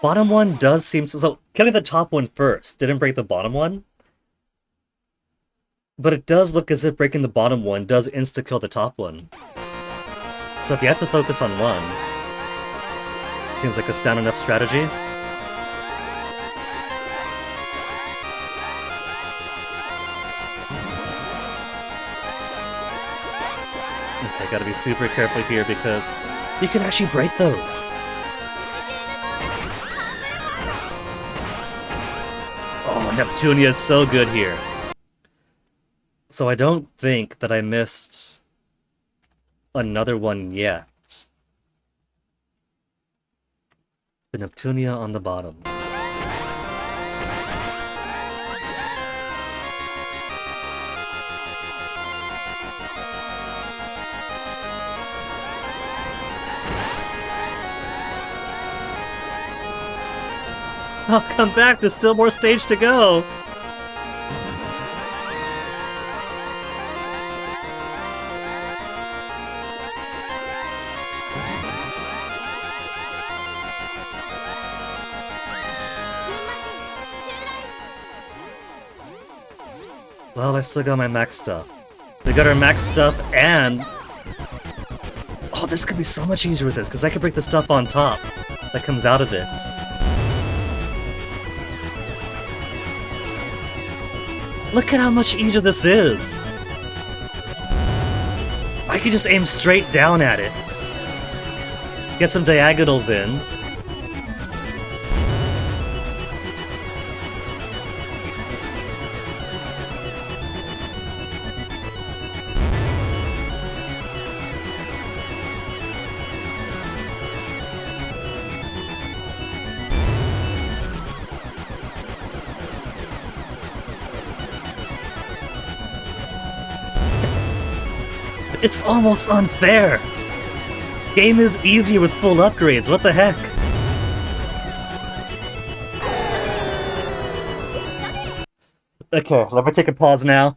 Bottom one does seem to... So, killing the top one first didn't break the bottom one. But it does look as if breaking the bottom one does insta-kill the top one. So if you have to focus on one, seems like a sound enough strategy. Okay, gotta be super careful here because you can actually break those. Oh, Neptunia is so good here. So I don't think that I missed another one yet. The Neptunia on the bottom. I'll come back, there's still more stage to go! Well, I still got my max stuff. We got our max stuff and... Oh, this could be so much easier with this, because I could break the stuff on top that comes out of it. Look at how much easier this is! I could just aim straight down at it. Get some diagonals in. It's almost unfair! Game is easier with full upgrades, what the heck? Okay, let me take a pause now.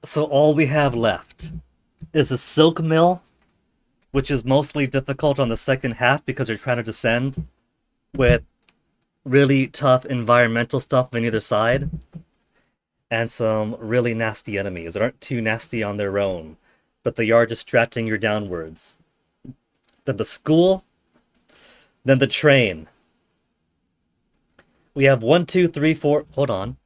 So all we have left is a silk mill, which is mostly difficult on the second half because you're trying to descend with really tough environmental stuff on either side, and some really nasty enemies that aren't too nasty on their own, but they are distracting you downwards. Then the school, then the train. We have 1, 2, 3, 4... Hold on.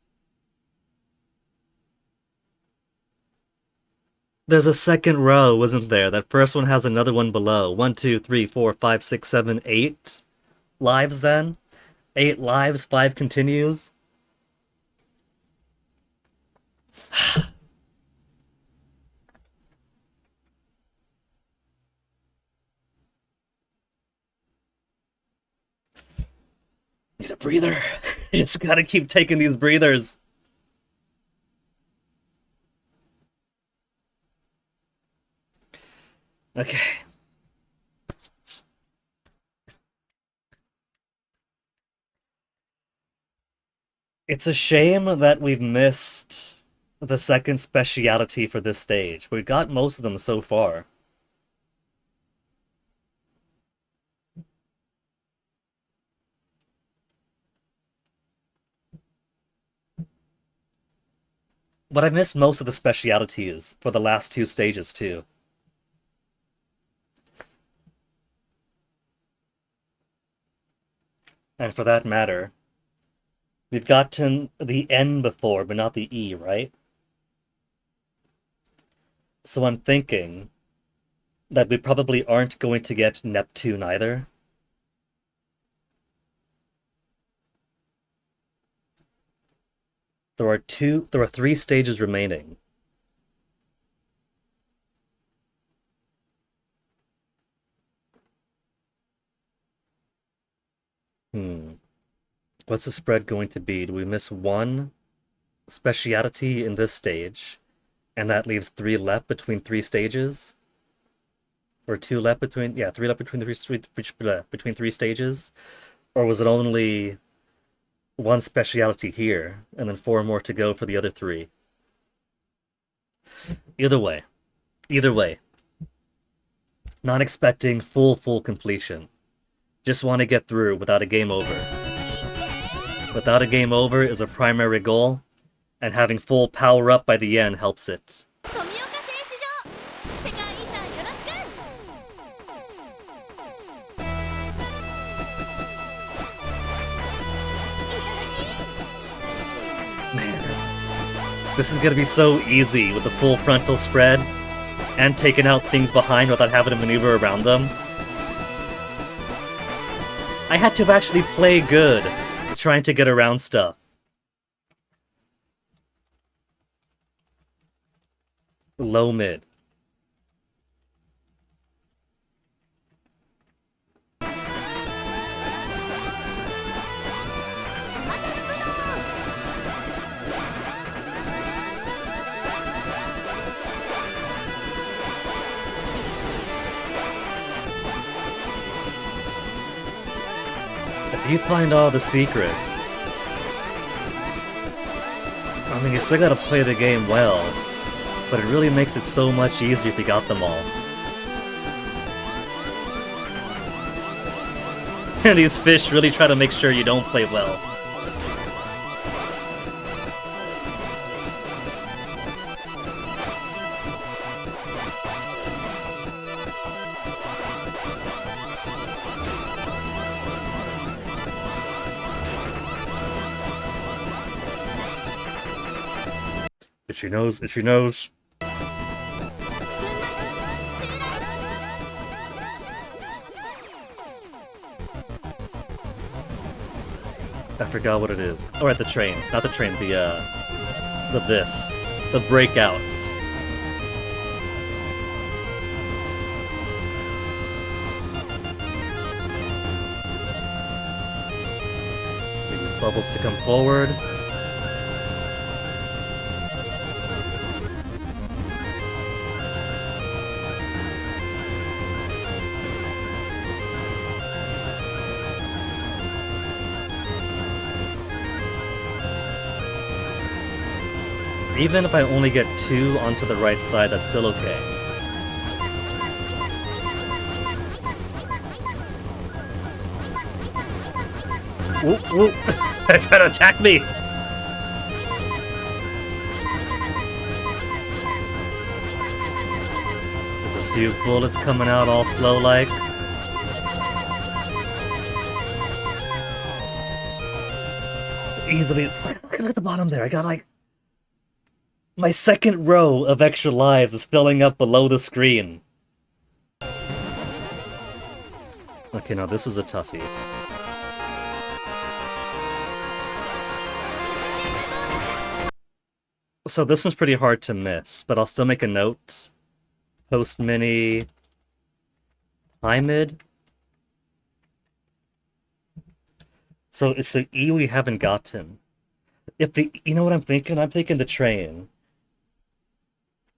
There's a second row, isn't there? That first one has another one below. 1, 2, 3, 4, 5, 6, 7, 8 lives then. 8 lives, 5 continues. Need a breather. You just gotta keep taking these breathers. Okay. It's a shame that we've missed the second speciality for this stage. We've got most of them so far. But I missed most of the specialities for the last 2 stages too. And for that matter, we've gotten the N before, but not the E, right? So I'm thinking that we probably aren't going to get Neptune either. There are 3 stages remaining. What's the spread going to be? Do we miss 1 speciality in this stage, and that leaves 3 left between 3 stages? Or 2 left between... Yeah, 3 left between 3 stages? Or was it only 1 speciality here, and then 4 more to go for the other 3? Either way. Not expecting full completion. Just want to get through without a game over. Without a game over is a primary goal, and having full power up by the end helps it. This is gonna be so easy with the full frontal spread and taking out things behind without having to maneuver around them. I had to actually play good trying to get around stuff. Low mid. If you find all the secrets, I mean, you still gotta play the game well, but it really makes it so much easier if you got them all. And these fish really try to make sure you don't play well. Itchy nose, itchy nose. I forgot what it is. Oh, right, the train. Not the train, the breakout. Need these bubbles to come forward. Even if I only get 2 onto the right side, that's still okay. Whoop, whoop! They're trying to attack me! There's a few bullets coming out all slow-like. Easily. Look at the bottom there, I got like... My second row of extra lives is filling up below the screen. Okay, now this is a toughie. So this is pretty hard to miss, but I'll still make a note. Post mini... high mid? So it's the E we haven't gotten. If the... You know what I'm thinking? I'm thinking the train.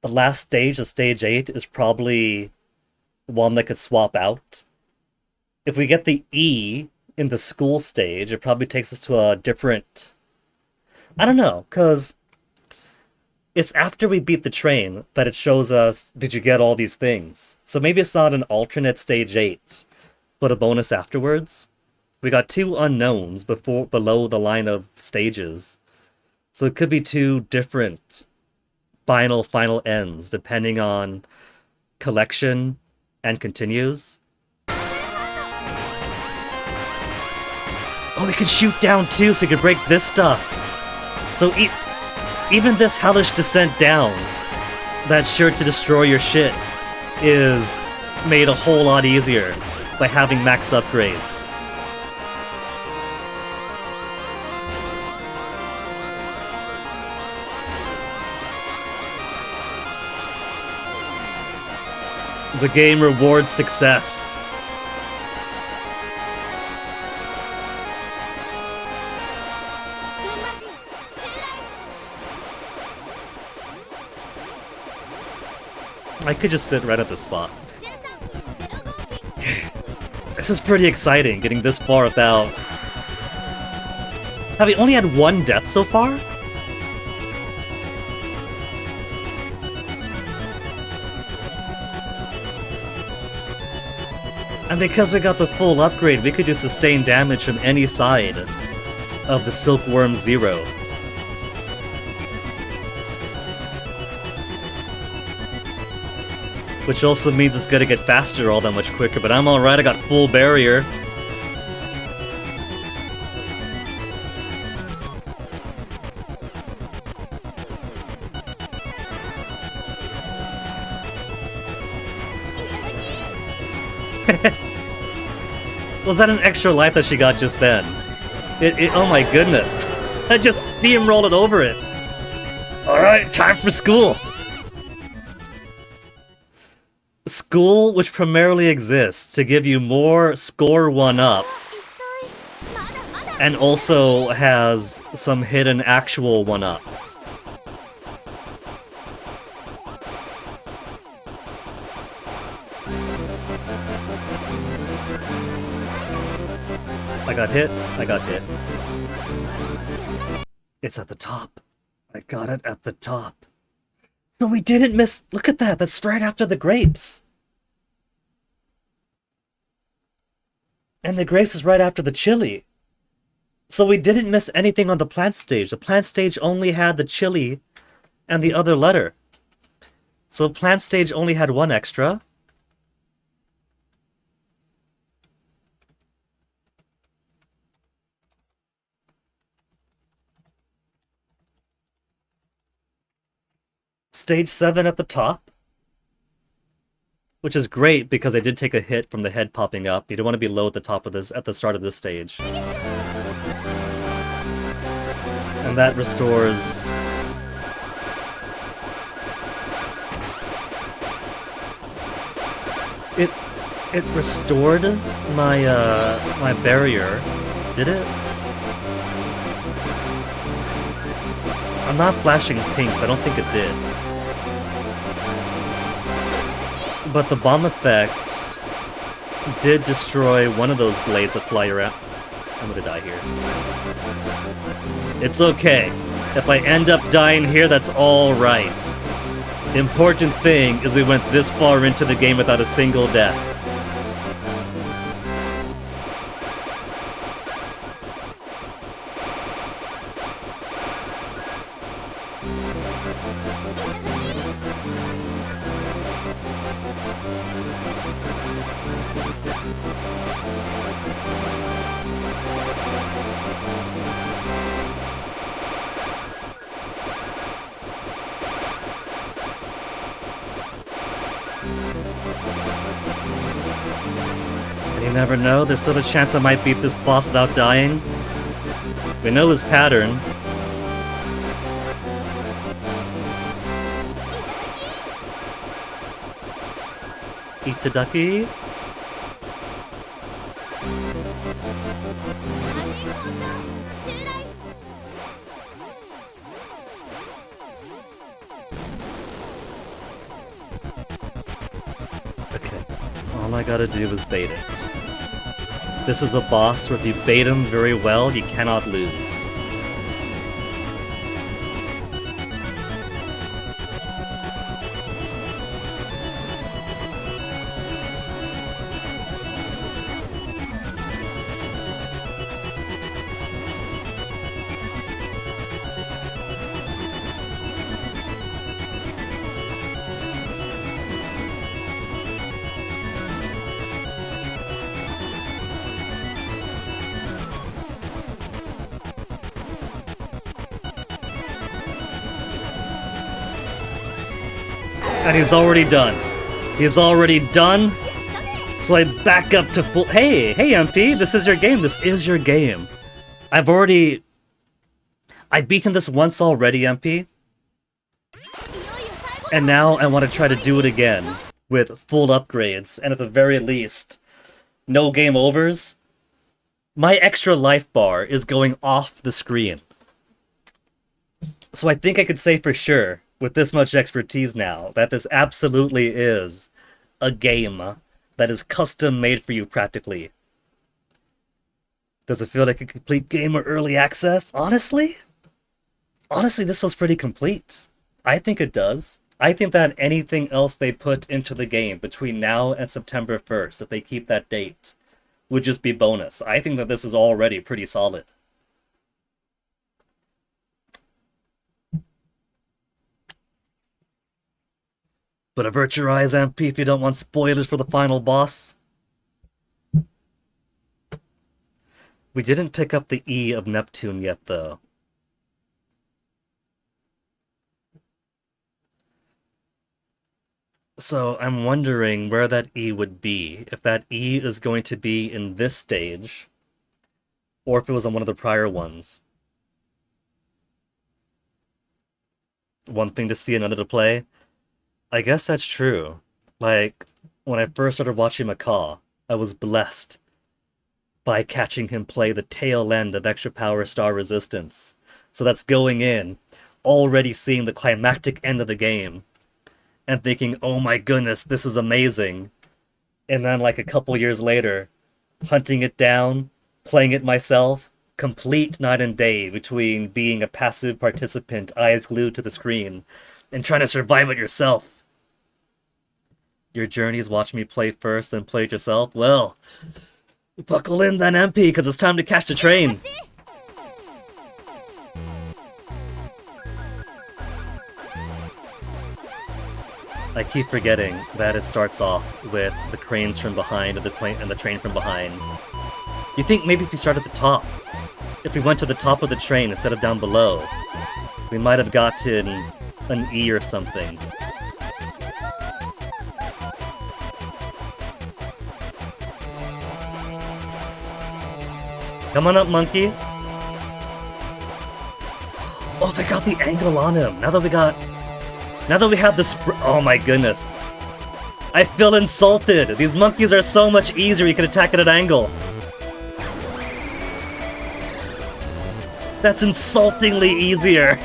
The last stage of stage 8 is probably one that could swap out. If we get the E in the school stage, it probably takes us to a different... I don't know, because it's after we beat the train that it shows us, did you get all these things? So maybe it's not an alternate stage 8, but a bonus afterwards. We got 2 unknowns below the line of stages. So it could be 2 different final ends, depending on collection and continues. Oh, we can shoot down too, so we can break this stuff. So even this hellish descent down, that's sure to destroy your shit, is made a whole lot easier by having max upgrades. The game rewards success. I could just sit right at the spot. This is pretty exciting, getting this far without... Have we only had 1 death so far? And because we got the full upgrade, we could do sustained damage from any side of the Silkworm Zero. Which also means it's gonna get faster all that much quicker, but I'm alright, I got full barrier. Was that an extra life that she got just then? Oh my goodness. I just steamrolled it over it. Alright, time for school. School, which primarily exists to give you more score 1-up, and also has some hidden actual 1-ups. I got hit. I got hit. It's at the top. I got it at the top. So we didn't miss... Look at that. That's right after the grapes. And the grapes is right after the chili. So we didn't miss anything on the plant stage. The plant stage only had the chili and the other letter. So plant stage only had one extra. Stage 7 at the top. Which is great because I did take a hit from the head popping up. You don't want to be low at the top of this, at the start of this stage. And that restores... It restored my, my barrier. Did it? I'm not flashing pink, so I don't think it did. But the bomb effect did destroy one of those blades that fly around. I'm gonna die here. It's okay. If I end up dying here, that's alright. The important thing is we went this far into the game without a single death. You never know, there's still a chance I might beat this boss without dying. We know his pattern. Itadaki? Okay, all I gotta do is bait it. This is a boss where if you bait him very well, you cannot lose. And he's already done. He's already done. So I back up to full... Hey, MP, this is your game. This is your game. I've beaten this once already, MP. And now I want to try to do it again with full upgrades. And at the very least, no game overs. My extra life bar is going off the screen. So I think I could say for sure, with this much expertise now, that this absolutely is a game that is custom made for you practically. Does it feel like a complete game or early access? Honestly, this feels pretty complete. I think it does. I think that anything else they put into the game between now and September 1st, if they keep that date, would just be bonus. I think that this is already pretty solid. But avert your eyes, MP, if you don't want spoilers for the final boss. We didn't pick up the E of Neptune yet, though. So I'm wondering where that E would be. If that E is going to be in this stage, or if it was on one of the prior ones. One thing to see, another to play. I guess that's true. Like, when I first started watching Macaw, I was blessed by catching him play the tail end of Extra Power Star Resistance. So that's going in, already seeing the climactic end of the game, and thinking, oh my goodness, this is amazing. And then like a couple years later, hunting it down, playing it myself, complete night and day between being a passive participant, eyes glued to the screen, and trying to survive it yourself. Your journeys watch me play first, then play it yourself? Well, buckle in then, MP, because it's time to catch the train. I keep forgetting that it starts off with the cranes from behind and the train from behind. You think maybe if we start at the top, if we went to the top of the train instead of down below, we might have gotten an E or something. Come on up, monkey. Oh, they got the angle on him. Now that we have this, oh my goodness. I feel insulted. These monkeys are so much easier. You can attack at an angle. That's insultingly easier.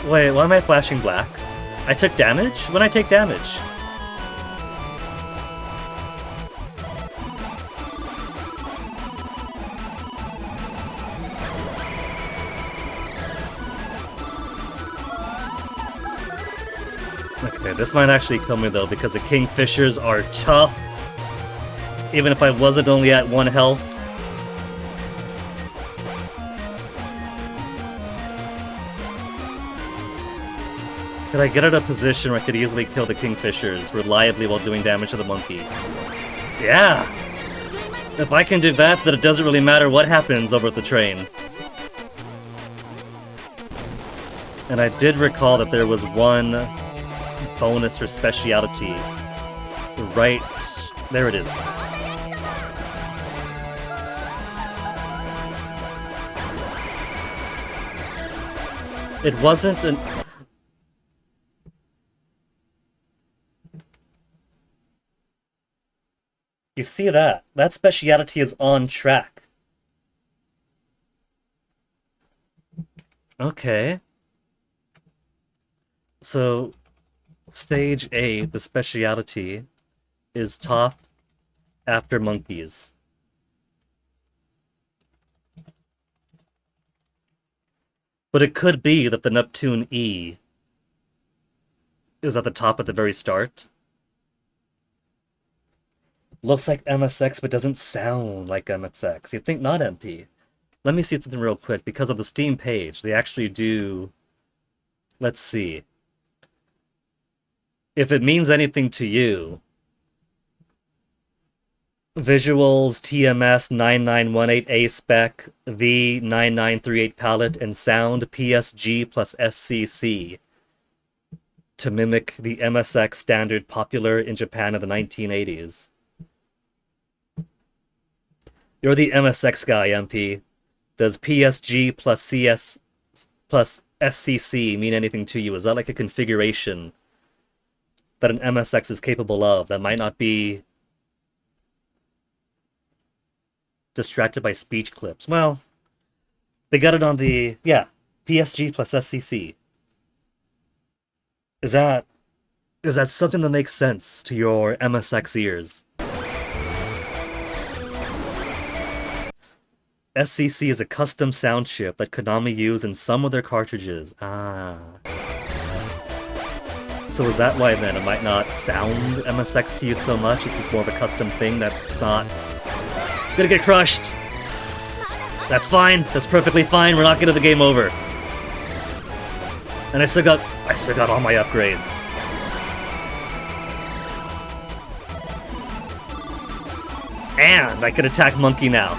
Wait, why am I flashing black? I took damage? When I take damage? Okay, this might actually kill me though, because the kingfishers are tough. Even if I wasn't only at 1 health. Could I get at a position where I could easily kill the kingfishers reliably while doing damage to the monkey? Yeah! If I can do that, then it doesn't really matter what happens over at the train. And I did recall that there was one bonus or speciality. Right... there it is. It wasn't an... You see that? That speciality is on track. Okay. So, stage A, the speciality, is top after monkeys. But it could be that the Neptune E is at the top at the very start. Looks like MSX, but doesn't sound like MSX. You'd think not MP. Let me see something real quick. Because of the Steam page, they actually do... Let's see. If it means anything to you, visuals, TMS 9918A spec, V9938 palette, and sound PSG plus SCC to mimic the MSX standard popular in Japan in the 1980s. You're the MSX guy, MP. Does PSG plus CS plus SCC mean anything to you? Is that like a configuration that an MSX is capable of that might not be distracted by speech clips? Well, they got it on the, yeah, PSG plus SCC. Is that something that makes sense to your MSX ears? SCC is a custom sound chip that Konami used in some of their cartridges. Ah. So is that why then it might not sound MSX to you so much? It's just more of a custom thing that's not gonna get crushed. That's fine. That's perfectly fine. We're not getting the game over. And I still got all my upgrades. And I could attack Monkey now.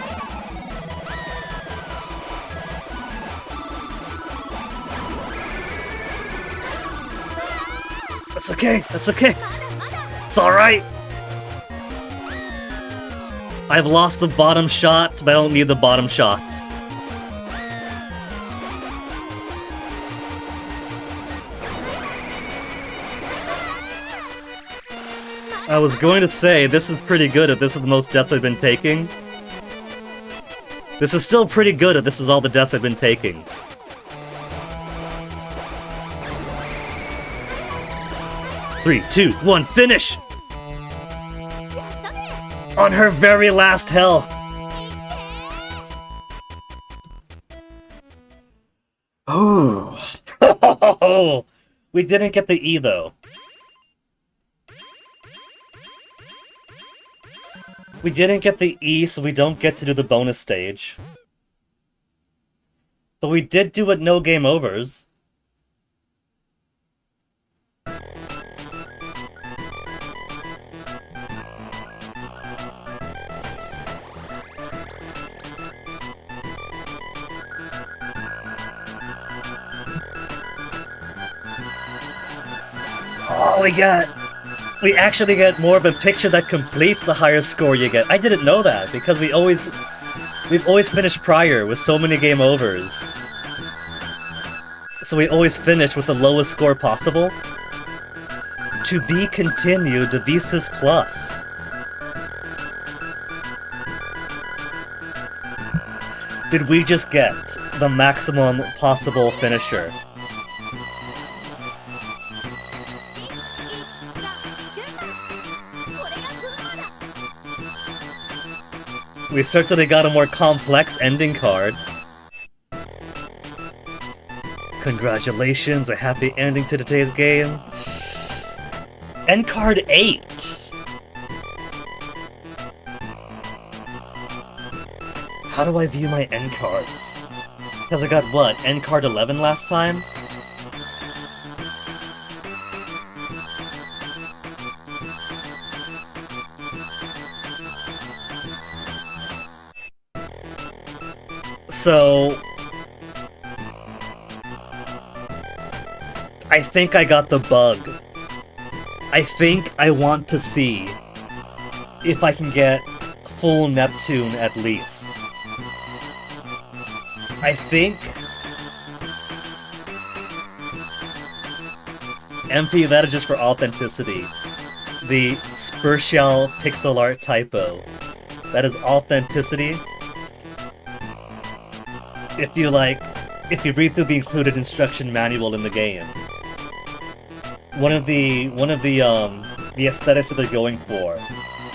That's okay, that's okay. まだまだ It's alright. I've lost the bottom shot, but I don't need the bottom shot. I was going to say, this is pretty good if this is the most deaths I've been taking. This is still pretty good if this is all the deaths I've been taking. Three, two, one, finish! やったね On her very last health! Oh. We didn't get the E though. We didn't get the E, so we don't get to do the bonus stage. But we did do it no game overs. Oh, we actually get more of a picture that completes the higher score you get. I didn't know that because we've always finished prior with so many game overs. So we always finish with the lowest score possible. To be continued, Thesis Plus. Did we just get the maximum possible finisher? We certainly got a more complex ending card. Congratulations, a happy ending to today's game. End card 8! How do I view my end cards? Because I got what, end card 11 last time? So... I think I got the bug. I think I want to see if I can get full Neptune at least. I think... MP, that is just for authenticity. The Spurshell pixel art typo. That is authenticity. If you read through the included instruction manual in the game, one of the aesthetics that they're going for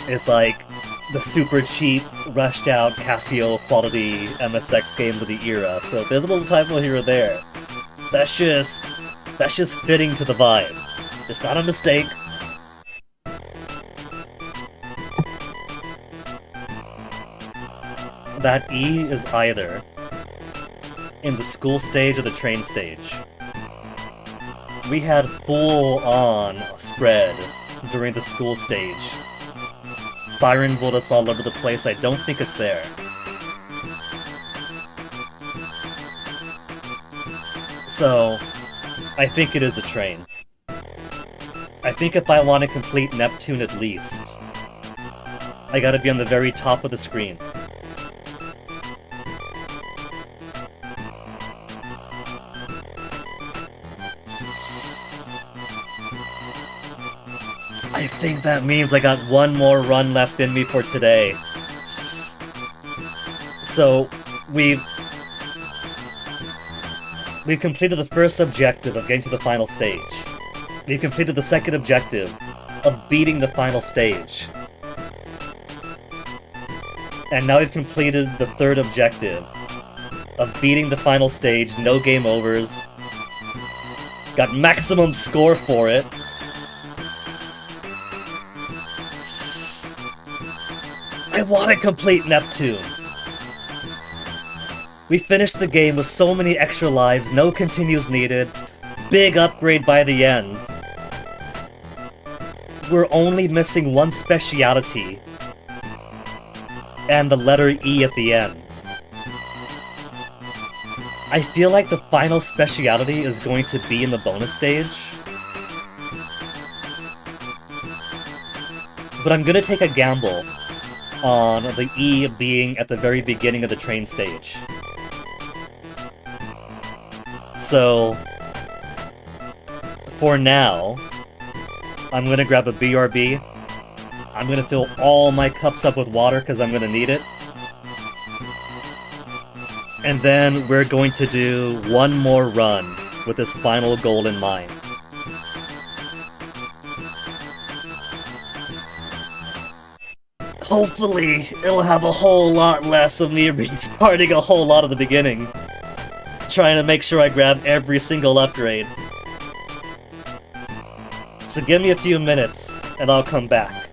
is like the super cheap, rushed out Casio quality MSX games of the era. So if there's a little typo here or there, that's just fitting to the vibe. It's not a mistake. That E is either in the school stage or the train stage. We had full-on spread during the school stage. Firing bullets all over the place, I don't think it's there. So, I think it is a train. I think if I want to complete Neptune at least, I gotta be on the very top of the screen. I think that means I got one more run left in me for today. So, we've completed the first objective of getting to the final stage. We've completed the second objective of beating the final stage. And now we've completed the third objective of beating the final stage, no game overs. Got maximum score for it. I want to complete Neptune! We finished the game with so many extra lives, no continues needed, big upgrade by the end. We're only missing one speciality, and the letter E at the end. I feel like the final speciality is going to be in the bonus stage. but I'm gonna take a gamble on the E being at the very beginning of the train stage. So, for now, I'm gonna grab a BRB. I'm gonna fill all my cups up with water because I'm gonna need it. And then we're going to do one more run with this final goal in mind. Hopefully, it'll have a whole lot less of me restarting a whole lot at the beginning. Trying to make sure I grab every single upgrade. So give me a few minutes, and I'll come back.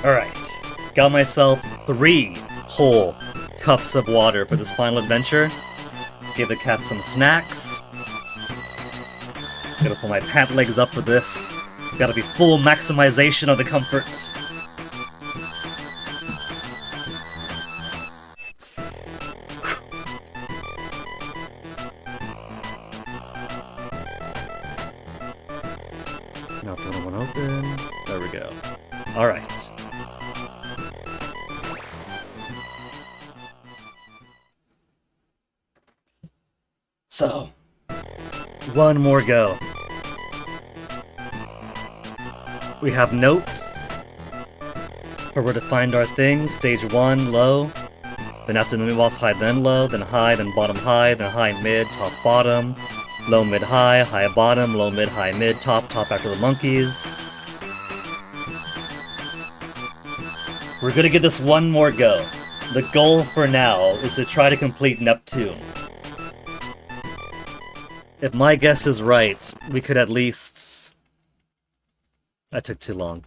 Alright. Got myself 3 whole cups of water for this final adventure. Gave the cat some snacks. Gotta pull my pant legs up for this. Gotta be full maximization of the comfort. Not the other one open. There we go. Alright. So, one more go. We have notes for where to find our things. Stage 1, low. Then after the mid-boss, high, then low. Then high, then bottom, high. Then high, mid, top, bottom. Low, mid, high, bottom. Low, mid, high, mid, top, top after the monkeys. We're gonna give this one more go. The goal for now is to try to complete Neptune. If my guess is right, we could at least... That took too long.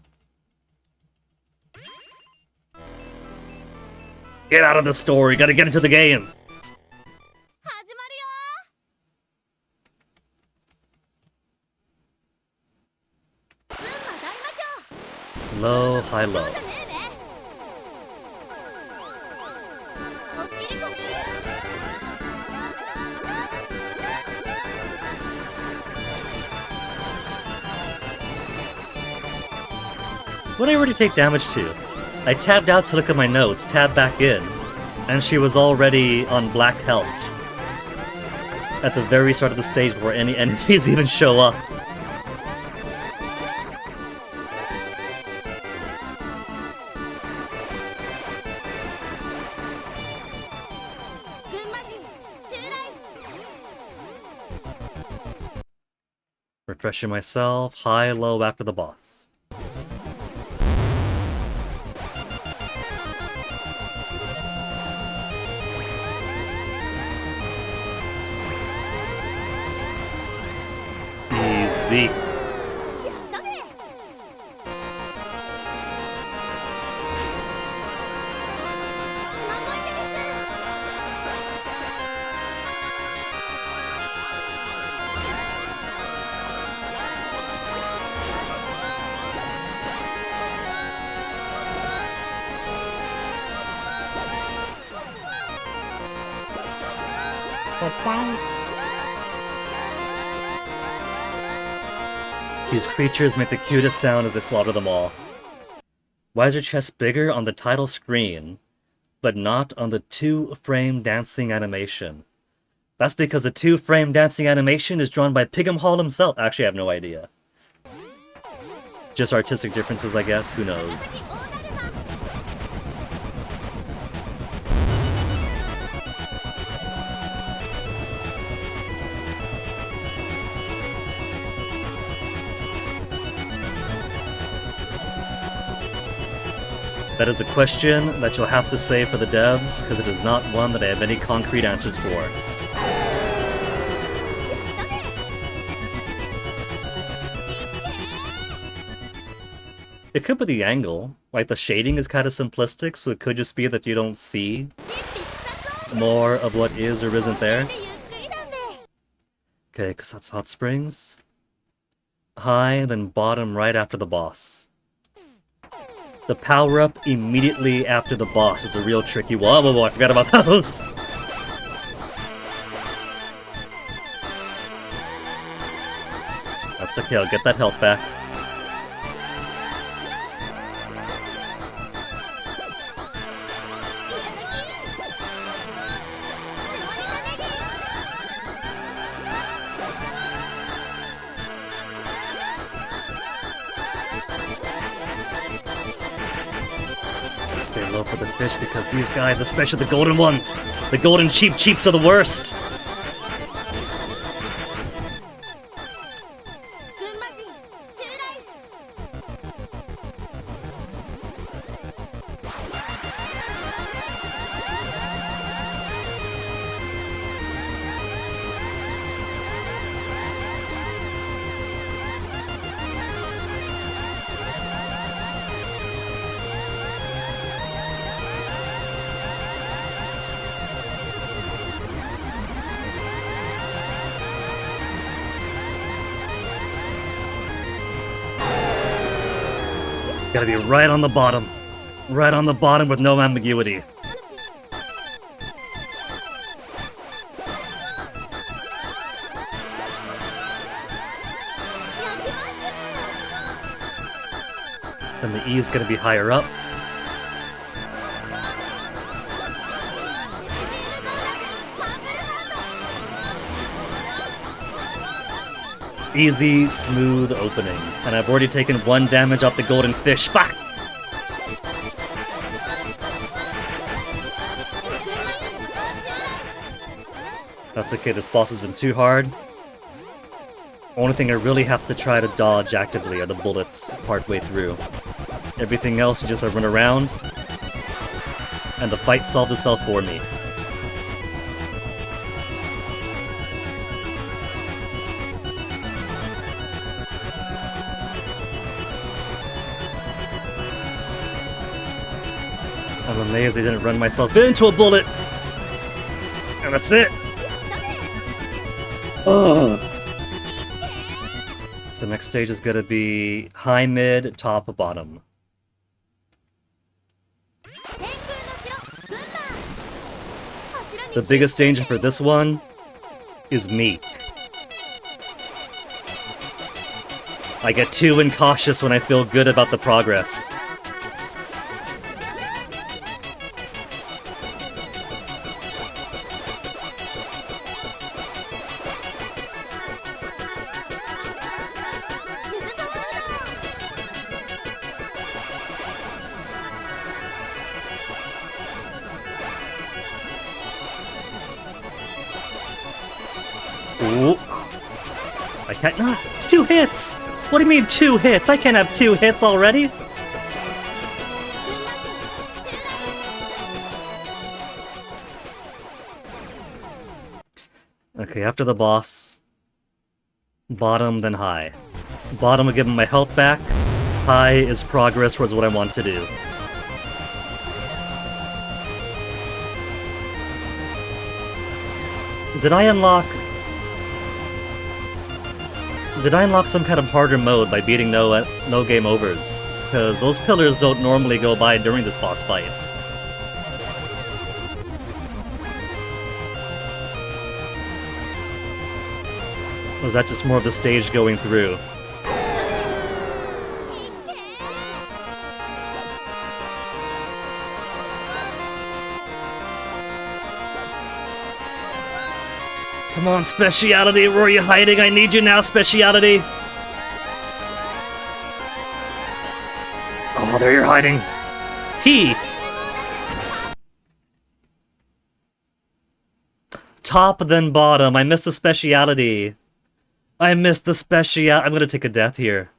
Get out of the story, gotta get into the game! 始まるよ。群馬大魔教。 Low, high, low. そうじゃねえべ。おっきりこみ。 What did I already take damage to? I tabbed out to look at my notes, tabbed back in, and she was already on black health. At the very start of the stage before any enemies even show up. Refreshing myself, high, low after the boss. Easy. やったね。孫池です。 These creatures make the cutest sound as I slaughter them all. Why is your chest bigger on the title screen, but not on the 2-frame dancing animation? That's because the 2-frame dancing animation is drawn by Pig'em Hall himself. Actually, I have no idea. Just artistic differences, I guess. Who knows? That is a question that you'll have to save for the devs, because it is not one that I have any concrete answers for. It could be the angle. Like, the shading is kind of simplistic, so it could just be that you don't see more of what is or isn't there. Okay, because that's hot springs. High, then bottom right after the boss. The power-up immediately after the boss is a real tricky one. Whoa, I forgot about those! That's okay, I'll get that health back. Stay low for the fish because these guys, especially the golden ones, the golden cheeps are the worst. 群馬人襲来。 Alright. Gotta be right on the bottom. Right on the bottom with no ambiguity. And the E is gonna be higher up. Easy, smooth opening. And I've already taken 1 damage off the golden fish. Fuck! That's okay, this boss isn't too hard. Only thing I really have to try to dodge actively are the bullets partway through. Everything else, you just run around, and the fight solves itself for me. I'm amazed I didn't run myself into a bullet! And that's it! Ugh. So next stage is gonna be high, mid, top, bottom. The biggest danger for this one is me. I get too incautious when I feel good about the progress. Ooh. I can't not. 2 hits! What do you mean 2 hits? I can't have 2 hits already! Okay, after the boss, bottom, then high. Bottom will give him my health back. High is progress towards what I want to do. Did I unlock some kind of harder mode by beating no game overs? Because those pillars don't normally go by during this boss fight. Or is that just more of the stage going through? Come on, Speciality, where are you hiding? I need you now, Speciality! Oh, there you're hiding. He! Top, then bottom. I missed the Speciality. I missed the I'm gonna take a death here.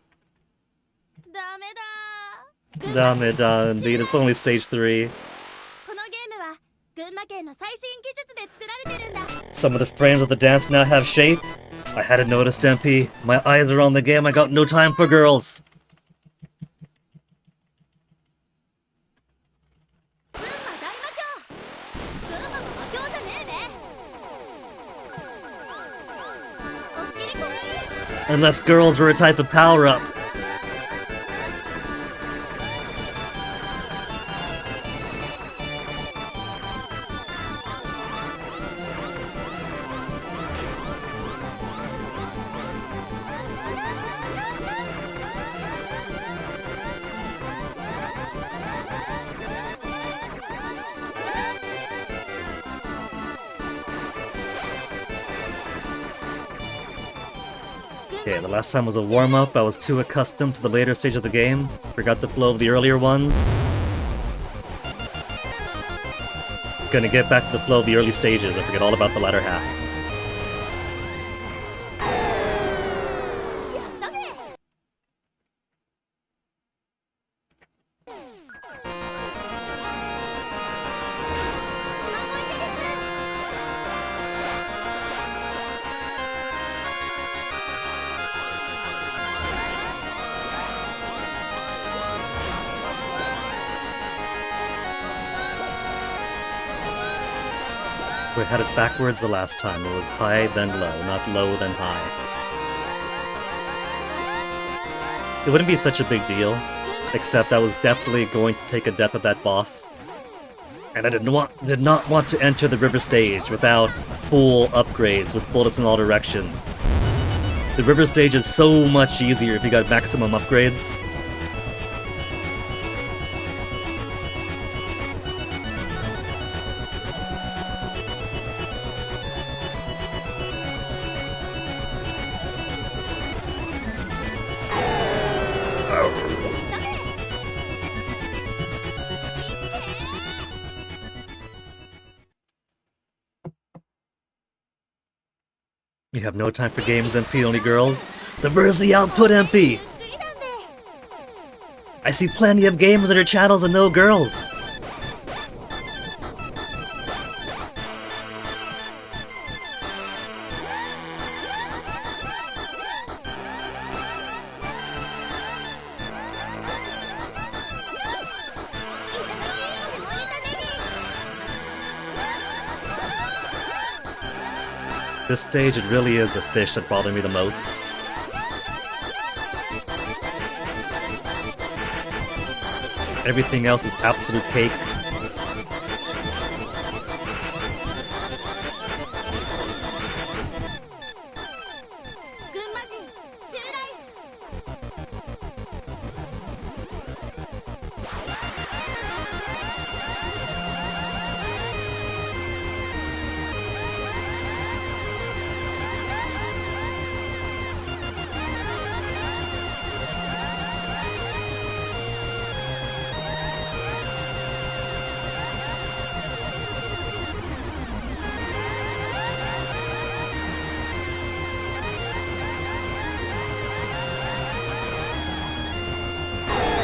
Dameda, indeed, it's only stage 3. Some of the frames of the dance now have shape. I hadn't noticed, MP. My eyes are on the game, I got no time for girls. Unless girls were a type of power-up. Okay, the last time was a warm-up. I was too accustomed to the later stage of the game. Forgot the flow of the earlier ones. Gonna get back to the flow of the early stages and forget all about the latter half. We had it backwards the last time. It was high, then low, not low, then high. It wouldn't be such a big deal except I was definitely going to take a death at that boss. And I did not want to enter the river stage without full upgrades with bullets in all directions. The river stage is so much easier if you got maximum upgrades. You have no time for games, MP, only girls? Diversity output, MP! I see plenty of games on your channels and no girls! This stage, it really is a fish that bothered me the most. Everything else is absolute cake.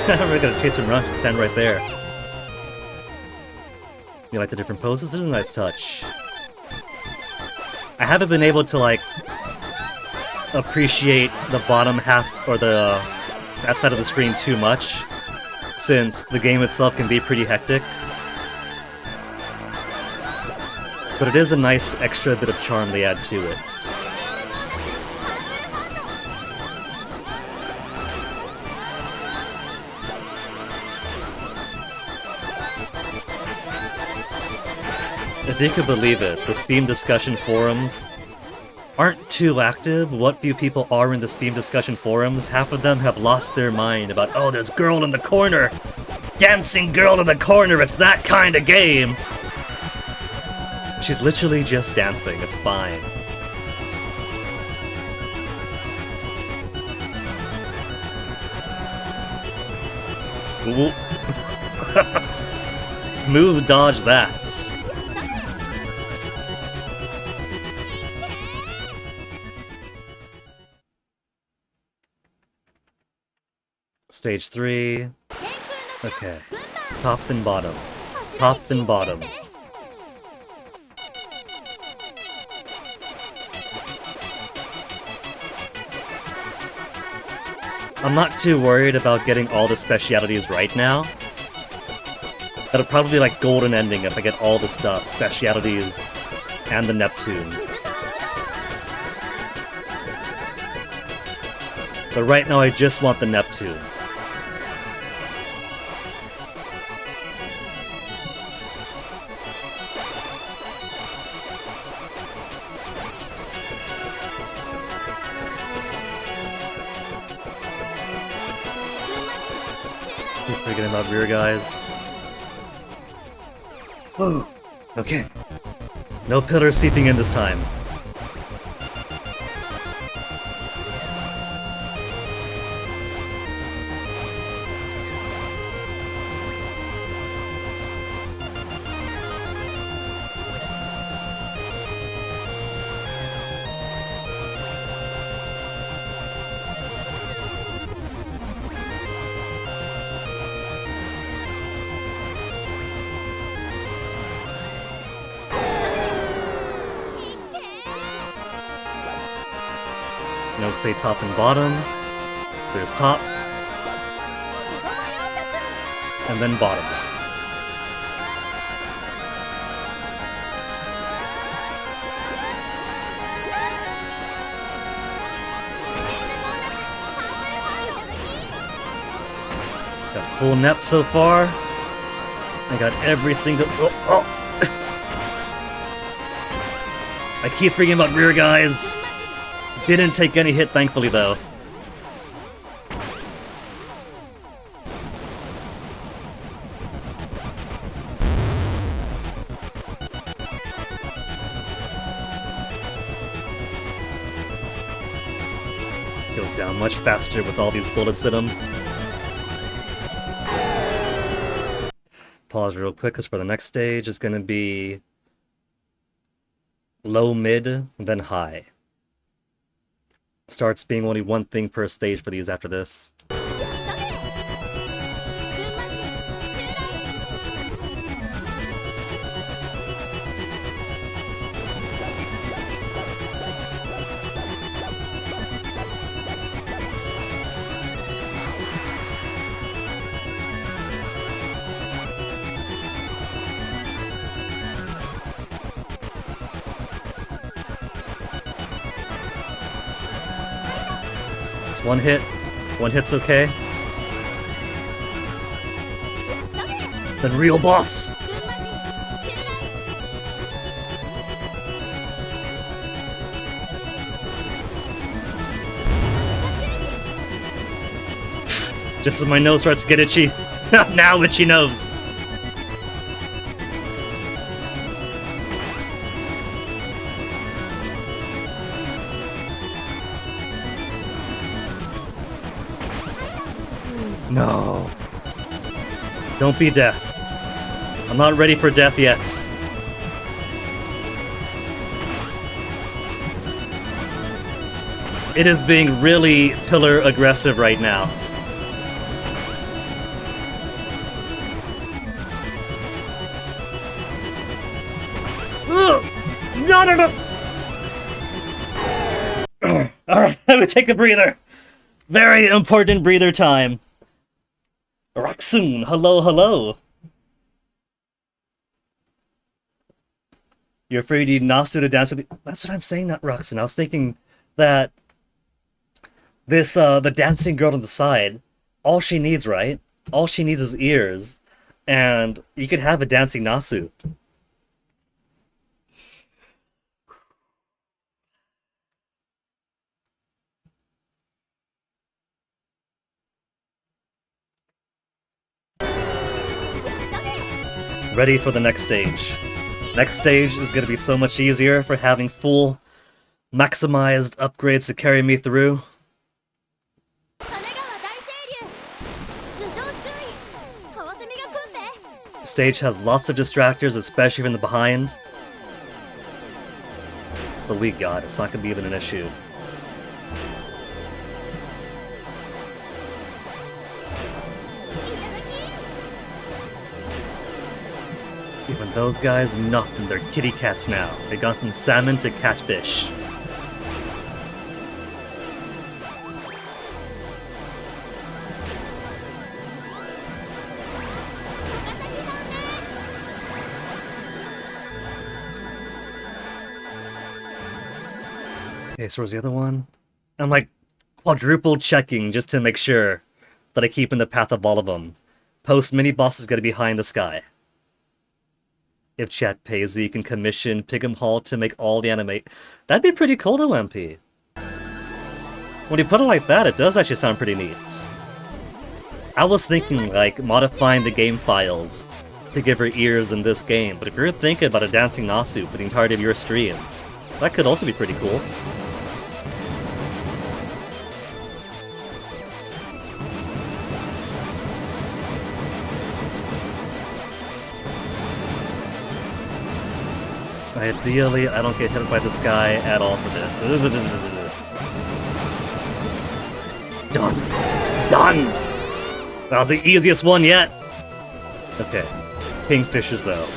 I'm really gonna chase him around, just stand right there. You like the different poses? This is a nice touch. I haven't been able to, like, appreciate the bottom half, or that side of the screen too much, since the game itself can be pretty hectic. But it is a nice extra bit of charm they add to it. If you could believe it, the Steam discussion forums aren't too active. What few people are in the Steam discussion forums, half of them have lost their mind about, oh, there's girl in the corner! Dancing girl in the corner, it's that kind of game! She's literally just dancing, it's fine. Ooh. Move dodge that. Stage 3. Okay. Top then bottom. Top then bottom. I'm not too worried about getting all the specialities right now. That'll probably be like golden ending if I get all the specialities and the Neptune. But right now I just want the Neptune. Keep forgetting about rear guys. Oh, okay. No pillar seeping in this time. Notes say top and bottom. There's top. And then bottom. Got full Nep so far. I got every single... Oh. I keep bringing up rear guides. Didn't take any hit, thankfully, though. Goes down much faster with all these bullets in him. Pause real quick, because for the next stage is going to be low, mid, then high. Starts being only one thing per stage for these after this. One hit. One hit's okay. Then real boss! Just as my nose starts to get itchy. Now itchy nose! No. Don't be death. I'm not ready for death yet. It is being really pillar aggressive right now. Ugh! No! Alright, let me take a breather. Very important breather time. Roxune, hello. You're afraid you need Nasu to dance with you? That's what I'm saying, not Roxune. I was thinking that this, the dancing girl on the side, all she needs, right? All she needs is ears. And you could have a dancing Nasu. Ready for the next stage. Next stage is going to be so much easier for having full, maximized upgrades to carry me through. The stage has lots of distractors, especially from the behind. But we got it. It's not going to be even an issue. Even those guys, nothing. They're kitty cats now. They gone from salmon to catfish. Okay, so where's the other one? I'm like quadruple checking just to make sure that I keep in the path of all of them. Post mini boss is gonna be high in the sky. If chat pays, you can commission Pig'em Hall to make all the animate. That'd be pretty cool though, MP. When you put it like that, it does actually sound pretty neat. I was thinking like modifying the game files to give her ears in this game, but if you're thinking about a dancing Nasu for the entirety of your stream, that could also be pretty cool. Ideally, I don't get hit by this guy at all for this. Done! Done! That was the easiest one yet! Okay. Kingfishers, though.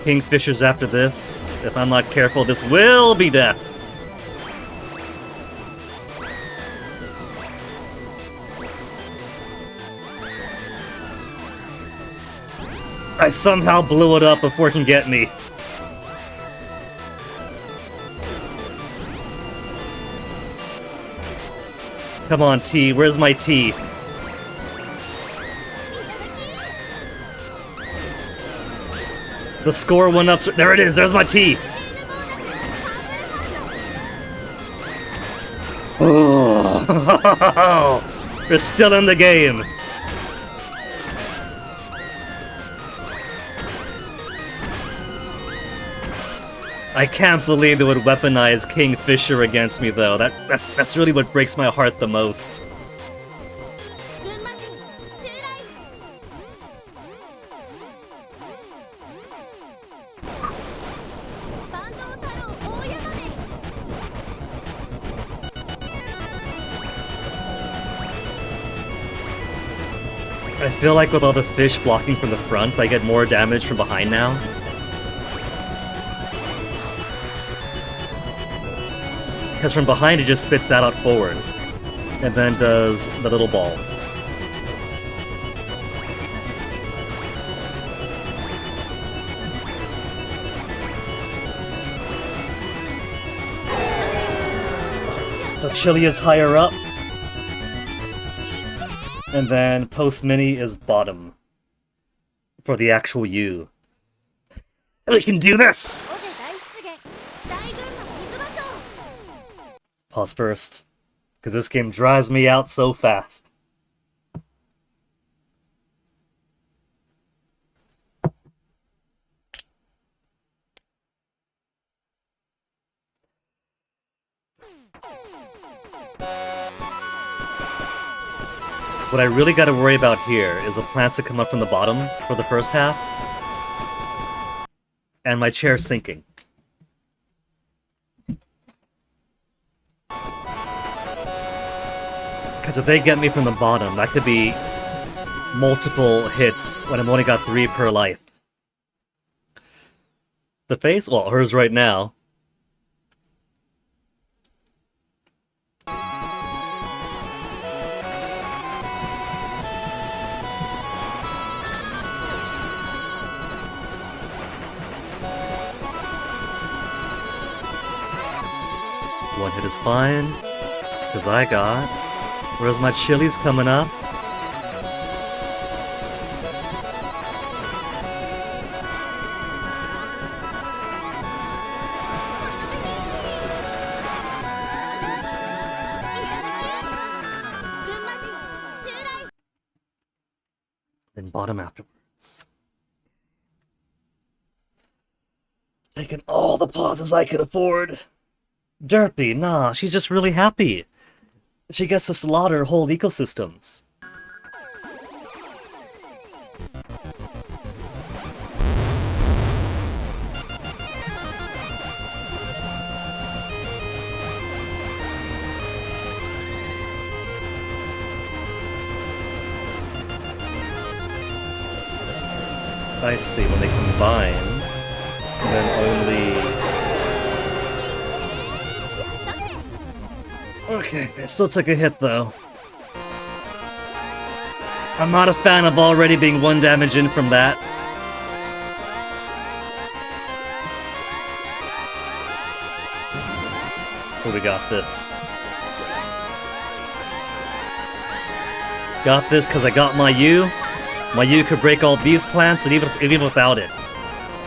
Kingfishers after this. If I'm not careful, this will be death! I somehow blew it up before it can get me. Come on, T. Where's my T? The score went up. There it is. There's my T. Oh, we're still in the game. I can't believe they would weaponize Kingfisher against me, though. That's really what breaks my heart the most. 群馬県襲来 坂東太郎大山根 I feel like with all the fish blocking from the front, I get more damage from behind now. Because from behind it just spits that out forward. And then does the little balls. So Chili is higher up. And then Post Mini is bottom. For the actual U. We can do this! 尾瀬大湿原大群馬水場所 Pause first. Because this game drives me out so fast. What I really gotta worry about here is the plants that come up from the bottom for the first half. And my chair sinking. Because if they get me from the bottom, that could be multiple hits when I've only got 3 per life. The face? Well, hers right now. One hit is fine, because I got... Whereas my Chili's coming up. Then bottom afterwards. Taking all the pauses I could afford. Derpy, nah, she's just really happy. She gets to slaughter whole ecosystems. I see, when they combine, then only... Okay, I still took a hit though. I'm not a fan of already being 1 damage in from that. Oh, we got this. Got this because I got my U. My U could break all these plants, and even without it,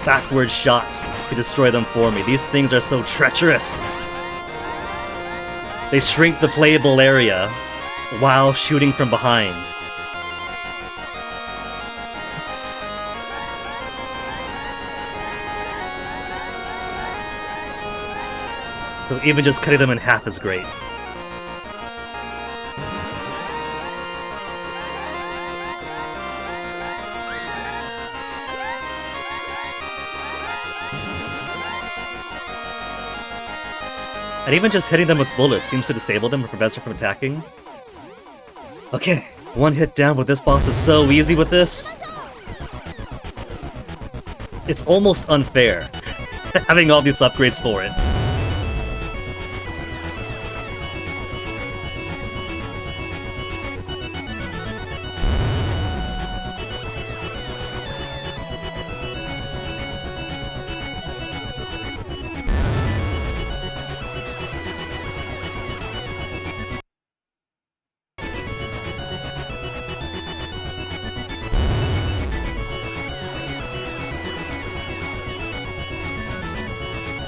backward shots could destroy them for me. These things are so treacherous. They shrink the playable area while shooting from behind. So even just cutting them in half is great. And even just hitting them with bullets seems to disable them or prevents them from attacking. Okay, 1 hit down, but this boss is so easy with this. It's almost unfair, having all these upgrades for it.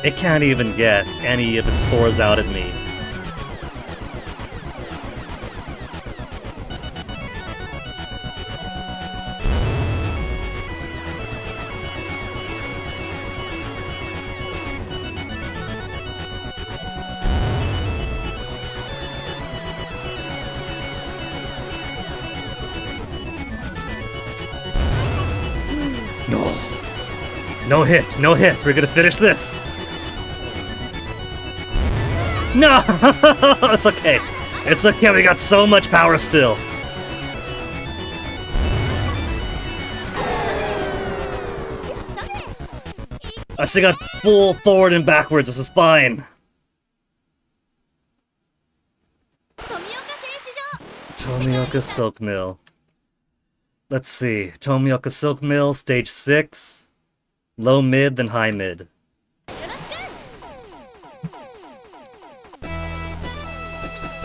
It can't even get any of its spores out at me. No hit, no hit. We're gonna finish this. No! It's okay. It's okay, we got so much power still. I still got full forward and backwards. This is fine. Tomioka Silk Mill. Let's see. Tomioka Silk Mill, stage 6. Low mid, then high mid.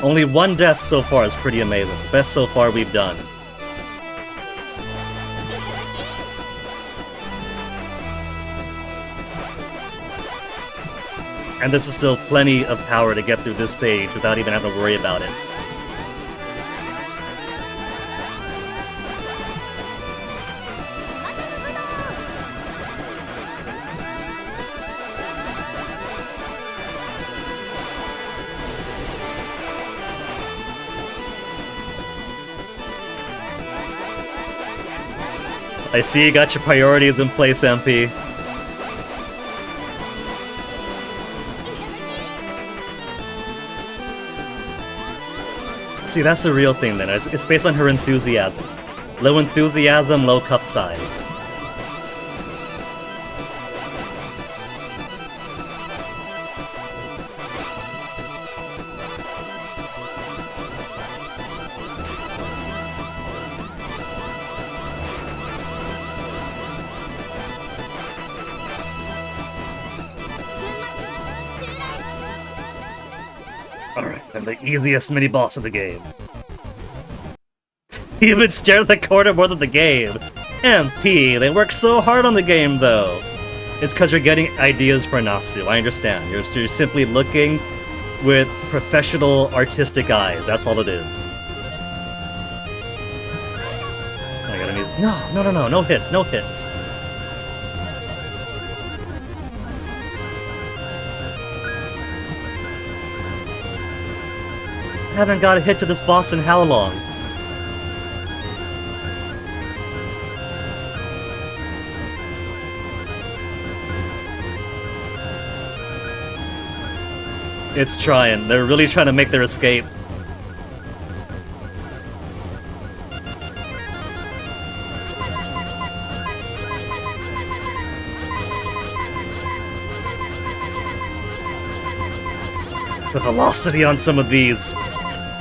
Only one death so far is pretty amazing. It's the best so far we've done. And this is still plenty of power to get through this stage without even having to worry about it. I see you got your priorities in place, MP. See, that's the real thing then. It's based on her enthusiasm. Low enthusiasm, low cup size. Alright, I'm the easiest mini-boss of the game. You've been staring at the corner more than the game. MP, they work so hard on the game, though. It's because you're getting ideas for Nasu, I understand. You're simply looking with professional, artistic eyes. That's all it is. I gotta need... No hits, no hits. I haven't got a hit to this boss in how long? It's trying. They're really trying to make their escape. The velocity on some of these.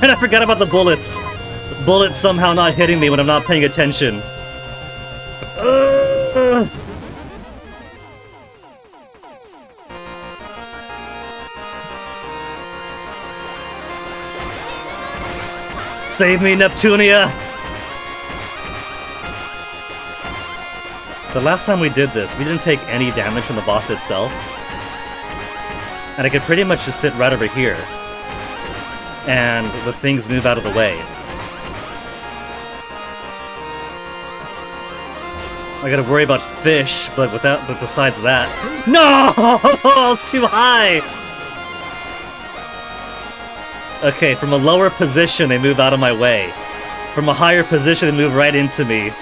And I forgot about the bullets. Bullets somehow not hitting me when I'm not paying attention. Save me, Neptunia! The last time we did this, we didn't take any damage from the boss itself. And I could pretty much just sit right over here. And the things move out of the way. I gotta worry about fish, but besides that... No! It's too high! Okay, from a lower position, they move out of my way. From a higher position, they move right into me.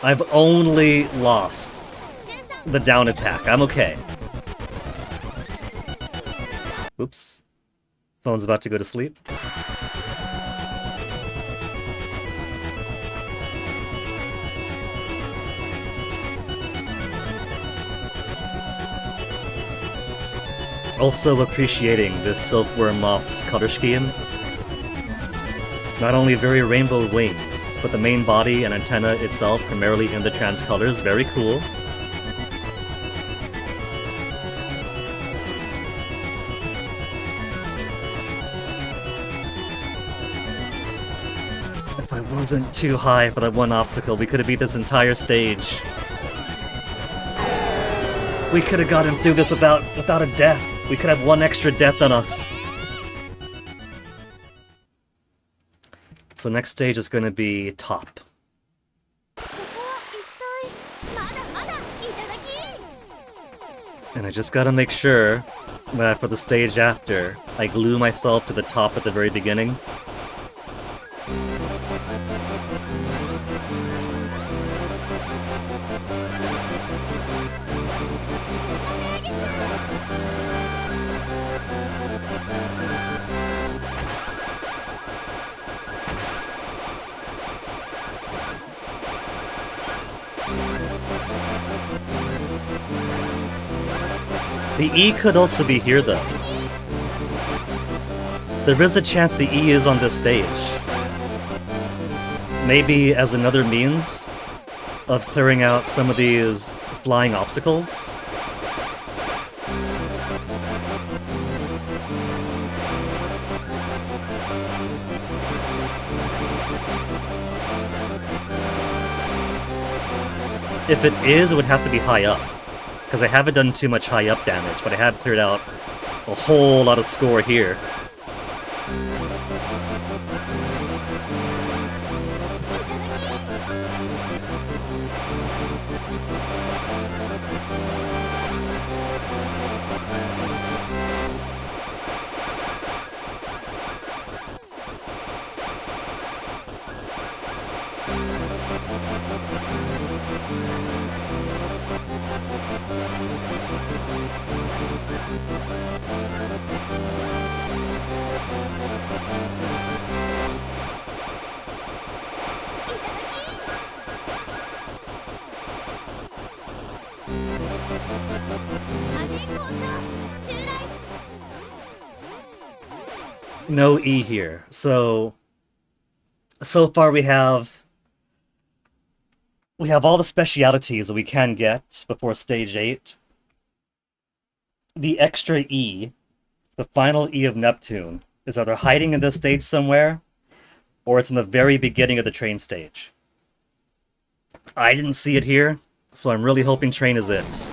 I've only lost the down attack. I'm okay. Oops. Phone's about to go to sleep. Also appreciating this silkworm moth's color scheme. Not only very rainbow wings, but the main body and antenna itself primarily in the trans colors. Very cool. I If I wasn't too high for that one obstacle, we could have beat this entire stage. We could have gotten through this without a death. We could have one extra death on us. So next stage is going to be top. ここは一体まだまだいただき。 And I just gotta make sure that for the stage after, I glue myself to the top at the very beginning. The E could also be here though. There is a chance the E is on this stage. Maybe as another means of clearing out some of these flying obstacles. If it is, it would have to be high up. Because I haven't done too much high up damage, but I have cleared out a whole lot of score here. No E here. So far we have all the specialities that we can get before stage 8. The extra E, the final E of Neptune, is either hiding in this stage somewhere, or it's in the very beginning of the train stage. I didn't see it here, so I'm really hoping train is it.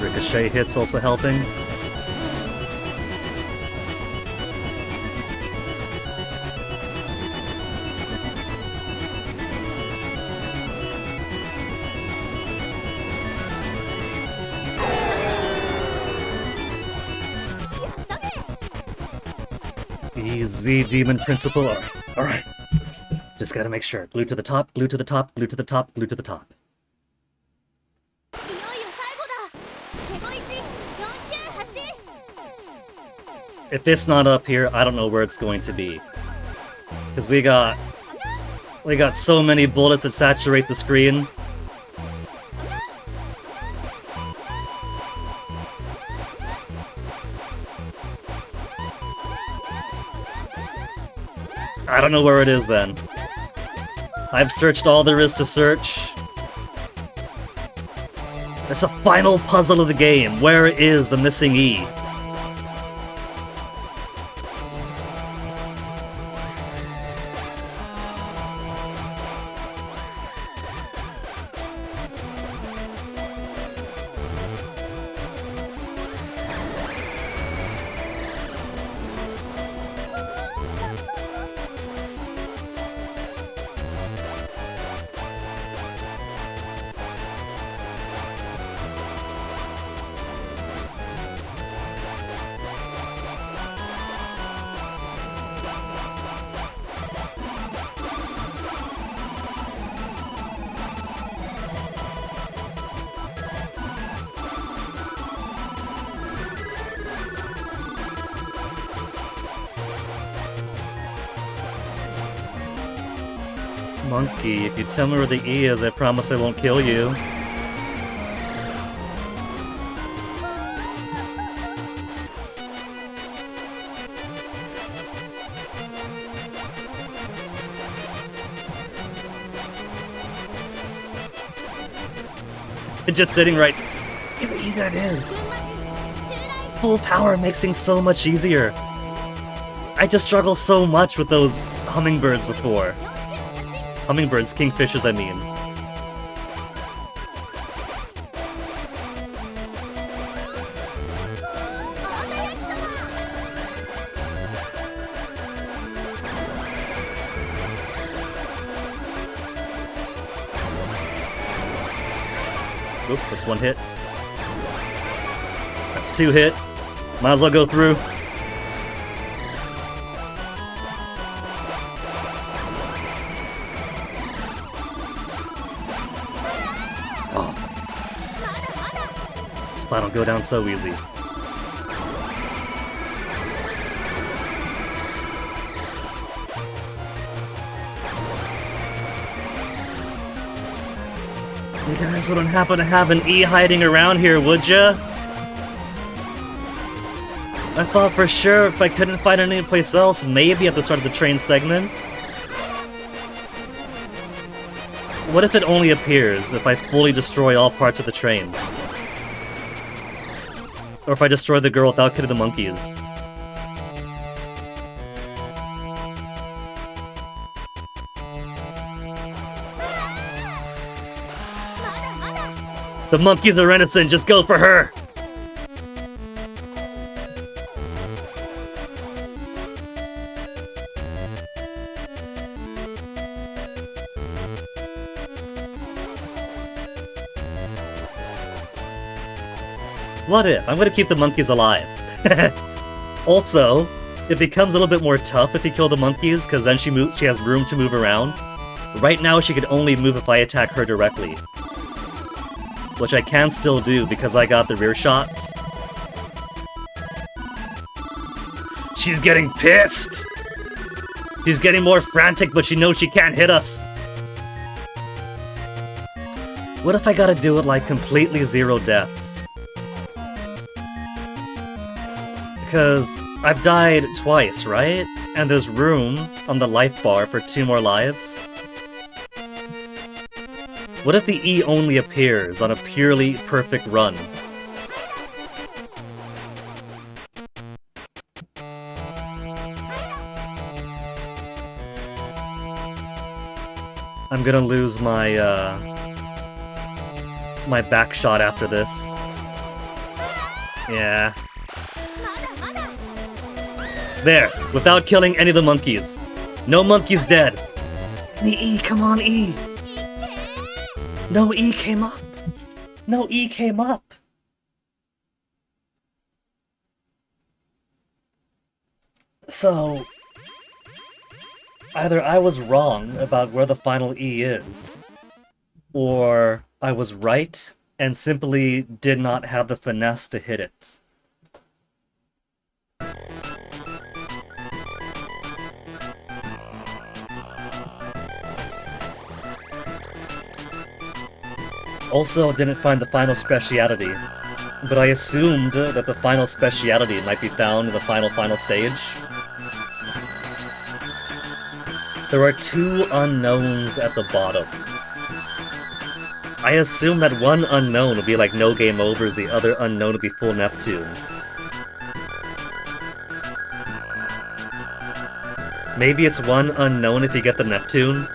Ricochet hits also helping. Easy, Demon Principle. Alright. Just gotta make sure. Glue to the top, glue to the top, glue to the top, glue to the top. If it's not up here, I don't know where it's going to be. Because we got so many bullets that saturate the screen. I don't know where it is then. I've searched all there is to search. It's a final puzzle of the game. Where is the missing E? Monkey, if you tell me where the E is, I promise I won't kill you. Just sitting right... Look how easy that is. Full power makes things so much easier. I just struggled so much with those hummingbirds before. Hummingbirds, kingfishers, I mean. Oop, that's one hit. That's two hit. Might as well go through. Oh. This fight will go down so easy. You guys wouldn't happen to have an E hiding around here, would ya? I thought for sure if I couldn't find it anyplace else, maybe at the start of the train segment. What if it only appears if I fully destroy all parts of the train? Or if I destroy the girl without killing the monkeys? The monkeys are innocent, just go for her! What if? I'm gonna keep the monkeys alive. Also, it becomes a little bit more tough if you kill the monkeys, because then she has room to move around. Right now she could only move if I attack her directly. Which I can still do because I got the rear shot. She's getting pissed! She's getting more frantic, but she knows she can't hit us. What if I gotta do it like completely zero deaths? Because I've died twice, right? And there's room on the life bar for 2 more lives. What if the E only appears on a purely perfect run? I'm gonna lose my, my back shot after this. Yeah. There, without killing any of the monkeys. No monkeys dead. The E, come on, E! No E came up! No E came up! So... either I was wrong about where the final E is, or I was right and simply did not have the finesse to hit it. Also, didn't find the final speciality, but I assumed that the final speciality might be found in the final stage. There are 2 unknowns at the bottom. I assume that one unknown will be like no game overs, the other unknown will be full Neptune. Maybe it's one unknown if you get the Neptune,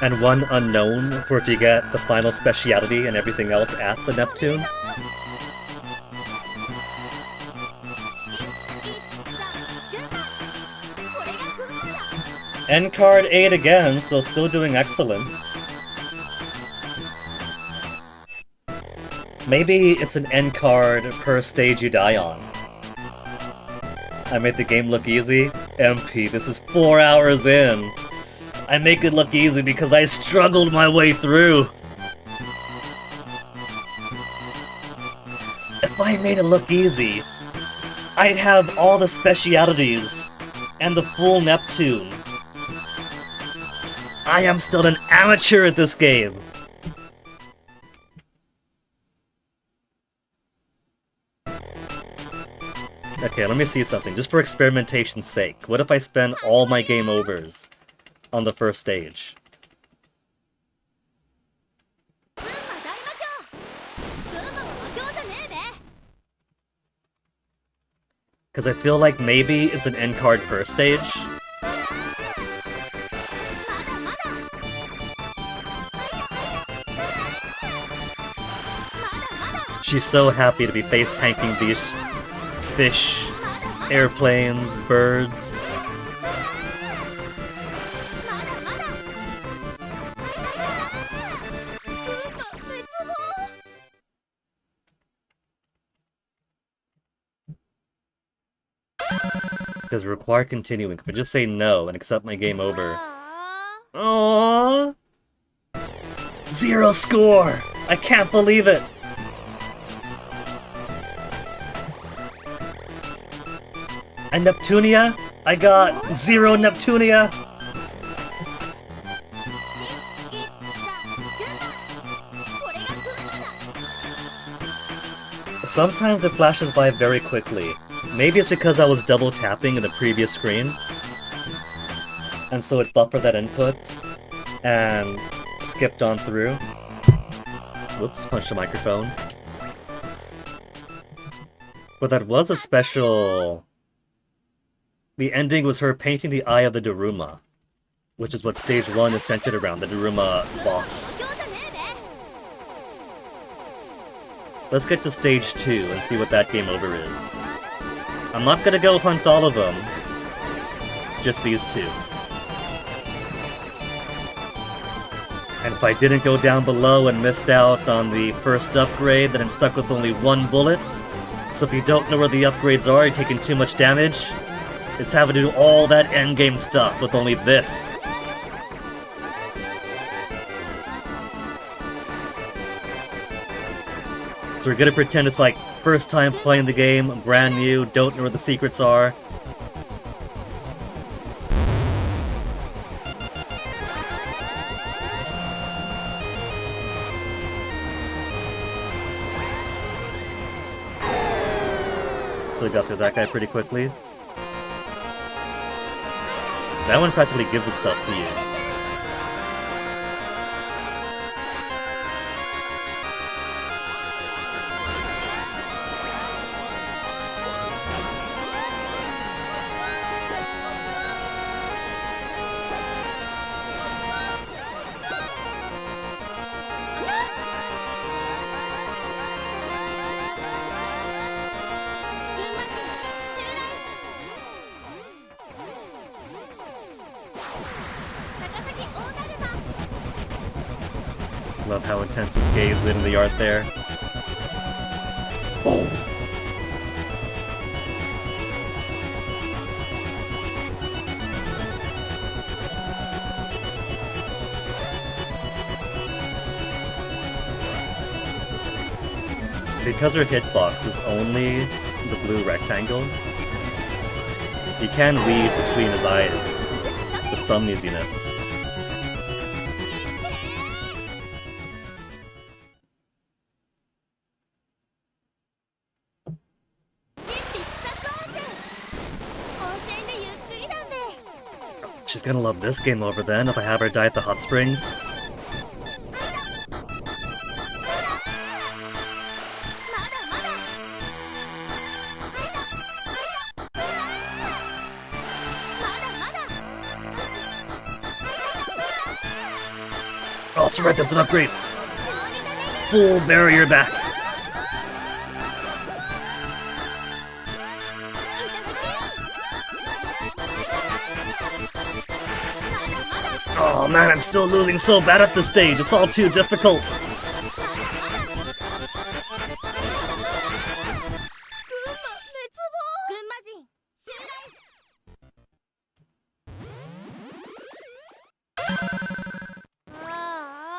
and one unknown for if you get the final speciality and everything else at the Neptune. End card 8 again, so still doing excellent. Maybe it's an end card per stage you die on. I made the game look easy? MP, this is 4 hours in. I make it look easy because I struggled my way through. If I made it look easy, I'd have all the specialities and the full Neptune. I am still an amateur at this game. Okay, let me see something, just for experimentation's sake. What if I spend all my game overs on the first stage? Because I feel like maybe it's an end card per stage. She's so happy to be face tanking these fish, airplanes, birds. Does it require continuing? If I just say no and accept my game over. Aww. 0 score! I can't believe it! And Neptunia? I got 0 Neptunia! Sometimes it flashes by very quickly. Maybe it's because I was double tapping in the previous screen. And so it buffered that input and skipped on through. Whoops, punched the microphone. But that was a special... The ending was her painting the eye of the Daruma, which is what stage 1 is centered around, the Daruma boss. Let's get to stage 2 and see what that game over is. I'm not gonna go hunt all of them, just these 2. And if I didn't go down below and missed out on the first upgrade, then I'm stuck with only 1 bullet. So if you don't know where the upgrades are, you're taking too much damage. It's having to do all that endgame stuff with only this. So we're gonna pretend it's like first time playing the game, brand new, don't know where the secrets are. So we got through that guy pretty quickly. That one practically gives itself to you. Love how intense his gaze lit in the art there. Oh. Because her hitbox is only the blue rectangle, you can read between his eyes with some easiness. She's gonna love this game over then if I have her die at the hot springs. Oh, that's right, that's an upgrade! Full barrier back! Oh man, I'm still losing so bad at this stage, it's all too difficult!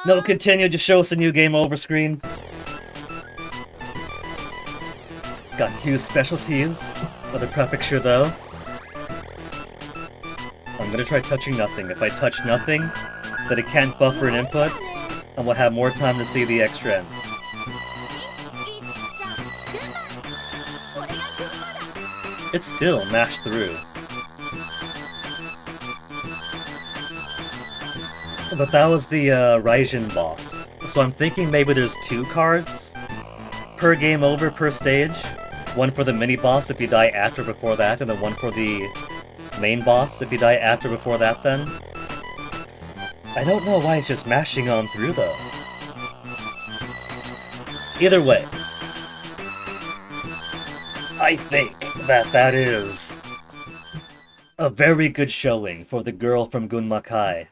No, continue, just show us a new game over screen. Got 2 specialties for the prefecture though. I'm gonna try touching nothing. If I touch nothing, then it can't buffer an input, and we'll have more time to see the extra end. It's still mashed through. But that was the Raijin boss. So I'm thinking maybe there's 2 cards per game over per stage. One for the mini-boss if you die after or before that, and then one for the main boss if you die after or before that then. I don't know why it's just mashing on through though. Either way, I think that that is a very good showing for the girl from Gunma Kai.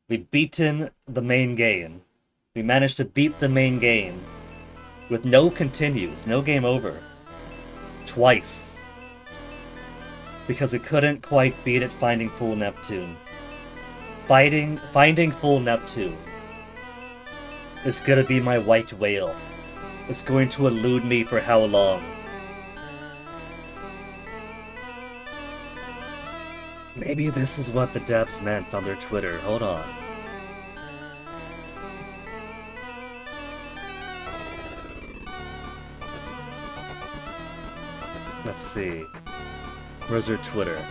We've beaten the main game. We managed to beat the main game with no continues, no game over. Twice. Because we couldn't quite beat it finding full Neptune. Finding full Neptune is gonna be my white whale. It's going to elude me for how long? Maybe this is what the devs meant on their Twitter. Hold on. Let's see. Where's her Twitter?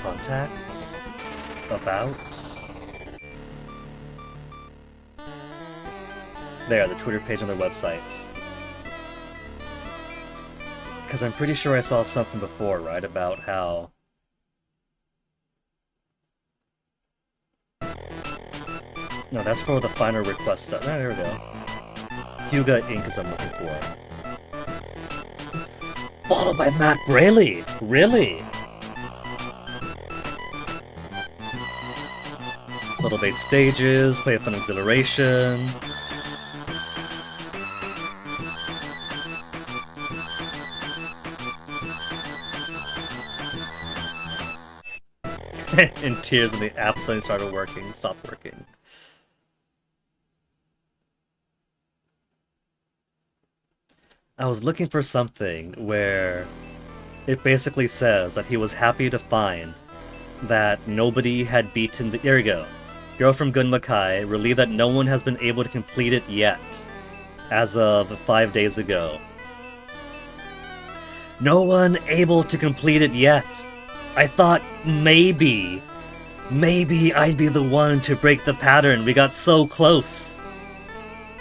Contact? About? There, the Twitter page on their website. Because I'm pretty sure I saw something before, right? About how... No, that's for the final request stuff. Oh, there we go. Hyuga Inc. is I'm looking for. Followed by Matt Braley! Really? Little bait stages, play fun exhilaration. In tears and the app suddenly started working, stopped working. I was looking for something where it basically says that he was happy to find that nobody had beaten the... There we go. Girl from Gunma Kai, relieved that no one has been able to complete it yet, as of 5 days ago. No one able to complete it yet. I thought maybe I'd be the one to break the pattern. We got so close.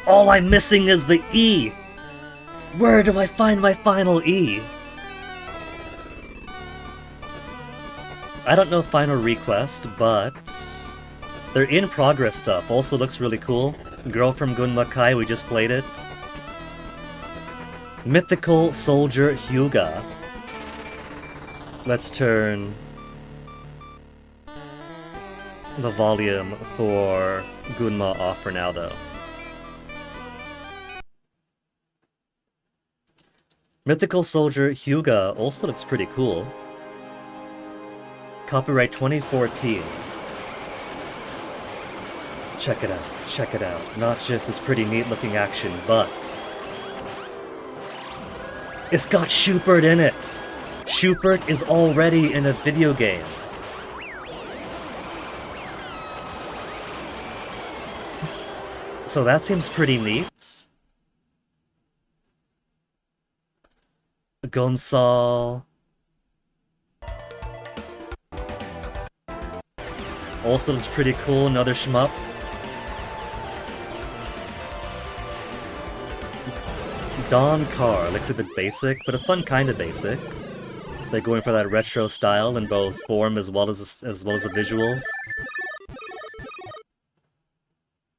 All I'm missing is the E. Where do I find my final E? I don't know final request, but their in-progress stuff also looks really cool. Girl from Gunma Kai, we just played it. Mythical Soldier Hyuga. Let's turn the volume for Gunma off for now, though. Mythical Soldier Hyuga also looks pretty cool. Copyright 2014. Check it out, check it out. Not just this pretty neat looking action, but it's got Schubert in it! Schubert is already in a video game. So that seems pretty neat. Gonsal. Also looks pretty cool, another shmup. Dawn Car looks a bit basic, but a fun kind of basic. They're going for that retro style in both form as well as the visuals.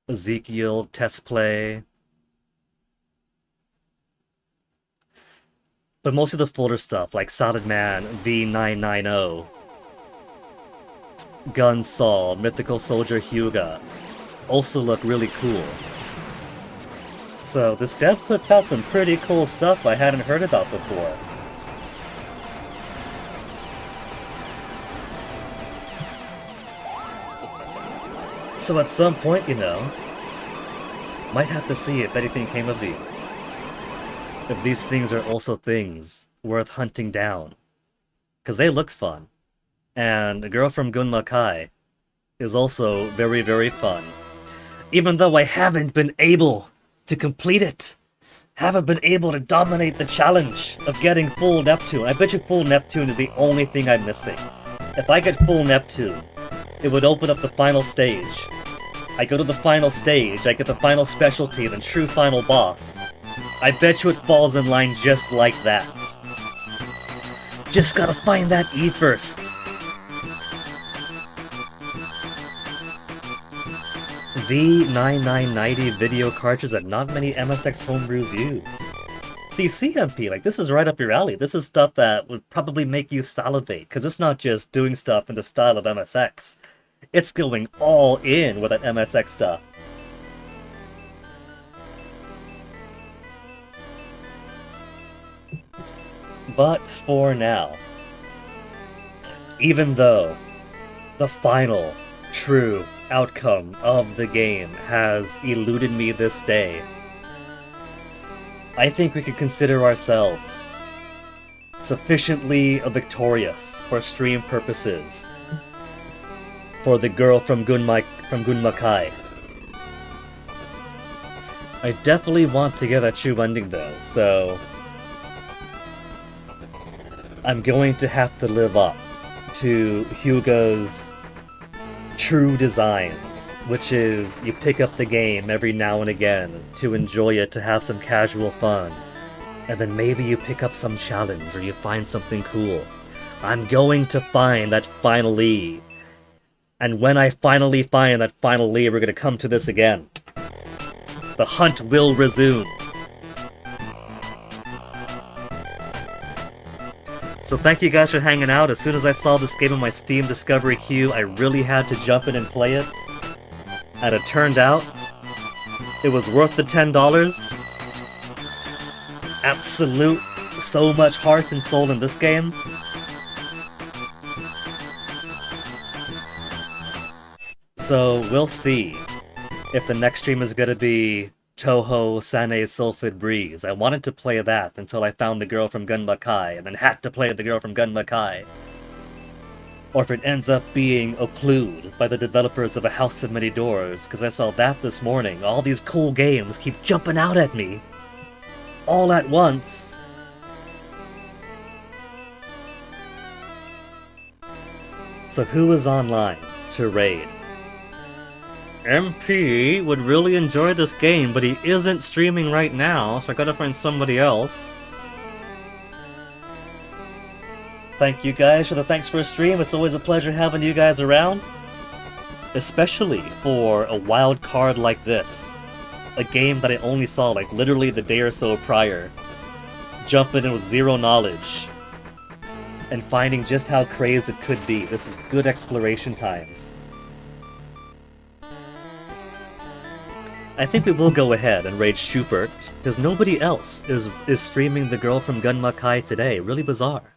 Ezekiel, test play. But most of the folder stuff, like Solid Man V990, Gun Saul, Mythical Soldier Hyuga, also look really cool. So this dev puts out some pretty cool stuff I hadn't heard about before. So at some point, you know, might have to see if anything came of these. If these things are also things worth hunting down. Because they look fun. And A Girl from Gunma Kai is also very, very fun. Even though I haven't been able to complete it. Haven't been able to dominate the challenge of getting full Neptune. I bet you full Neptune is the only thing I'm missing. If I get full Neptune, it would open up the final stage. I go to the final stage, I get the final specialty, then true final boss. I bet you it falls in line just like that. Just gotta find that E first. V9990 video cartridge that not many MSX homebrews use. See, CMP, like, this is right up your alley. This is stuff that would probably make you salivate, because it's not just doing stuff in the style of MSX. It's going all in with that MSX stuff. But for now, even though the final, true outcome of the game has eluded me this day, I think we could consider ourselves sufficiently victorious for stream purposes for the girl from Gunma Kai. I definitely want to get that true ending though, so I'm going to have to live up to Hyuga's true designs, which is you pick up the game every now and again to enjoy it, to have some casual fun, and then maybe you pick up some challenge or you find something cool. I'm going to find that final E, and when I finally find that final E, we're going to come to this again. The hunt will resume. So thank you guys for hanging out. As soon as I saw this game in my Steam Discovery queue, I really had to jump in and play it. And it turned out, it was worth the $10. Absolute, so much heart and soul in this game. So we'll see if the next stream is gonna be Toho Sane's Sylphid Breeze. I wanted to play that until I found the girl from Gunma Kai, and then had to play the girl from Gunma Kai. Or if it ends up being Occlude by the developers of A House of Many Doors, because I saw that this morning. All these cool games keep jumping out at me. All at once. So who is online to raid? MP would really enjoy this game, but he isn't streaming right now, so I gotta find somebody else. Thank you guys for the thanks for a stream. It's always a pleasure having you guys around. Especially for a wild card like this. A game that I only saw like literally the day or so prior. Jumping in with zero knowledge. And finding just how crazy it could be. This is good exploration times. I think we will go ahead and raid Schubert, because nobody else is streaming the girl from Gunma Kai today. Really bizarre.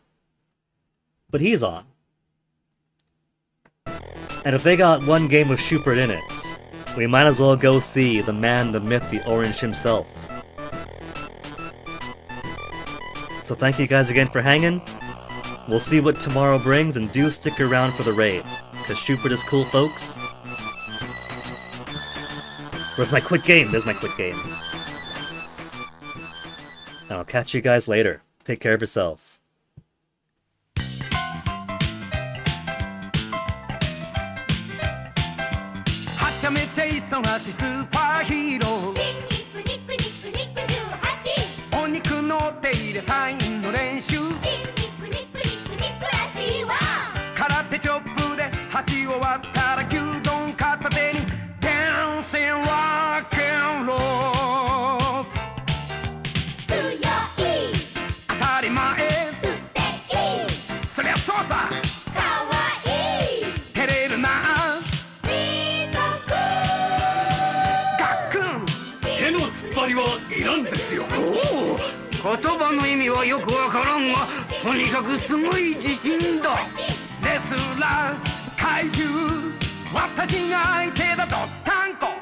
But he's on. And if they got one game with Schubert in it, we might as well go see the man, the myth, the orange himself. So thank you guys again for hanging. We'll see what tomorrow brings, and do stick around for the raid, because Schubert is cool, folks. Where's my quit game? There's my quit game. And I'll catch you guys later. Take care of yourselves. はちゃめちゃ忙しいスーパーヒーローお肉の手入れ隊員の練習空手チョップで橋を渡ったら牛丼片手にダンシングロックンロール強い当たり前素敵そりゃそうさかわいい照れるな手の突っ張りはいらんですよ言葉の意味はよくわからんがとにかくすごい自信だレスラー怪獣私が相手だとタンコ